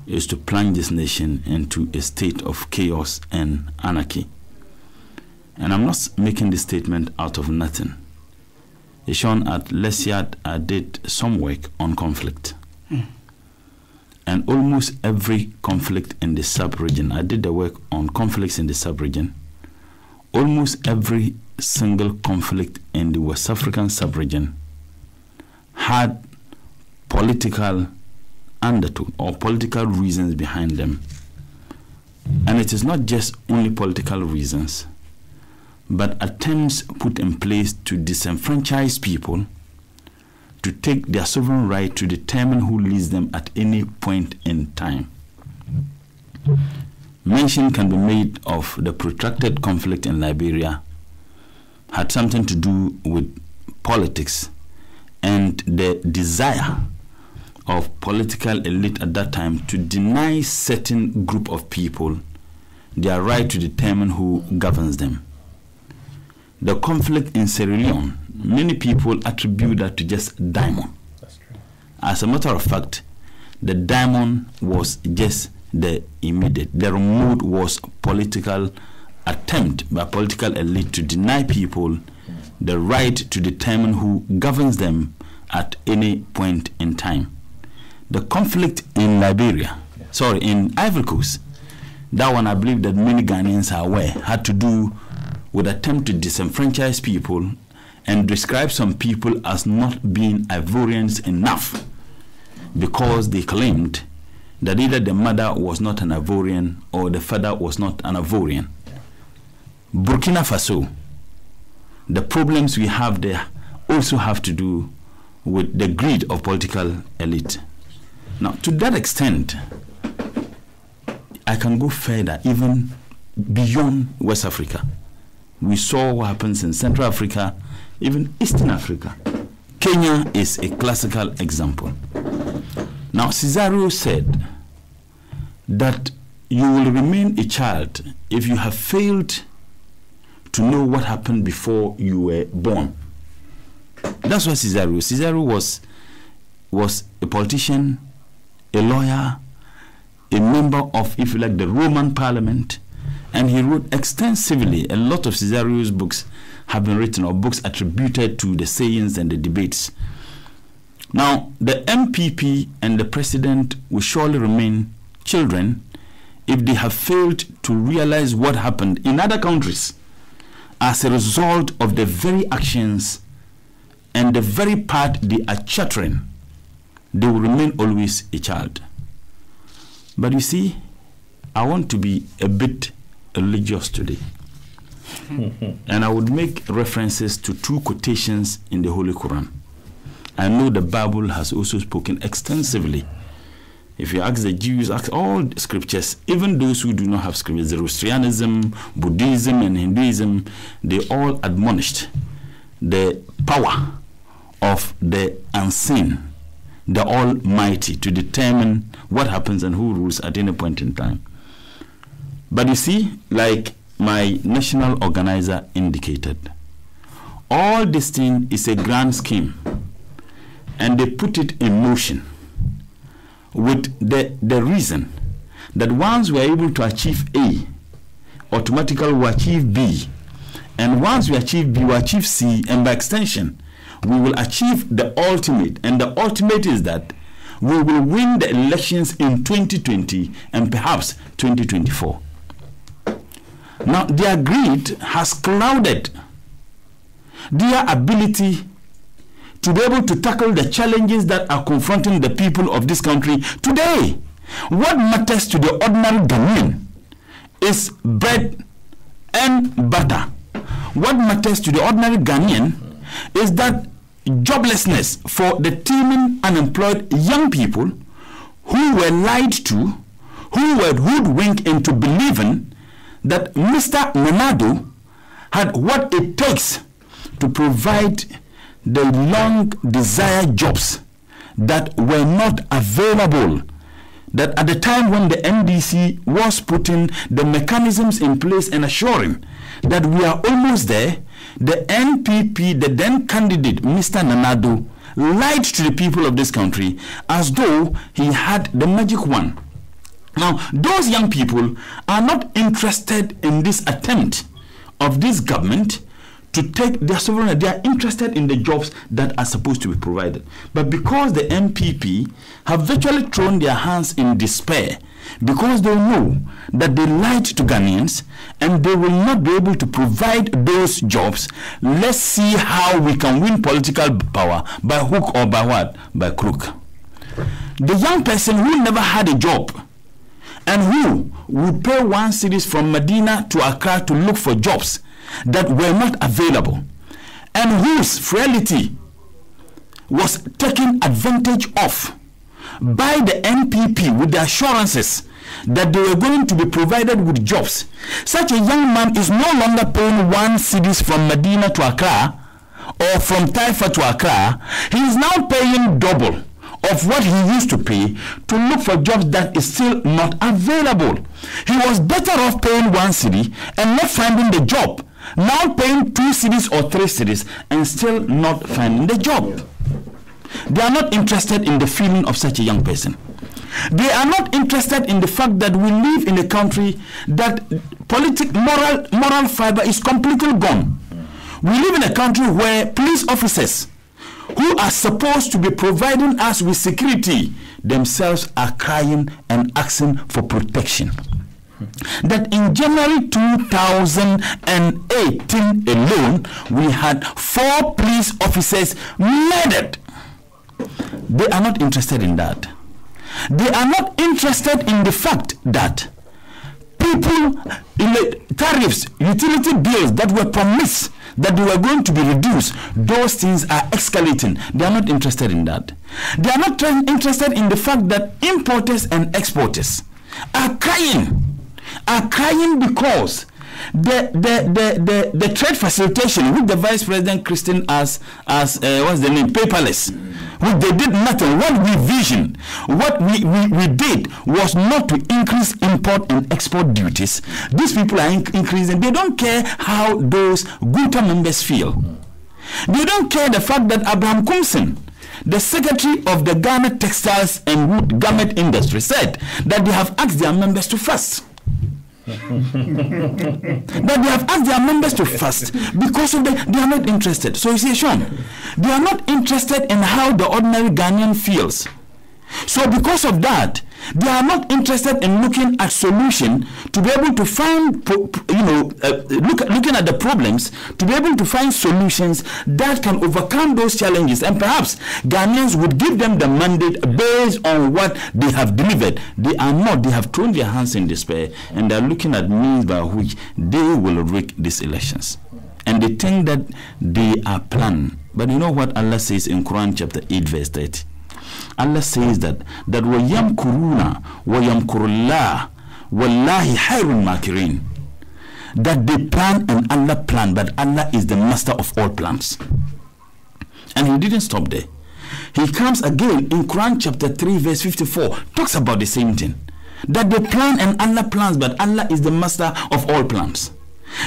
is to plunge this nation into a state of chaos and anarchy. And I'm not making this statement out of nothing. Ishon, at Lesiad, I did some work on conflict. And almost every conflict in the sub-region, I did the work on conflicts in the sub-region. Almost every single conflict in the West African sub-region had political undertone or political reasons behind them. And it is not just only political reasons, but attempts put in place to disenfranchise people, to take their sovereign right to determine who leads them at any point in time. Mention can be made of the protracted conflict in Liberia, had something to do with politics and the desire of political elite at that time to deny certain group of people their right to determine who governs them. The conflict in Sierra Leone, many people attribute that to just diamond. That's true. As a matter of fact, the diamond was just the remote was political attempt by political elite to deny people the right to determine who governs them at any point in time. The conflict in in Ivory Coast, that one I believe that many Ghanaians are aware, had to do with attempt to disenfranchise people and describe some people as not being Ivorians enough, because they claimed that either the mother was not an Ivorian or the father was not an Ivorian. Burkina Faso, the problems we have there also have to do with the greed of political elite. Now, to that extent, I can go further, even beyond West Africa. We saw what happens in Central Africa, even Eastern Africa. Kenya is a classical example. Now, Cesario said that you will remain a child if you have failed to know what happened before you were born. That's what Cesario was a politician, a lawyer, a member of, if you like, the Roman Parliament, and he wrote extensively. A lot of Cesario's books have been written, or books attributed to the sayings and the debates. Now, the MPP and the president will surely remain children if they have failed to realize what happened in other countries as a result of the very actions and the very part they are chattering. They will remain always a child. But you see, I want to be a bit religious today. And I would make references to two quotations in the Holy Quran. I know the Bible has also spoken extensively. If you ask the Jews, ask all the scriptures, even those who do not have scriptures, Zoroastrianism, Buddhism, and Hinduism, they all admonished the power of the unseen, the Almighty, to determine what happens and who rules at any point in time. But you see, like my national organizer indicated, all this thing is a grand scheme, and they put it in motion with the reason that once we are able to achieve A, automatically we achieve B, and once we achieve B, we achieve C, and by extension, we will achieve the ultimate, and the ultimate is that we will win the elections in 2020 and perhaps 2024. Now, their greed has clouded their ability to be able to tackle the challenges that are confronting the people of this country today. What matters to the ordinary Ghanaian is bread and butter. What matters to the ordinary Ghanaian is that joblessness for the teeming unemployed young people who were lied to, who were hoodwinked into believing that Mr. Nanado had what it takes to provide the long desired jobs that were not available. That at the time when the NDC was putting the mechanisms in place and assuring that we are almost there, the NPP, the then candidate, Mr. Nanado, lied to the people of this country as though he had the magic wand. Now, those young people are not interested in this attempt of this government to take their sovereignty. They are interested in the jobs that are supposed to be provided. But because the MPP have virtually thrown their hands in despair, because they know that they lied to Ghanaians and they will not be able to provide those jobs, let's see how we can win political power by hook or by what? By crook. The young person who never had a job and who would pay 1 cedis from Medina to Accra to look for jobs that were not available, and whose frailty was taken advantage of by the NPP with the assurances that they were going to be provided with jobs. Such a young man is no longer paying 1 cedis from Medina to Accra or from Taifa to Accra. He is now paying double of what he used to pay to look for jobs that is still not available. He was better off paying 1 cedi and not finding the job, now paying 2 cedis or 3 cedis and still not finding the job. They are not interested in the feeling of such a young person. They are not interested in the fact that we live in a country that moral fiber is completely gone. We live in a country where police officers who are supposed to be providing us with security themselves are crying and asking for protection. that in January 2018 alone, we had 4 police officers murdered. They are not interested in that. They are not interested in the fact that people, in the tariffs, utility bills that were promised that they were going to be reduced, those things are escalating. They are not interested in that. They are not interested in the fact that importers and exporters are crying because the trade facilitation with the Vice President Christine as what's the name, paperless, which they did nothing. What we visioned, what we did was not to increase import and export duties. These people are increasing. They don't care how those Guta members feel. They don't care the fact that Abraham Kumsin, the secretary of the Ghana Textiles and Wood Garment Industry, said that they have asked their members to fast. That they have asked their members to fast because of they are not interested. So you see, Sean, they are not interested in how the ordinary Ghanaian feels. So because of that, they are not interested in looking at solution to be able to find, looking at the problems, to be able to find solutions that can overcome those challenges. And perhaps Ghanaians would give them the mandate based on what they have delivered. They are not. They have thrown their hands in despair, and they are looking at means by which they will rig these elections. And they think that they are planned. But you know what Allah says in Quran chapter 8 verse 30? Allah says that وَيَمْ كُرُونَ وَيَمْ كُرُ وَاللَّهِ حَيْرٌ مَاكِرِينَ, that they plan and Allah plan, but Allah is the master of all plans. And he didn't stop there. He comes again in Quran chapter 3 verse 54, talks about the same thing, that they plan and Allah plans, but Allah is the master of all plans.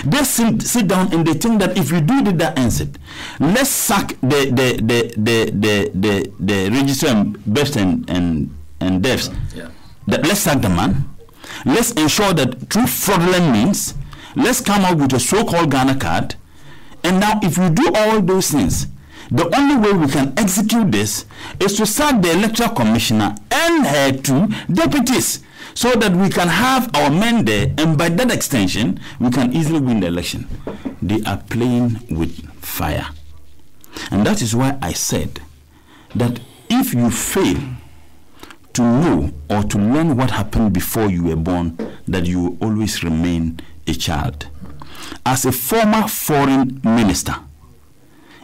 They sit down and they think that if we do that answered, let's sack the register and births and deaths. Yeah. Let's sack the man. Let's ensure that through fraudulent means, let's come out with a so-called Ghana card. And now if we do all those things, the only way we can execute this is to sack the electoral commissioner and her 2 deputies, so that we can have our men there, and by that extension, we can easily win the election. They are playing with fire. And that is why I said that if you fail to know or to learn what happened before you were born, that you will always remain a child. As a former foreign minister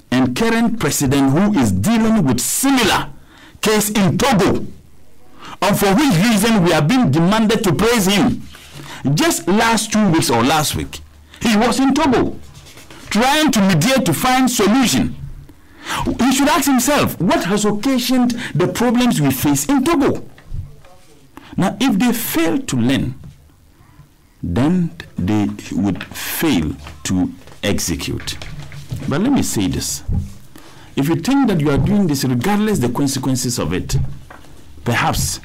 and current president who is dealing with similar case in Togo, and for which reason we are being demanded to praise him. Just last 2 weeks or last week, he was in Togo trying to mediate to find solution. He should ask himself, what has occasioned the problems we face in Togo? Now, if they fail to learn, then they would fail to execute. But let me say this. If you think that you are doing this regardless the consequences of it, perhaps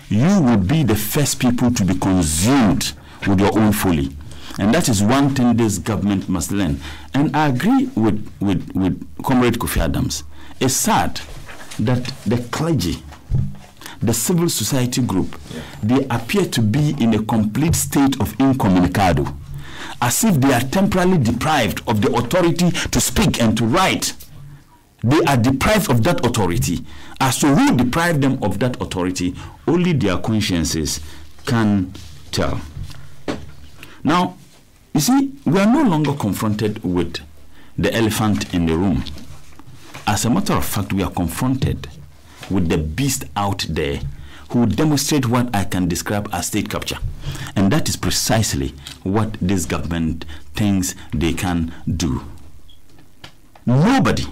you would be the first people to be consumed with your own folly. And that is one thing this government must learn. And I agree with Comrade Kofi Adams. It's sad that the clergy, the civil society group, they appear to be in a complete state of incommunicado, as if they are temporarily deprived of the authority to speak and to write. They are deprived of that authority. As to who deprived them of that authority, only their consciences can tell. Now, you see, we are no longer confronted with the elephant in the room. As a matter of fact, we are confronted with the beast out there who demonstrate what I can describe as state capture. And that is precisely what this government thinks they can do. Nobody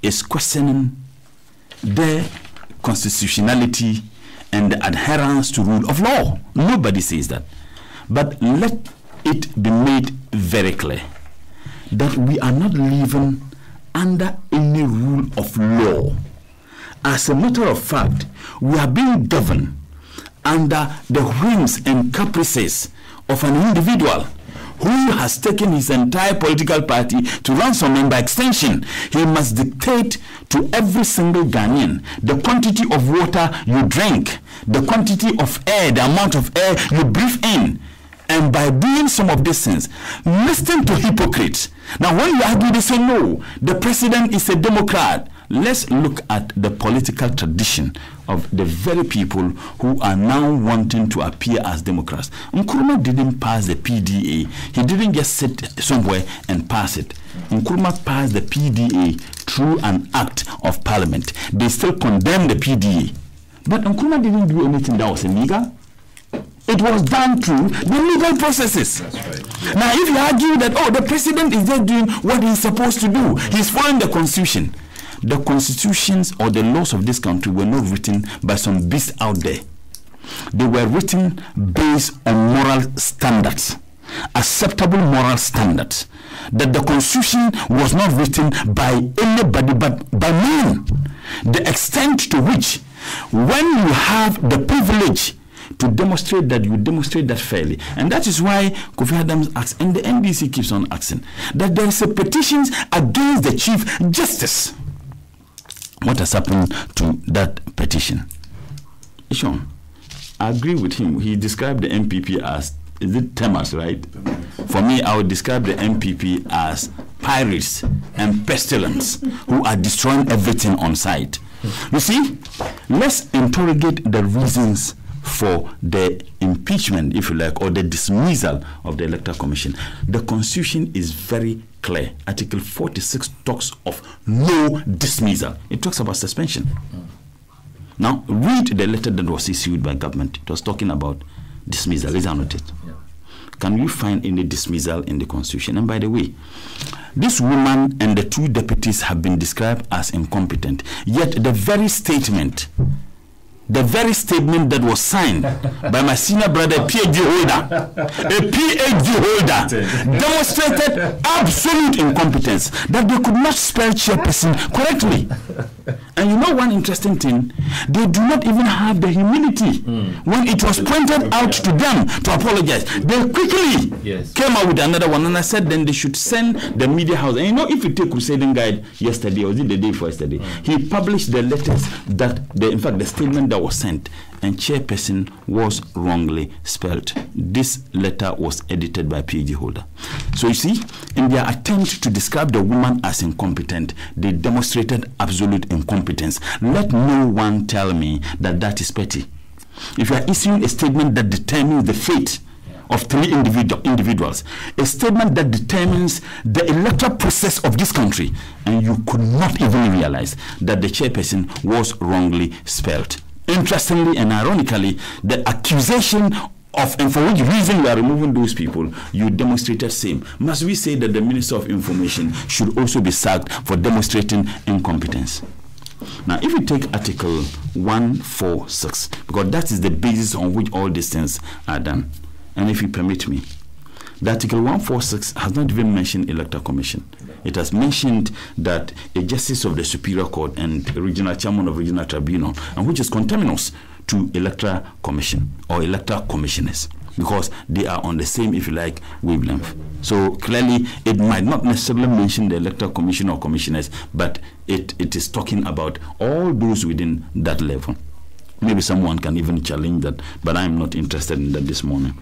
is questioning their constitutionality and the adherence to rule of law. Nobody says that. But let it be made very clear that we are not living under any rule of law. As a matter of fact, we are being governed under the whims and caprices of an individual who has taken his entire political party to ransom, by extension, he must dictate to every single Ghanaian the quantity of water you drink, the quantity of air, the amount of air you breathe in. And by doing some of these things, listen to hypocrites. Now, when you argue, they say, no, the president is a Democrat. Let's look at the political tradition of the very people who are now wanting to appear as Democrats. Nkrumah didn't pass the PDA. He didn't just sit somewhere and pass it. Nkrumah passed the PDA through an act of parliament. They still condemn the PDA. But Nkrumah didn't do anything that was illegal. It was done through the legal processes. That's right. Now, if you argue that, oh, the president is just doing what he's supposed to do, he's following the constitution. The constitutions or the laws of this country were not written by some beast out there. They were written based on moral standards, acceptable moral standards. That the constitution was not written by anybody but by man. The extent to which, when you have the privilege to demonstrate that, you demonstrate that fairly. And that is why Kofi Adams asks, and the NDC keeps on asking, that there is a petition against the Chief Justice. What has happened to that petition? Sean, I agree with him. He described the MPP as, is it Temas, right? For me, I would describe the MPP as pirates and pestilence who are destroying everything on sight. You see, let's interrogate the reasons for the impeachment, if you like, or the dismissal of the Electoral Commission. The Constitution is very clear. Article 46 talks of no dismissal. It talks about suspension. Now, read the letter that was issued by government. It was talking about dismissal. Is that not it? Yeah. Can you find any dismissal in the Constitution? And by the way, this woman and the two deputies have been described as incompetent. Yet the very statement that was signed by my senior brother, a PhD holder, demonstrated absolute incompetence, that they could not spell chairperson correctly. And you know one interesting thing? They do not even have the humility. When it was pointed out to them to apologize, they quickly came out with another one. And I said then they should send the media house. And you know, if you take Crusading Guide yesterday, or was it the day before yesterday, he published the letters that, in fact, the statement that was sent, and chairperson was wrongly spelled. This letter was edited by PhD holder. So you see, in their attempt to describe the woman as incompetent, they demonstrated absolute incompetence. Let no one tell me that that is petty. If you are issuing a statement that determines the fate of three individuals, a statement that determines the electoral process of this country, and you could not even realize that the chairperson was wrongly spelled. Interestingly and ironically, the accusation of, and for which reason you are removing those people, you demonstrated same. Must we say that the Minister of Information should also be sacked for demonstrating incompetence? Now, if you take Article 146, because that is the basis on which all these things are done, and if you permit me, the Article 146 has not even mentioned Electoral Commission. It has mentioned that a Justice of the Superior Court and Regional Chairman of Regional Tribunal, and which is conterminous to Electoral Commission or Electoral Commissioners, because they are on the same, if you like, wavelength. So clearly, it might not necessarily mention the Electoral Commission or Commissioners, but it is talking about all those within that level. Maybe someone can even challenge that, but I am not interested in that this morning.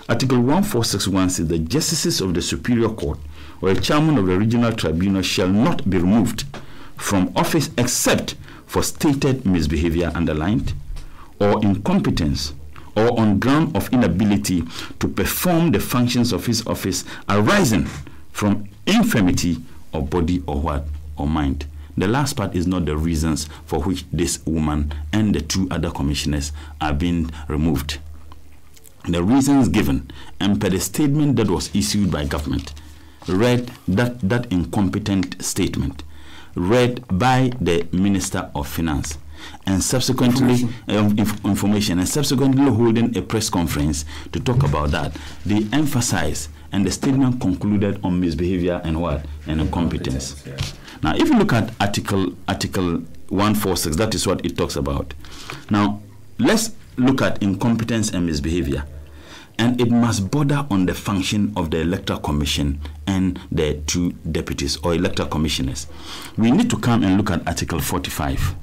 Article 1461 says the Justices of the Superior Court or a Chairman of the Regional Tribunal shall not be removed from office except for stated misbehavior underlined, or incompetence, or on ground of inability to perform the functions of his office arising from infirmity of body or what, or mind. The last part is not the reasons for which this woman and the two other commissioners are being removed. The reasons given, and per the statement that was issued by government, read that incompetent statement, read by the Minister of Finance, and subsequently information, and subsequently holding a press conference to talk about that. They emphasized, and the statement concluded on misbehavior and what, and incompetence. Yeah. Now, if you look at Article 146, that is what it talks about. Now, let's look at incompetence and misbehavior. and it must border on the function of the Electoral Commission and the 2 deputies or electoral commissioners. We need to come and look at Article 45.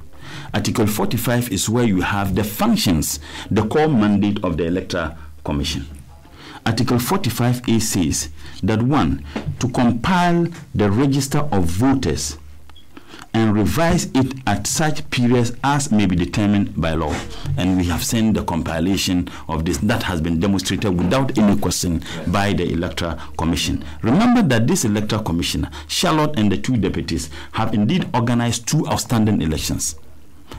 Article 45 is where you have the functions, the core mandate of the Electoral Commission. Article 45A says that 1, to compile the register of voters and revise it at such periods as may be determined by law. And we have seen the compilation of this that has been demonstrated without any question by the Electoral Commission. Remember that this Electoral Commissioner, Charlotte and the 2 deputies, have indeed organized 2 outstanding elections.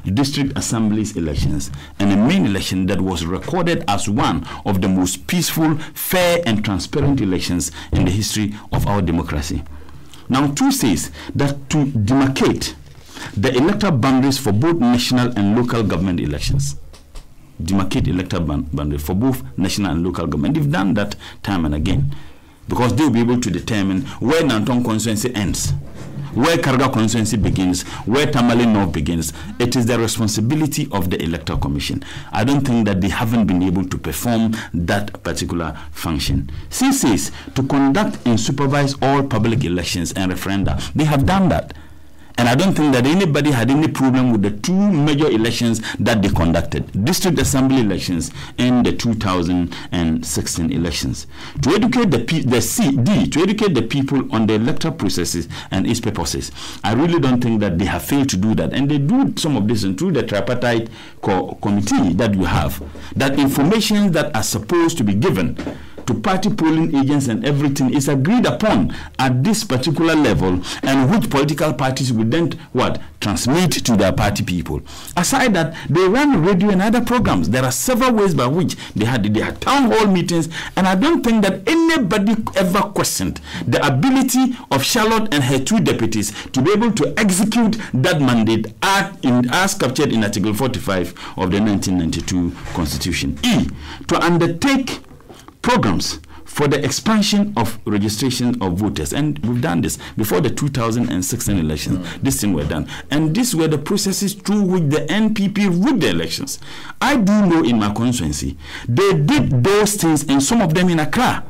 District Assemblies elections and a main election that was recorded as one of the most peaceful, fair and transparent elections in the history of our democracy. Now 2 says that to demarcate the electoral boundaries for both national and local government elections. Demarcate electoral boundaries for both national and local government. They've done that time and again because they'll be able to determine where Nantong constituency ends, where Karga constituency begins, where Tamale North begins. It is the responsibility of the Electoral Commission. I don't think that they haven't been able to perform that particular function. C says to conduct and supervise all public elections and referenda. They have done that. And I don't think that anybody had any problem with the 2 major elections that they conducted, District Assembly elections and the 2016 elections. To educate to educate the people on the electoral processes and its purposes. I really don't think that they have failed to do that. And they do some of this through the tripartite committee that you have, that information that are supposed to be given to party polling agents and everything is agreed upon at this particular level, and which political parties would then transmit to their party people. Aside that, they run radio and other programs. There are several ways by which they had town hall meetings, and I don't think that anybody ever questioned the ability of Charlotte and her 2 deputies to be able to execute that mandate as captured in Article 45 of the 1992 Constitution. E, to undertake programs for the expansion of registration of voters. And we've done this before the 2016 elections. This thing were done. And these were the processes through which the NPP rigged the elections. I do know in my constituency, they did those things, and some of them in Accra.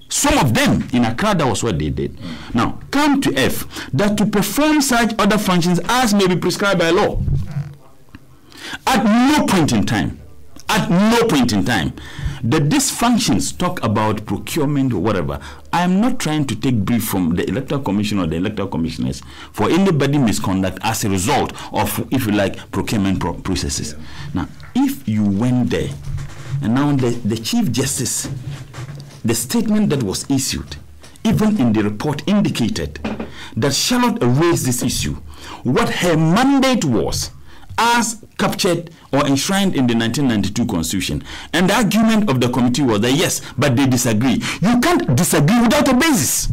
Some of them in Accra, that was what they did. Now, come to F, that to perform such other functions as may be prescribed by law. At no point in time, that these functions talk about procurement or whatever. I am not trying to take brief from the Electoral Commission or the Electoral Commissioners for anybody misconduct as a result of, if you like, procurement processes. Now, if you went there, and now the Chief Justice, the statement that was issued, even in the report indicated that Charlotte raised this issue, what her mandate was, as captured or enshrined in the 1992 Constitution. And the argument of the committee was that yes, but they disagree. You can't disagree without a basis.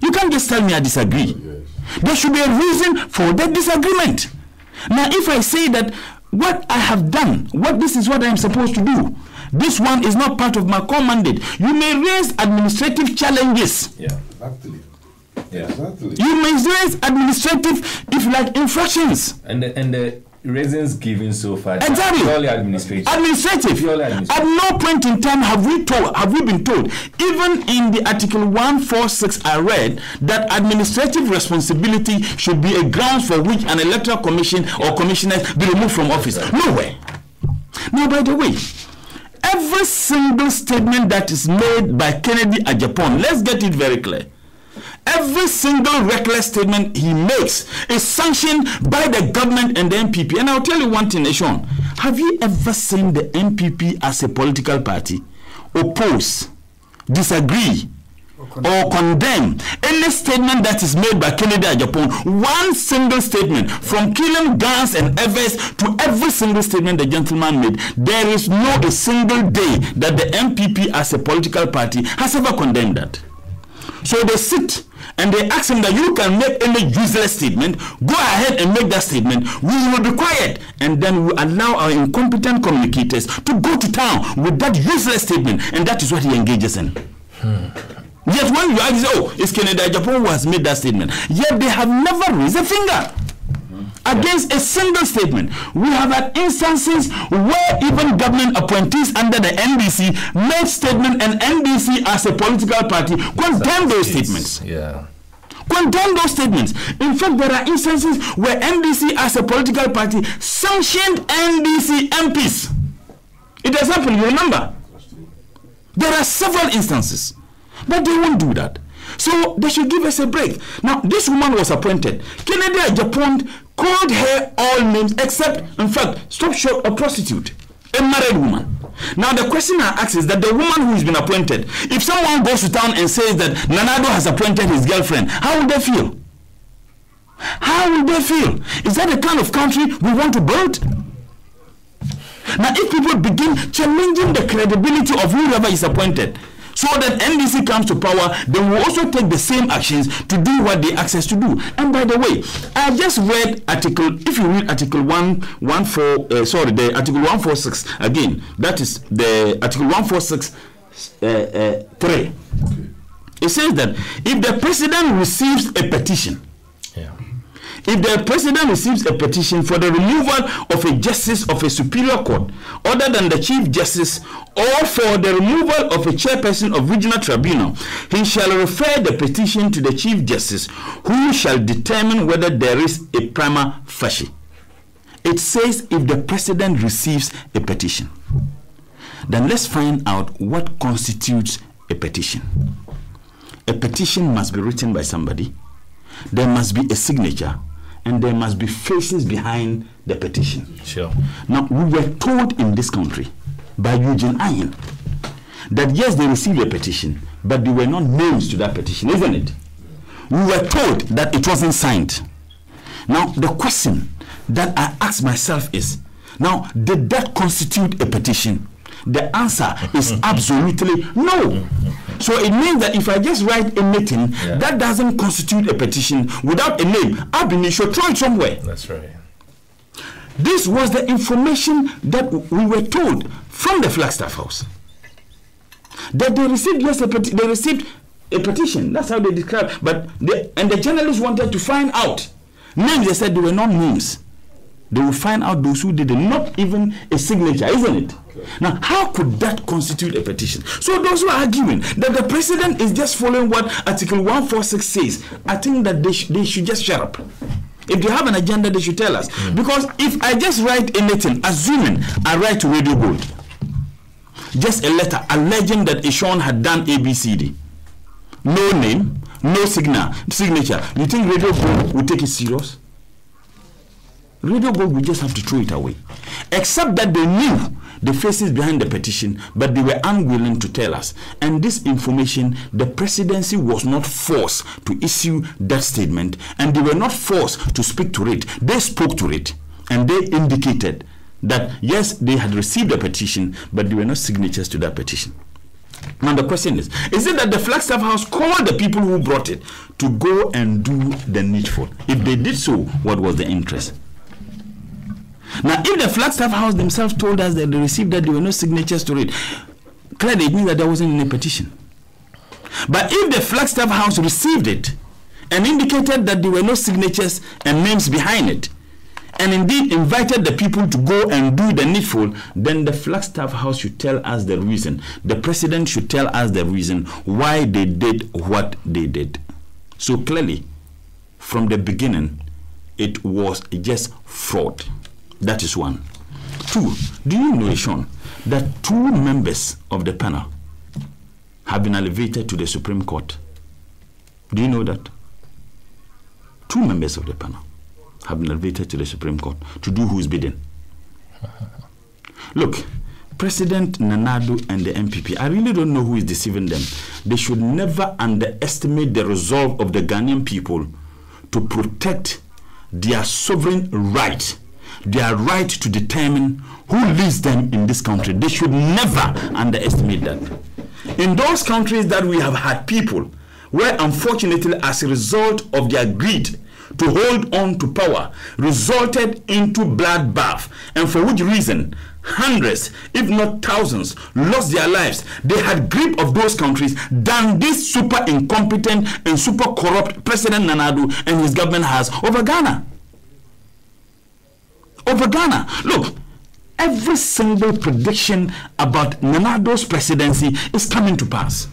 You can't just tell me I disagree. Yes. There should be a reason for that disagreement. Now, if I say that what I have done, this is what I am supposed to do, this one is not part of my core mandate, you may raise administrative challenges. Yeah, exactly. Yeah. Exactly. You may raise administrative, if you like, infractions. And the reasons given so far, exactly, purely administrative. Purely administrative. At no point in time have we been told, even in the Article 146 I read, that administrative responsibility should be a grounds for which an electoral commission or commissioners be removed from office. Nowhere. Now, by the way, every single statement that is made by Kennedy Ajapon, let's get it very clear. Every single reckless statement he makes is sanctioned by the government and the NPP. And I'll tell you one thing, Sean. Have you ever seen the NPP as a political party oppose, disagree, or condemn any statement that is made by Kennedy Ajapon? One single statement, from killing guns and others to every single statement the gentleman made, there is not a single day that the NPP as a political party has ever condemned that. So they sit and they ask him that you can make any useless statement, go ahead and make that statement, we will be quiet, and then we allow our incompetent communicators to go to town with that useless statement, and that is what he engages in. Yet when you ask, oh, it's Kennedy Ajapon who has made that statement, yet they have never raised a finger. against a single statement. We have had instances where even government appointees under the NDC made statement, and NDC as a political party condemned those statements. Yeah. Condemn those statements. In fact, there are instances where NDC as a political party sanctioned NDC MPs. It has happened, you remember? There are several instances, but they won't do that. So they should give us a break. Now, this woman was appointed. Kennedy Japan called her all names except, in fact, stop short of prostitute, a married woman. Now, the question I ask is that the woman who has been appointed, if someone goes to town and says that Nanado has appointed his girlfriend, how would they feel? How will they feel? Is that the kind of country we want to build? Now, if people begin challenging the credibility of whoever is appointed, so that NDC comes to power, they will also take the same actions to do what they ask us to do. And by the way, I just read article, if you read article 146 again, that is the article 146 3. It says that if the president receives a petition, if the president receives a petition for the removal of a justice of a superior court other than the chief justice, or for the removal of a chairperson of regional tribunal, he shall refer the petition to the chief justice, who shall determine whether there is a prima facie. It says if the president receives a petition. Then let's find out what constitutes a petition. A petition must be written by somebody. There must be a signature, and there must be faces behind the petition. Sure. Now, we were told in this country by Eugene Ayin that yes, they received a petition, but there were not names to that petition, isn't it? We were told that it wasn't signed. Now, the question that I ask myself is, now, did that constitute a petition? The answer is absolutely no. So it means that if I just write anything, that doesn't constitute a petition without a name. Abini should throw it somewhere. That's right. This was the information that we were told from the Flagstaff House. That they received a petition. That's how they described. But the journalists wanted to find out names. They said they were not names. They will find out those who did it, not even a signature, isn't it? Okay. Now, how could that constitute a petition? So those who are arguing that the president is just following what Article 146 says, I think that they should just shut up. If they have an agenda, they should tell us. Because if I just write anything, assuming I write to Radio Gold, just a letter alleging that Ishon had done ABCD, no name, no signature, you think Radio Gold will take it serious? Radio Gold will just have to throw it away. Except that they knew the faces behind the petition, but they were unwilling to tell us. And this information, the presidency was not forced to issue that statement, and they were not forced to speak to it. They spoke to it, and they indicated that yes, they had received a petition, but there were no signatures to that petition. Now the question is it that the Flagstaff House called the people who brought it to go and do the needful? If they did so, what was the interest? Now, if the Flagstaff House themselves told us that they received that there were no signatures to it, clearly it means that there wasn't any petition. But if the Flagstaff House received it and indicated that there were no signatures and names behind it, and indeed invited the people to go and do the needful, then the Flagstaff House should tell us the reason. The president should tell us the reason why they did what they did. So clearly, from the beginning, it was just fraud. That is one. Two, do you know, Sean, that 2 members of the panel have been elevated to the Supreme Court? Do you know that? 2 members of the panel have been elevated to the Supreme Court to do whose bidding. Look, President Nanado and the MPP, I really don't know who is deceiving them. They should never underestimate the resolve of the Ghanaian people to protect their sovereign right, their right to determine who leads them in this country. They should never underestimate that. In those countries that we have had people where unfortunately as a result of their greed to hold on to power resulted into bloodbath, and for which reason hundreds, if not thousands, lost their lives. They had grip of those countries than this super incompetent and super corrupt President Nanado and his government has over Ghana. over Ghana. Look, every single prediction about Nana Ado's presidency is coming to pass.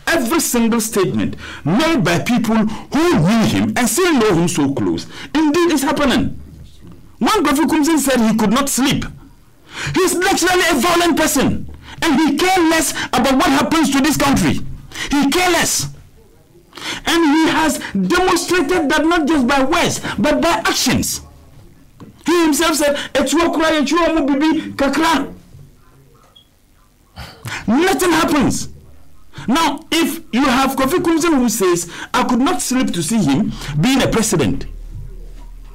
Every single statement made by people who knew him and still know him so close, indeed is happening. One Kofi Kumsin said he could not sleep. He's naturally a violent person, and he cares less about what happens to this country. He cares less. And he has demonstrated that not just by words, but by actions. He himself said, nothing happens. Now, if you have Kofi Kumsin who says, I could not sleep to see him being a president,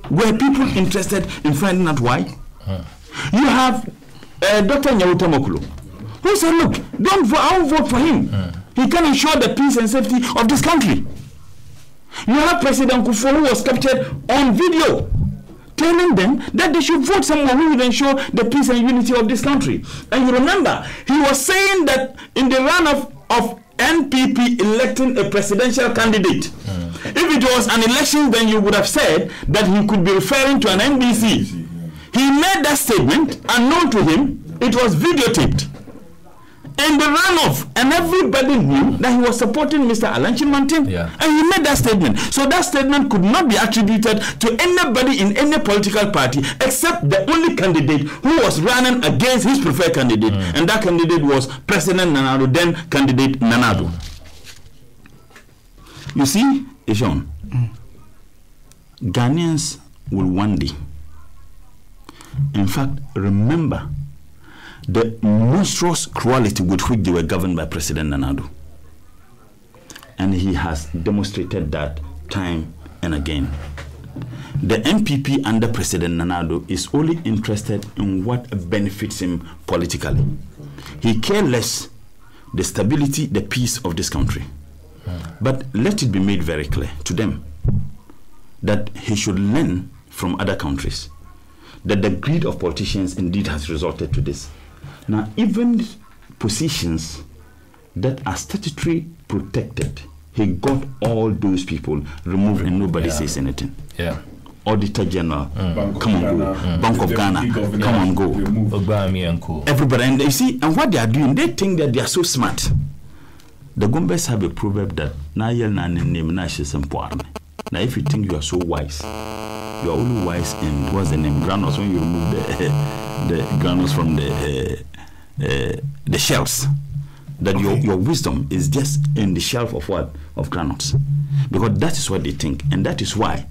were people interested in finding out why? You have Dr. Nyawuta Mokulu, who said, look, don't vote, I won't vote for him. He can ensure the peace and safety of this country. You have President Kufuor, who was captured on video, telling them that they should vote someone who will ensure the peace and unity of this country. And you remember, he was saying that in the run of NPP electing a presidential candidate, if it was an election, then you would have said that he could be referring to an NDC. He made that statement, unknown to him, it was videotaped in the runoff, and everybody knew that he was supporting Mr. Alhaji And he made that statement. So that statement could not be attributed to anybody in any political party except the only candidate who was running against his preferred candidate, and that candidate was President Nana Ado, then candidate Nana Ado. You see, Ishon, Ghanaians will one day, in fact, remember the monstrous cruelty with which they were governed by President Nana Ado. And he has demonstrated that time and again. The NPP under President Nana Ado is only interested in what benefits him politically. He cares less the stability, the peace of this country. But let it be made very clear to them that he should learn from other countries that the greed of politicians indeed has resulted to this. Now, even positions that are statutory protected, he got all those people removed and nobody says anything. Auditor General, come on go. Bank of Ghana, come on go. Everybody, and you see, and what they are doing, they think that they are so smart. The Gombes have a proverb that now if you think you are so wise, you are only wise in what's the name? Granules, when you remove the granules from the shells. That your wisdom is just in the shelf of what? Of granules. Because that is what they think. And that is why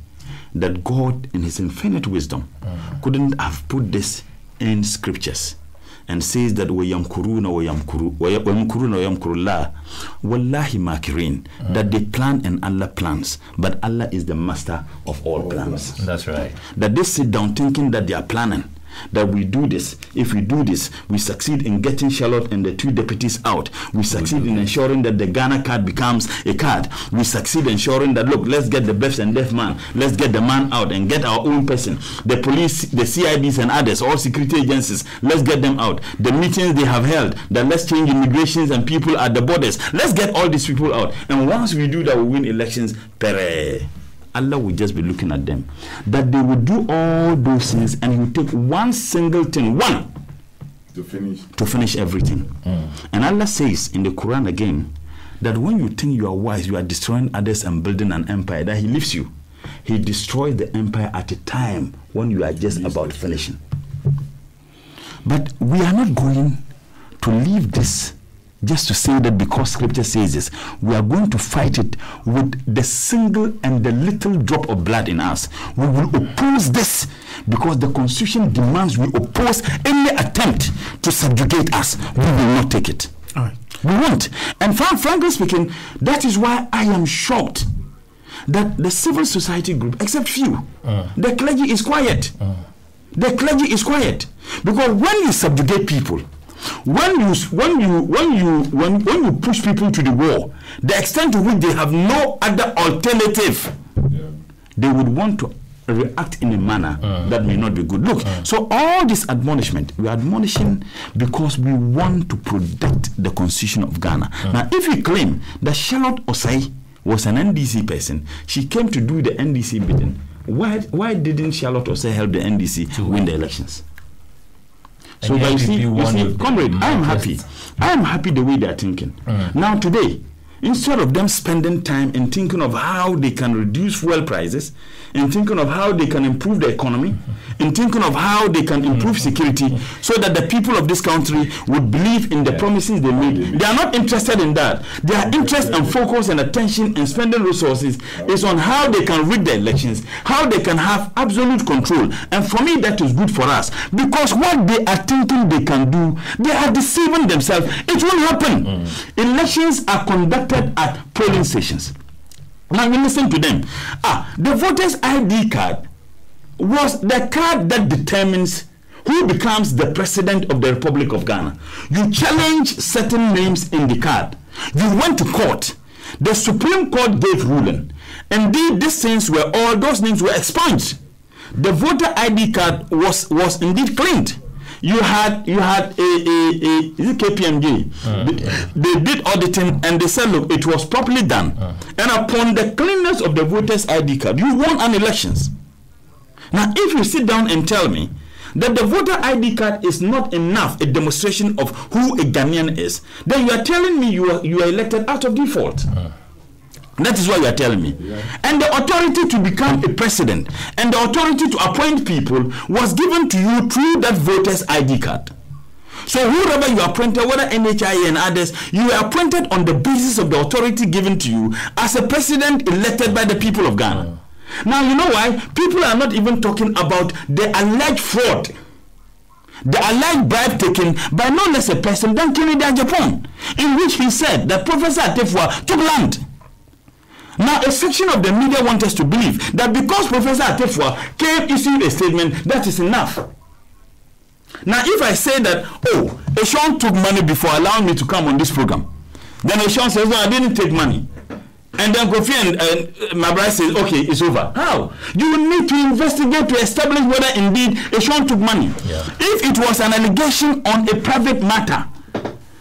that God in his infinite wisdom couldn't have put this in scriptures and says that wallahi makirin, that they plan and Allah plans, but Allah is the master of all plans. That's right. That they sit down thinking that they are planning, that we do this. If we do this, we succeed in getting Charlotte and the two deputies out. We succeed in ensuring that the Ghana card becomes a card. We succeed in ensuring that, look, let's get the deaf and deaf man. Let's get the man out and get our own person. The police, the CIDs and others, all security agencies, let's get them out. The meetings they have held, that let's change immigrations and people at the borders. Let's get all these people out. And once we do that, we win elections. Pere. Allah will just be looking at them. That they will do all those things and he will take one single thing, to finish everything. And Allah says in the Quran again that when you think you are wise, you are destroying others and building an empire, that he leaves you. He destroys the empire at a time when you are just about finishing. But we are not going to leave this just to say that because scripture says this. We are going to fight it with the single and the little drop of blood in us. We will oppose this because the constitution demands we oppose any attempt to subjugate us. We will not take it. All right. We won't. And frankly speaking, that is why I am shocked that the civil society group, except few, the clergy is quiet. The clergy is quiet because when you subjugate people, when you push people to the wall, the extent to which they have no other alternative, they would want to react in a manner that may not be good. Look, so all this admonishment, we are admonishing because we want to protect the constitution of Ghana. Now, if we claim that Charlotte Osei was an NDC person, she came to do the NDC bidding, why didn't Charlotte Osei help the NDC to win the elections? So And you see, comrade, I am happy. I am happy the way they are thinking. Now today, instead of them spending time in thinking of how they can reduce fuel prices, in thinking of how they can improve the economy, in thinking of how they can improve security, so that the people of this country would believe in the promises they made. They are not interested in that. Their interest and focus and attention in spending resources is on how they can rig the elections, how they can have absolute control. And for me, that is good for us, because what they are thinking they can do, they are deceiving themselves. It won't happen. Elections are conducted at polling stations. Now you listen to them. The voter's ID card was the card that determines who becomes the president of the Republic of Ghana. You challenge certain names in the card. You went to court. The Supreme Court gave ruling. Indeed, those names were expunged. The voter ID card was indeed cleaned. You had KPMG. They did auditing and they said, look, it was properly done. And upon the cleanness of the voter's ID card, you won an elections. Now, if you sit down and tell me that the voter ID card is not enough a demonstration of who a Ghanaian is, then you are telling me you are elected out of default. That is what you are telling me. And the authority to become a president and the authority to appoint people was given to you through that voter's ID card. So whoever you are appointed, whether NHIA and others, you are appointed on the basis of the authority given to you as a president elected by the people of Ghana. Now, you know why? People are not even talking about the alleged fraud, the alleged bribe taken by no less a person than Kennedy Japan, in which he said that Professor Atefua took land. Now, a section of the media want us to believe that because Professor Atefua came issued a statement, that is enough. Now, if I say that, Eshaun took money before allowing me to come on this program, then Eshaun says, no, I didn't take money. And then Kofi and my brother says, okay, it's over. How? You need to investigate to establish whether indeed Eshaun took money. Yeah. If it was an allegation on a private matter,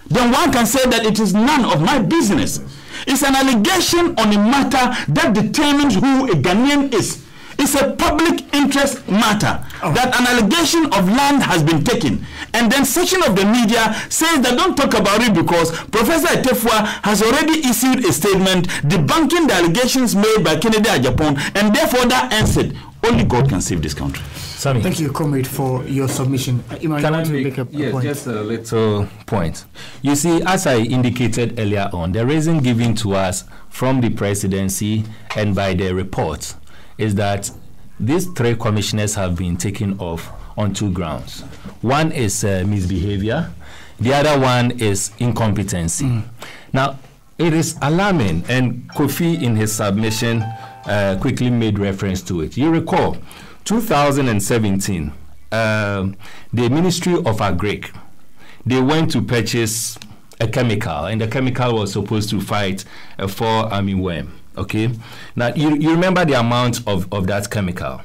then one can say that it is none of my business. It's an allegation on a matter that determines who a Ghanaian is. It's a public interest matter that an allegation of land has been taken. And then section of the media says that don't talk about it because Professor Atefua has already issued a statement debunking the allegations made by Kennedy Japan, and therefore that ends it. Only God can save this country. Sammy. Thank you, comrade, for your submission. Can I make a point? Just a little point. You see, as I indicated earlier on, the reason given to us from the presidency and by the report is that these three commissioners have been taken off on two grounds. One is misbehavior. The other one is incompetency. Now, it is alarming, and Kofi in his submission quickly made reference to it. You recall, 2017, the Ministry of Agric, they went to purchase a chemical, and the chemical was supposed to fight a fall armyworm. Okay, now you remember the amount of that chemical.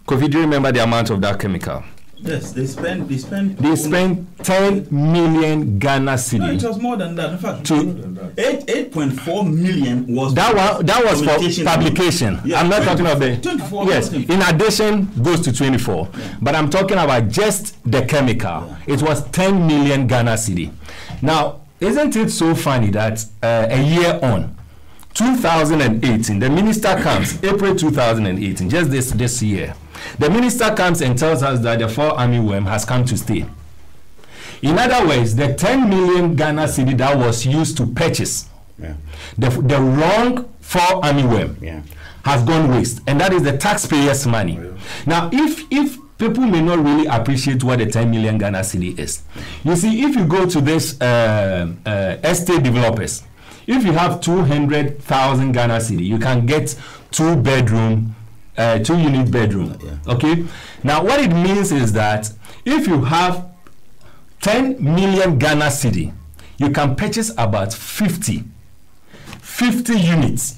Kofi, do you remember the amount of that chemical? Yes, they spent 10 million Ghana cedi. No, it was more than that. In fact, 8.4 million was that was for publication. Yeah. I'm not talking about the 24. Yes, in addition goes to 24. Yeah. But I'm talking about just the chemical. Yeah. It was 10 million Ghana cedi. Now, isn't it so funny that a year on, 2018, the minister comes, April 2018, just this year. The minister comes and tells us that the fall armyworm has come to stay. In other words, the 10 million Ghana cedi that was used to purchase the wrong fall armyworm has gone waste, and that is the taxpayers' money. Now, if people may not really appreciate what the 10 million Ghana cedi is, you see, if you go to this estate developers, if you have 200,000 Ghana cedi, you can get 2-unit bedroom. Okay. Now, what it means is that if you have 10 million Ghana cedi, you can purchase about 50 units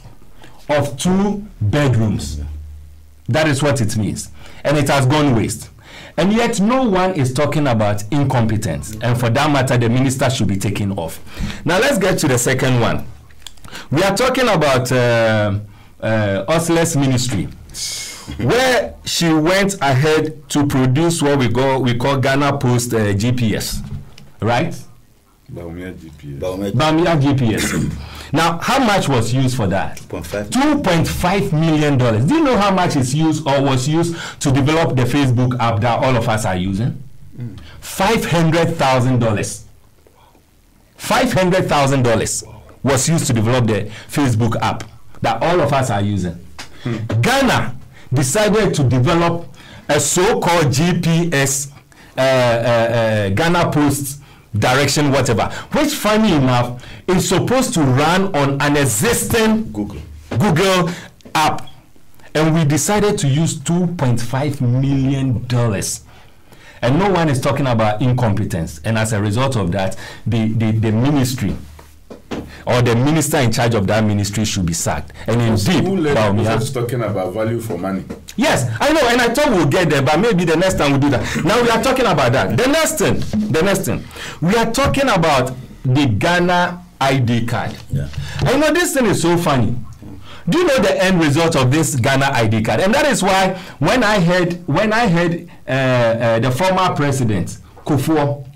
of 2 bedrooms. That is what it means, and it has gone waste. And yet, no one is talking about incompetence, and for that matter, the minister should be taken off. Now, let's get to the second one. We are talking about Osler's ministry. where she went ahead to produce what we call Ghana Post GPS, right? Bawumia GPS. Bawumia GPS. Now, how much was used for that? $2.5 million. Do you know how much is used or was used to develop the Facebook app that all of us are using? $500,000. $500,000 was used to develop the Facebook app that all of us are using. Ghana decided to develop a so-called GPS, Ghana Post direction, whatever, which, funny enough, is supposed to run on an existing Google app. And we decided to use $2.5 million. And no one is talking about incompetence. And as a result of that, the ministry or the minister in charge of that ministry should be sacked. And indeed, Bawumia talking about value for money. Yes, I know, and I thought we'll get there, but maybe the next time we'll do that. Now we are talking about that. The next thing, we are talking about the Ghana ID card. Yeah. I know this thing is so funny. Do you know the end result of this Ghana ID card? And that is why when I heard the former president Kufuor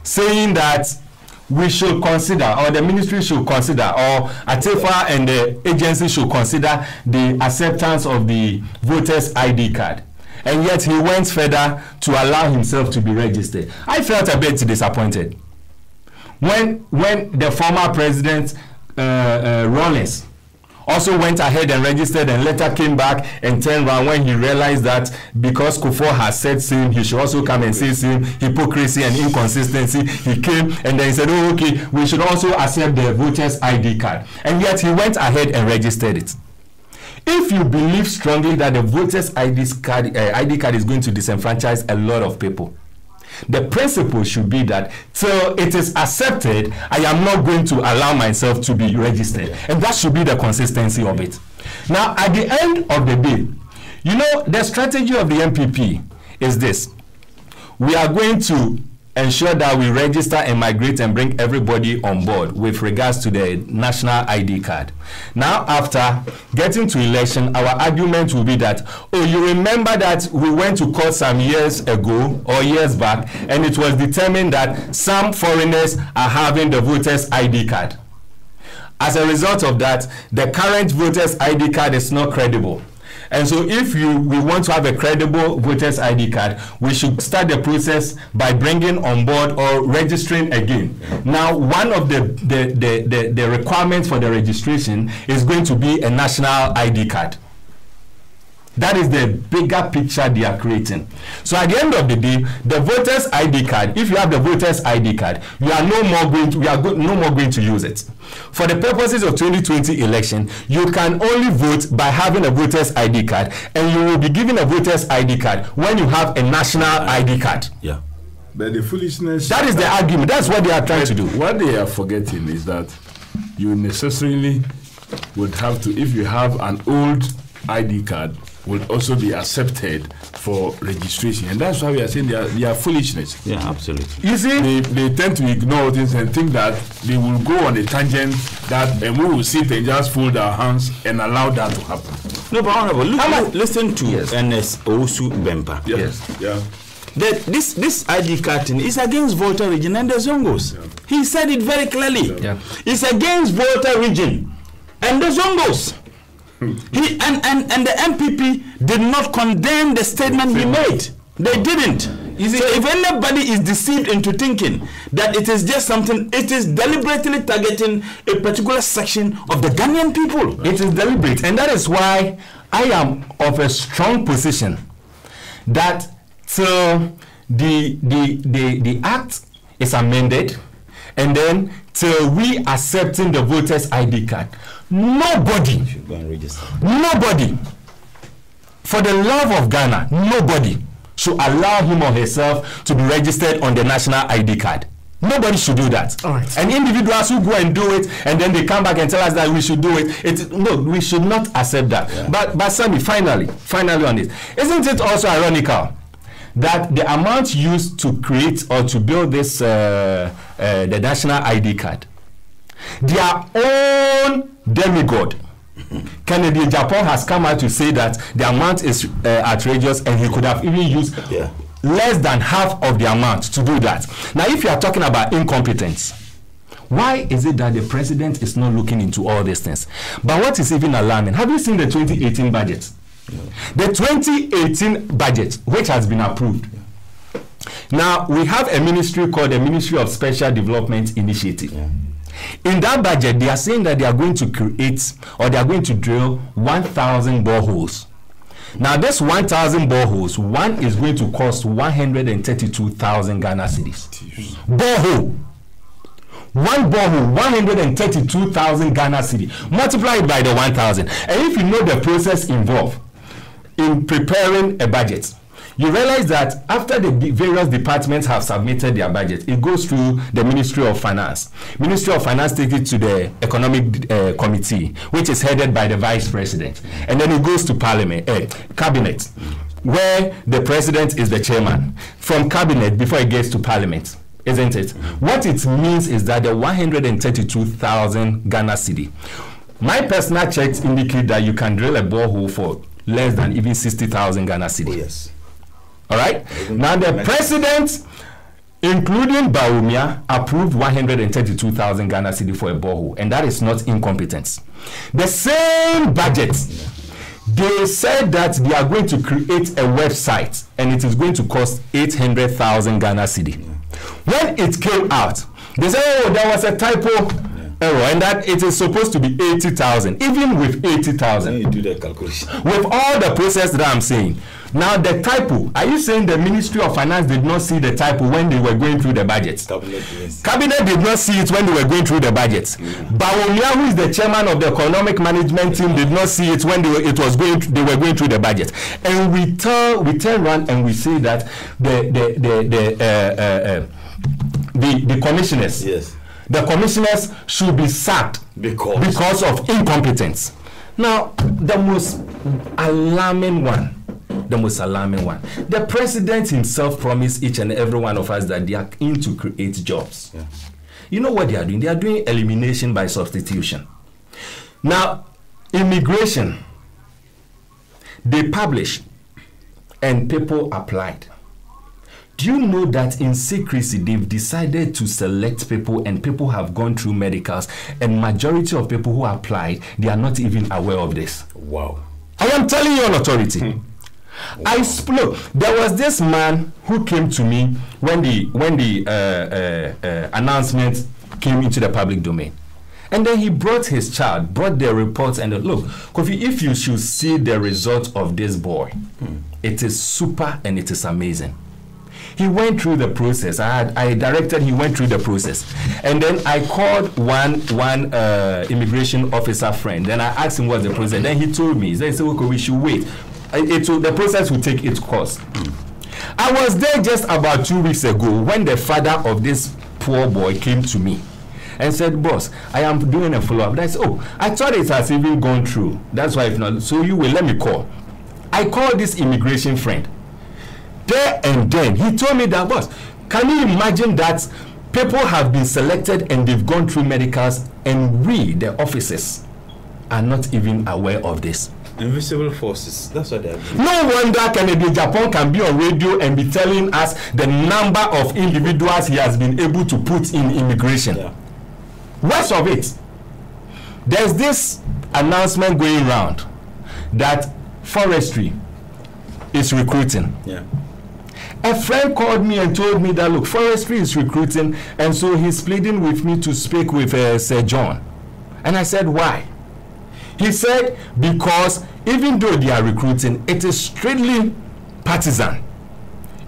saying that we should consider, or the ministry should consider, or Atefa and the agency should consider the acceptance of the voters' ID card. And yet he went further to allow himself to be registered. I felt a bit disappointed. When the former president, Rollins, also went ahead and registered and later came back and turned around when he realized that because Kufuor has said same, he should also come and say same, hypocrisy and inconsistency. He came and then he said, oh, okay, we should also accept the voters' ID card. And yet he went ahead and registered it. If you believe strongly that the voters' ID card is going to disenfranchise a lot of people, the principle should be that till it is accepted, I am not going to allow myself to be registered. And that should be the consistency of it. Now, at the end of the day, you know, the strategy of the MPP is this. We are going to ensure that we register and migrate and bring everybody on board with regards to the national ID card. Now, after getting to election, our argument will be that, oh, you remember that we went to court some years ago or years back, and it was determined that some foreigners are having the voters' ID card. As a result of that, the current voters' ID card is not credible. And so if we want to have a credible voters ID card, we should start the process by bringing on board or registering again. Now, one of the requirements for the registration is going to be a national ID card. That is the bigger picture they are creating. So at the end of the day, the voters ID card, if you have the voters ID card, we are no more going to use it. For the purposes of 2020 election, you can only vote by having a voters ID card, and you will be given a voters ID card when you have a national ID card. Yeah. But the foolishness... That is the argument. That's what they are trying to do. What they are forgetting is that you necessarily would have to, if you have an old ID card, will also be accepted for registration, and that's why we are saying they are foolishness. Yeah, absolutely. You see, they tend to ignore this and think that they will go on a tangent that, and we will sit and just fold our hands and allow that to happen. No, but honorable, listen to NS Osu Bempa. Yes. Yeah. That this ID card thing is against voter region and the Zongos. Yeah. He said it very clearly. Yeah. It's against voter region and the Zongos. He and the MPP did not condemn the statement he made. They didn't. So if anybody is deceived into thinking that it is just something, it is deliberately targeting a particular section of the Ghanaian people. It is deliberate, and that is why I am of a strong position that till the act is amended, and then till we accepting the voters' ID card, nobody, for the love of Ghana, nobody should allow him or herself to be registered on the national ID card. Nobody should do that. All right. And individuals who go and do it, and then they come back and tell us that we should do it. No, we should not accept that. Yeah. But Sammy, finally on this, isn't it also ironical that the amount used to create or to build this the national ID card, their own demigod, Kennedy Japan has come out to say that the amount is outrageous, and he could have even used less than half of the amount to do that. Now, if you are talking about incompetence, why is it that the president is not looking into all these things? But what is even alarming, have you seen the 2018 budget? The 2018 budget, which has been approved. Now, we have a ministry called the Ministry of Special Development Initiative. In that budget, they are saying that they are going to create, or they are going to drill 1,000 boreholes. Now, this 1,000 boreholes, one is going to cost 132,000 Ghana cedis. Borehole. One borehole, 132,000 Ghana cedis. Multiply it by the 1,000. And if you know the process involved in preparing a budget, you realize that after the various departments have submitted their budget, it goes through the Ministry of Finance. Ministry of Finance takes it to the Economic Committee, which is headed by the Vice President. And then it goes to Parliament, Cabinet, where the President is the chairman. From Cabinet, before it gets to Parliament, isn't it? What it means is that the 132,000 Ghana cedi, my personal checks indicate that you can drill a borehole for less than even 60,000 Ghana cedi. Oh, yes. All right. Now the president, including Bawumia, approved 132,000 Ghana cedi for a borehole, and that is not incompetence. The same budget, they said that they are going to create a website, and it is going to cost 800,000 Ghana cedi. When it came out, they said, "Oh, there was a typo." And that it is supposed to be 80,000. Even with 80,000, you do the calculation. With all the process that I'm saying, now the typo. Are you saying the Ministry of Finance did not see the typo when they were going through the budget? Cabinet did not see it when they were going through the budget. Bawumia, who is the chairman of the economic management team, did not see it when they were going through the budget. And we turn around and we say that the commissioners. Yes. The commissioners should be sacked because of incompetence. Now, the most alarming one, the president himself promised each and every one of us that they are in to create jobs. Yeah. You know what they are doing? They are doing elimination by substitution. Now, immigration, they published and people applied. Do you know that in secrecy they've decided to select people, and people have gone through medicals, and majority of people who applied, they are not even aware of this? Wow. I am telling you on authority. Wow. There was this man who came to me when the announcement came into the public domain. And then he brought his child, brought their reports, and look, Kofi, if you should see the result of this boy, it is super and it is amazing. He went through the process. I directed, he went through the process. And then I called one immigration officer friend. Then I asked him what's the process. Then he told me, he said, okay, we should wait. The process will take its course. I was there just about 2 weeks ago when the father of this poor boy came to me and said, boss, I am doing a follow-up. I said, oh, I thought it has even gone through. That's why if not, so you will let me call. I called this immigration friend. There and then, he told me that, boss, can you imagine that people have been selected and they've gone through medicals, and we, the officers, are not even aware of this? Invisible forces, that's what they are doing. No wonder Kennedy Japan can be on radio and be telling us the number of individuals he has been able to put in immigration. Yeah. Worst of it, there's this announcement going around that forestry is recruiting. Yeah. A friend called me and told me that, look, forestry is recruiting, and so he's pleading with me to speak with Sir John. And I said, why? He said, because even though they are recruiting, it is strictly partisan.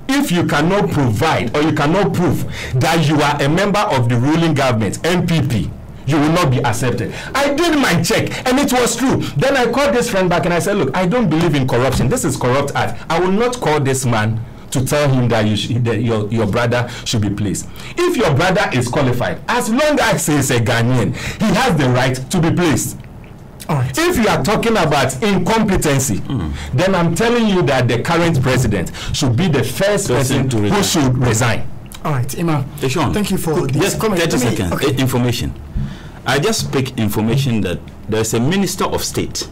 If you cannot provide or you cannot prove that you are a member of the ruling government, MPP, you will not be accepted. I did my check and it was true. Then I called this friend back and I said, look, I don't believe in corruption. This is corrupt act. I will not call this man to tell him that your brother should be placed. If your brother is qualified, as long as he is a Ghanaian, he has the right to be placed. Right. If you are talking about incompetency, then I'm telling you that the current president should be the first person who should resign. All right, Imam. Sean, thank you for this comment. 30 seconds. Okay. Information. I just pick information that there's a minister of state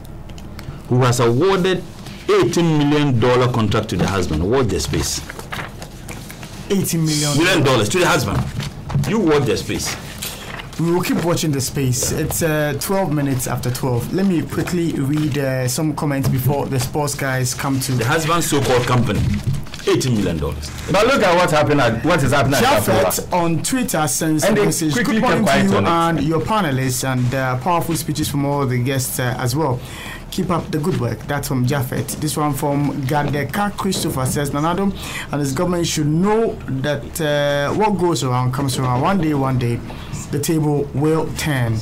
who has awarded $18 million contract to the husband. Watch the space. $18 million to the husband. You watch the space. We will keep watching the space. It's 12 minutes after 12. Let me quickly read some comments before the sports guys come to the husband's so-called company. $18 million. But look at what happened. What is happening? Japheth on Twitter sends a message. Good morning to you and your panelists, and powerful speeches from all the guests as well. Keep up the good work. That's from Japheth. This one from Gadeka Christopher says, Nanado and his government should know that what goes around comes around. One day, the table will turn.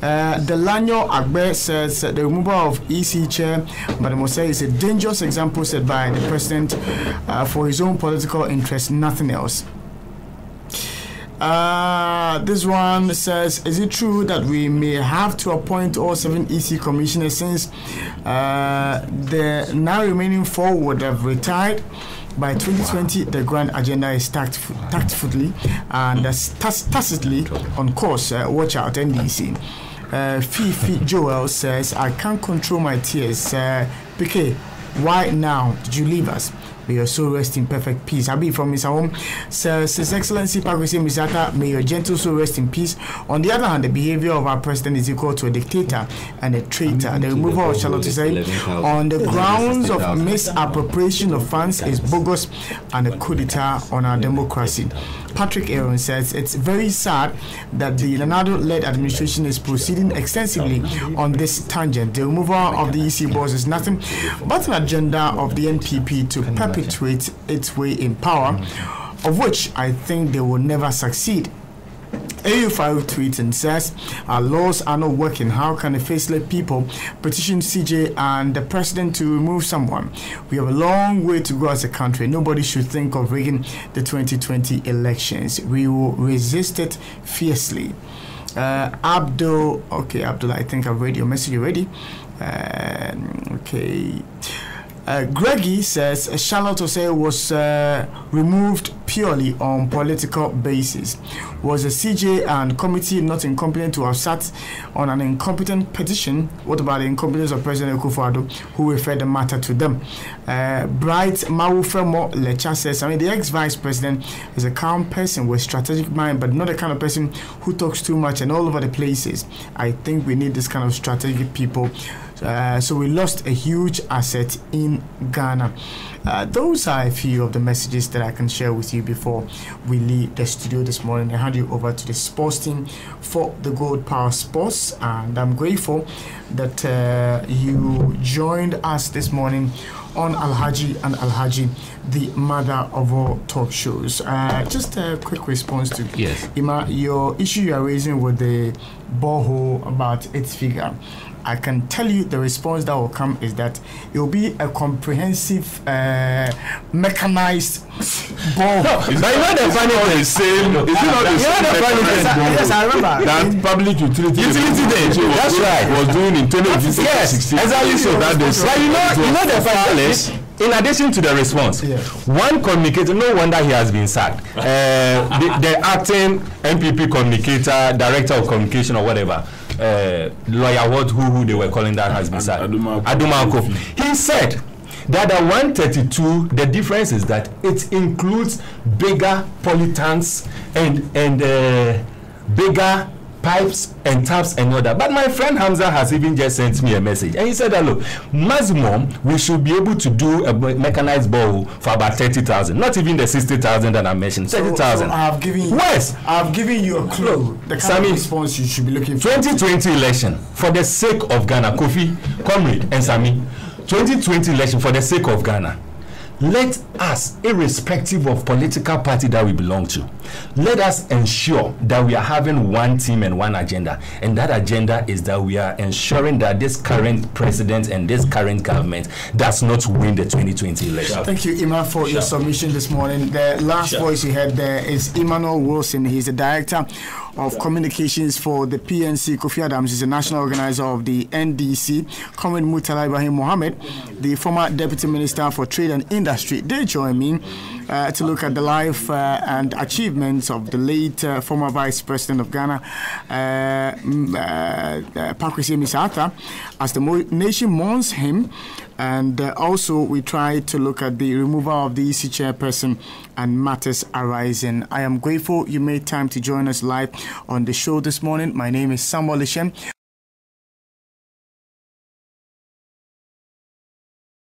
Delanyo Agbe says the removal of EC chair, Madam Mose, is a dangerous example set by the president for his own political interest, nothing else. This one says, is it true that we may have to appoint all 7 EC commissioners since the now remaining 4 would have retired? By 2020, the grand agenda is tactfully and tacitly on course. Watch out, NDC. Fifi Joel says, I can't control my tears. PK, why now did you leave us? May your soul rest in perfect peace. Abi from Mr. Home says, His Excellency Pakwesi Misata, may your gentle soul rest in peace. On the other hand, the behavior of our president is equal to a dictator and a traitor. The removal of Charlotte Isai on the grounds of misappropriation of funds is bogus and a coup d'etat on our democracy. Patrick Aaron says it's very sad that the Leonardo-led administration is proceeding extensively on this tangent. The removal of the EC boss is nothing but an agenda of the NPP to perpetuate its way in power, of which I think they will never succeed. AU5 tweets and says, our laws are not working. How can the faceless people petition CJ and the president to remove someone? We have a long way to go as a country. Nobody should think of rigging the 2020 elections. We will resist it fiercely. Abdul, I think I've read your message already. Greggy says Charlotte Osei was removed purely on political basis. Was the CJ and committee not incompetent to have sat on an incompetent petition? What about the incompetence of President Akufo-Addo, who referred the matter to them? Bright Mawufemo Lecha says, the ex-vice president is a calm person with strategic mind, but not the kind of person who talks too much and all over the places. I think we need this kind of strategic people. So we lost a huge asset in Ghana. Those are a few of the messages that I can share with you before we leave the studio this morning. I hand you over to the sports team for the Gold Power Sports, and I'm grateful that you joined us this morning on Alhaji and Alhaji, the mother of all talk shows. Just a quick response to Ima, your issue you are raising with the borehole about its figure. I can tell you the response that will come is that it will be a comprehensive, mechanized ball. But you know the funny thing is same. Is it not the same? Yes, I remember. That public utility day. That's right. Was doing in 2016. Yes, exactly. So that is. But you know the funny is, in addition to the response, one communicator, no wonder he has been sacked. The acting MPP communicator, director of communication or whatever, lawyer, who they were calling that has been sacked. Adumanko. He said that the 132, the difference is that it includes bigger polytanks and bigger pipes and taps and all that. But my friend Hamza has even just sent me a message, and he said that look, maximum we should be able to do a mechanized borehole for about 30,000, not even the 60,000 that I mentioned. 30,000. So I've given you a clue. The kind of response you should be looking for. 2020 election for the sake of Ghana, Kofi, Comrade, and Sami. 2020 election for the sake of Ghana. Let us, irrespective of political party that we belong to, let us ensure that we are having one team and one agenda. And that agenda is that we are ensuring that this current president and this current government does not win the 2020 election. Thank you, Ima, for your submission this morning. The last voice you heard there is Emmanuel Wilson. He's the director of communications for the PNC. Kofi Adams is the national organizer of the NDC. Comrade Murtala Ibrahim Mohammed, the former deputy minister for trade and industry. They join me to look at the life and achievements of the late former Vice President of Ghana, Pakwesi Misata, as the nation mourns him. And also, we try to look at the removal of the EC chairperson and matters arising. I am grateful you made time to join us live on the show this morning. My name is Samuel Ishem.